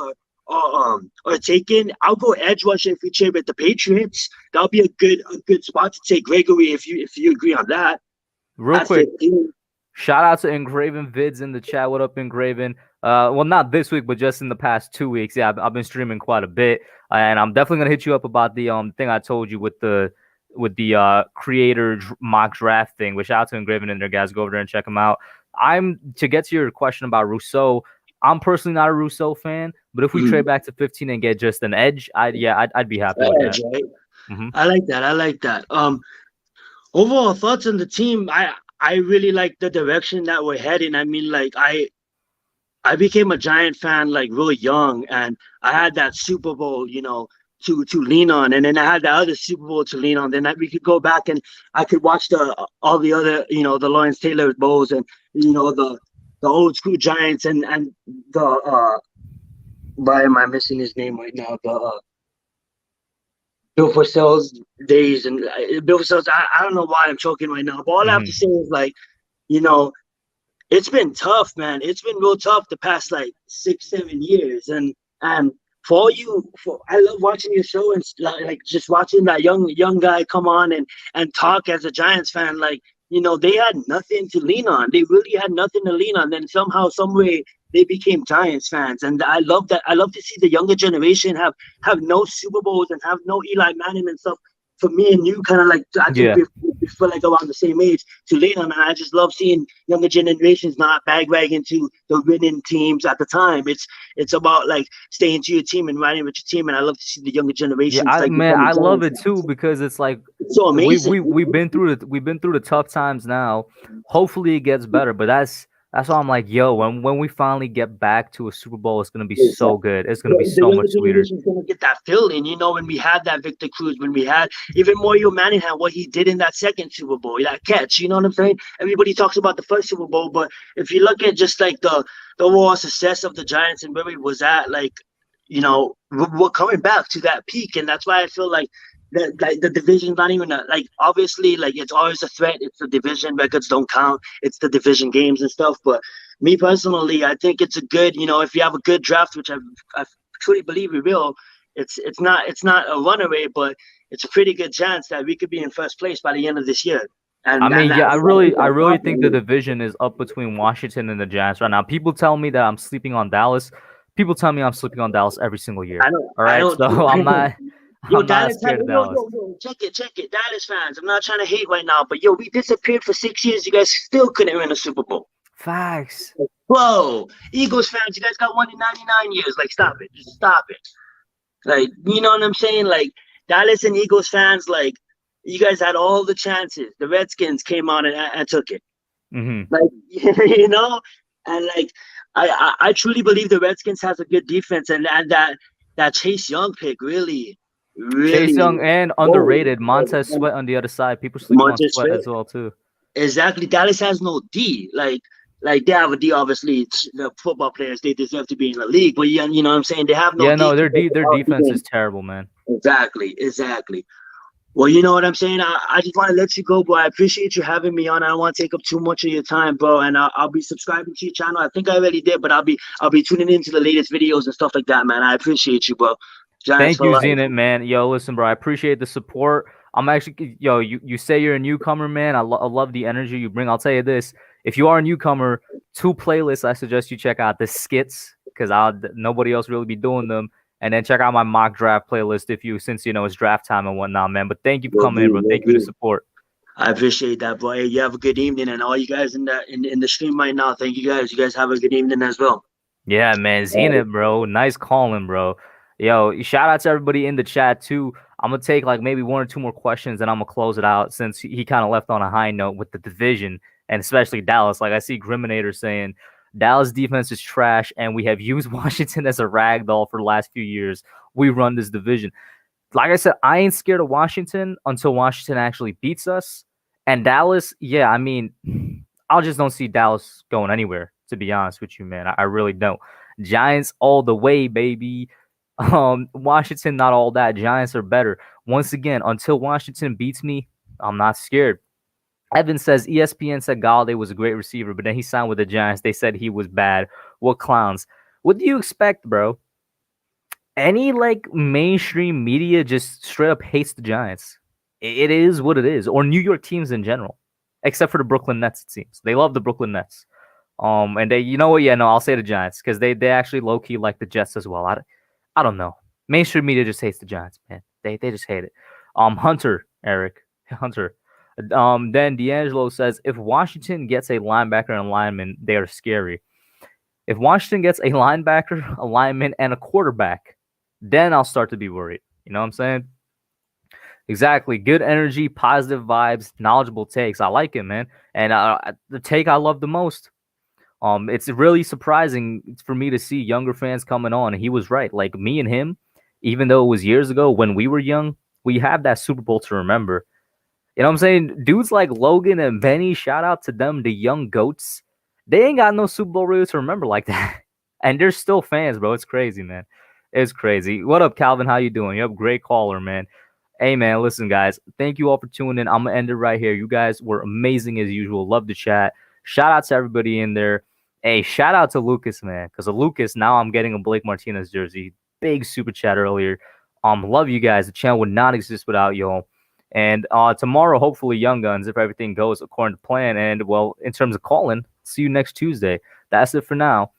are taken. I'll go edge rusher if we trade with the Patriots. That'll be a good spot to take Gregory if you agree on that. Real quick, shout out to Engraven Vids in the chat. What up, Engraven? Well, not this week, but just in the past 2 weeks. Yeah, I've been streaming quite a bit, and I'm definitely gonna hit you up about the thing I told you with the creator mock draft thing. But shout out to Engraven and their guys. Go over there and check them out. To get to your question about Rousseau, I'm personally not a Rousseau fan, but if we trade back to 15 and get just an edge, I'd be happy with that. Right? I like that. Overall thoughts on the team, I really like the direction that we're heading. I mean, like, I became a Giant fan like really young, and I had that Super Bowl, to lean on, and then I had the other Super Bowl to lean on. Then we could go back and I could watch all the other, the Lawrence Taylor Bowls, and the old school Giants, and the why am I missing his name right now? The Bill Parcells days, and Bill Parcells. I don't know why I'm choking right now, but all I have to say is, like, it's been tough, man. It's been real tough the past like 6-7 years, and I love watching your show, and like just watching that young guy come on and talk as a Giants fan. Like, they had nothing to lean on. They really had nothing to lean on. Then somehow, some way, they became Giants fans, and I love that. I love to see the younger generation have no Super Bowls and have no Eli Manning and stuff. For me and you, kind of like, I think we feel like around the same age to lean on, and I just love seeing younger generations not bagwagging to the winning teams at the time. It's about, like, staying to your team and riding with your team, and I love to see the younger generation. Yeah, I love it too, because it's like, it's so amazing. We've been through the tough times now. Hopefully it gets better, but that's why I'm like, yo, when we finally get back to a Super Bowl, it's gonna be so good. It's gonna be so much sweeter. It's gonna get that feeling, when we had that Victor Cruz, when we had even Mario Manningham, what he did in that second Super Bowl, that catch. You know what I'm saying? Everybody talks about the first Super Bowl, but if you look at just like the overall success of the Giants and where it was at, like, we're coming back to that peak, and that's why I feel like the division's not even like obviously like it's always a threat. It's the division records don't count. It's the division games and stuff. But me personally, I think it's a good if you have a good draft, which I truly believe we will. It's not a runaway, but it's a pretty good chance that we could be in first place by the end of this year. And I really think the division is up between Washington and the Giants right now. People tell me that I'm sleeping on Dallas. People tell me I'm sleeping on Dallas every single year. All right, so I'm not. I'm not scared of Dallas. Check it. Dallas fans, I'm not trying to hate right now, but we disappeared for 6 years. You guys still couldn't win a Super Bowl. Facts. Whoa, Eagles fans, you guys got one in 99 years. Like, stop it. Just stop it. Like, you know what I'm saying? Like, Dallas and Eagles fans, like, you guys had all the chances. The Redskins came out and took it. Mm-hmm. Like, and like, I truly believe the Redskins has a good defense, and that Chase Young pick really. Chase Young and underrated Montez Sweat on the other side. People sleep on Sweat as well too. Exactly. Dallas has no D. Like they have a D. Obviously, the football players, they deserve to be in the league. But you know what I'm saying? They have no. Yeah, D no, their defense is terrible, man. Exactly. Well, you know what I'm saying? I just want to let you go, bro. I appreciate you having me on. I don't want to take up too much of your time, bro. And I'll be subscribing to your channel. I think I already did, but I'll be tuning into the latest videos and stuff like that, man. I appreciate you, bro. Giants Thank you, Zenit, man. Yo, listen, bro. I appreciate the support. I'm actually, you say you're a newcomer, man. I love the energy you bring. I'll tell you this. If you are a newcomer, 2 playlists I suggest you check out. The skits, because nobody else really be doing them. And then check out my mock draft playlist since it's draft time and whatnot, man. But thank you for coming in, bro. Thank you for the support. I appreciate that, bro. Hey, you have a good evening, and all you guys in the stream right now, thank you guys. You guys have a good evening as well. Yeah, man. Zenit, bro. Nice calling, bro. Yo, shout out to everybody in the chat too. I'm gonna take like maybe 1 or 2 more questions, and I'm gonna close it out since he kind of left on a high note with the division and especially Dallas. Like I see Griminator saying Dallas defense is trash, and we have used Washington as a rag doll for the last few years. We run this division. Like I said, I ain't scared of Washington until Washington actually beats us. And Dallas, yeah, I mean, I just don't see Dallas going anywhere, to be honest with you, man. I really don't. Giants all the way, baby. Washington, not all that. Giants are better. Once again, until Washington beats me, I'm not scared. Evan says ESPN said Galladay was a great receiver, but then he signed with the Giants. They said he was bad. What clowns? What do you expect, bro? Any mainstream media just straight up hates the Giants. It is what it is, or New York teams in general, except for the Brooklyn Nets. It seems they love the Brooklyn Nets. And they, you know what? Yeah, no, I'll say the Giants because they actually low key like the Jets as well. I don't know. Mainstream media just hates the Giants, man. They just hate it. Eric Hunter. Then D'Angelo says if Washington gets a linebacker and a lineman, they are scary. If Washington gets a linebacker, a lineman, and a quarterback, then I'll start to be worried. You know what I'm saying? Exactly. Good energy, positive vibes, knowledgeable takes. I like it, man. And the take I love the most. It's really surprising for me to see younger fans coming on. He was right. Like me and him, even though it was years ago when we were young, we have that Super Bowl to remember. You know what I'm saying? Dudes like Logan and Benny, shout out to them, the young goats. They ain't got no Super Bowl really to remember like that. And they're still fans, bro. It's crazy, man. It's crazy. What up, Calvin? How you doing? You have a great caller, man. Hey, man, listen, guys. Thank you all for tuning in. I'm going to end it right here. You guys were amazing as usual. Love the chat. Shout out to everybody in there. Hey, shout out to Lucas, man. Because of Lucas, now I'm getting a Blake Martinez jersey. Big super chat earlier. Love you guys. The channel would not exist without y'all. And tomorrow, hopefully, Young Guns, if everything goes according to plan. And, well, in terms of calling, see you next Tuesday. That's it for now.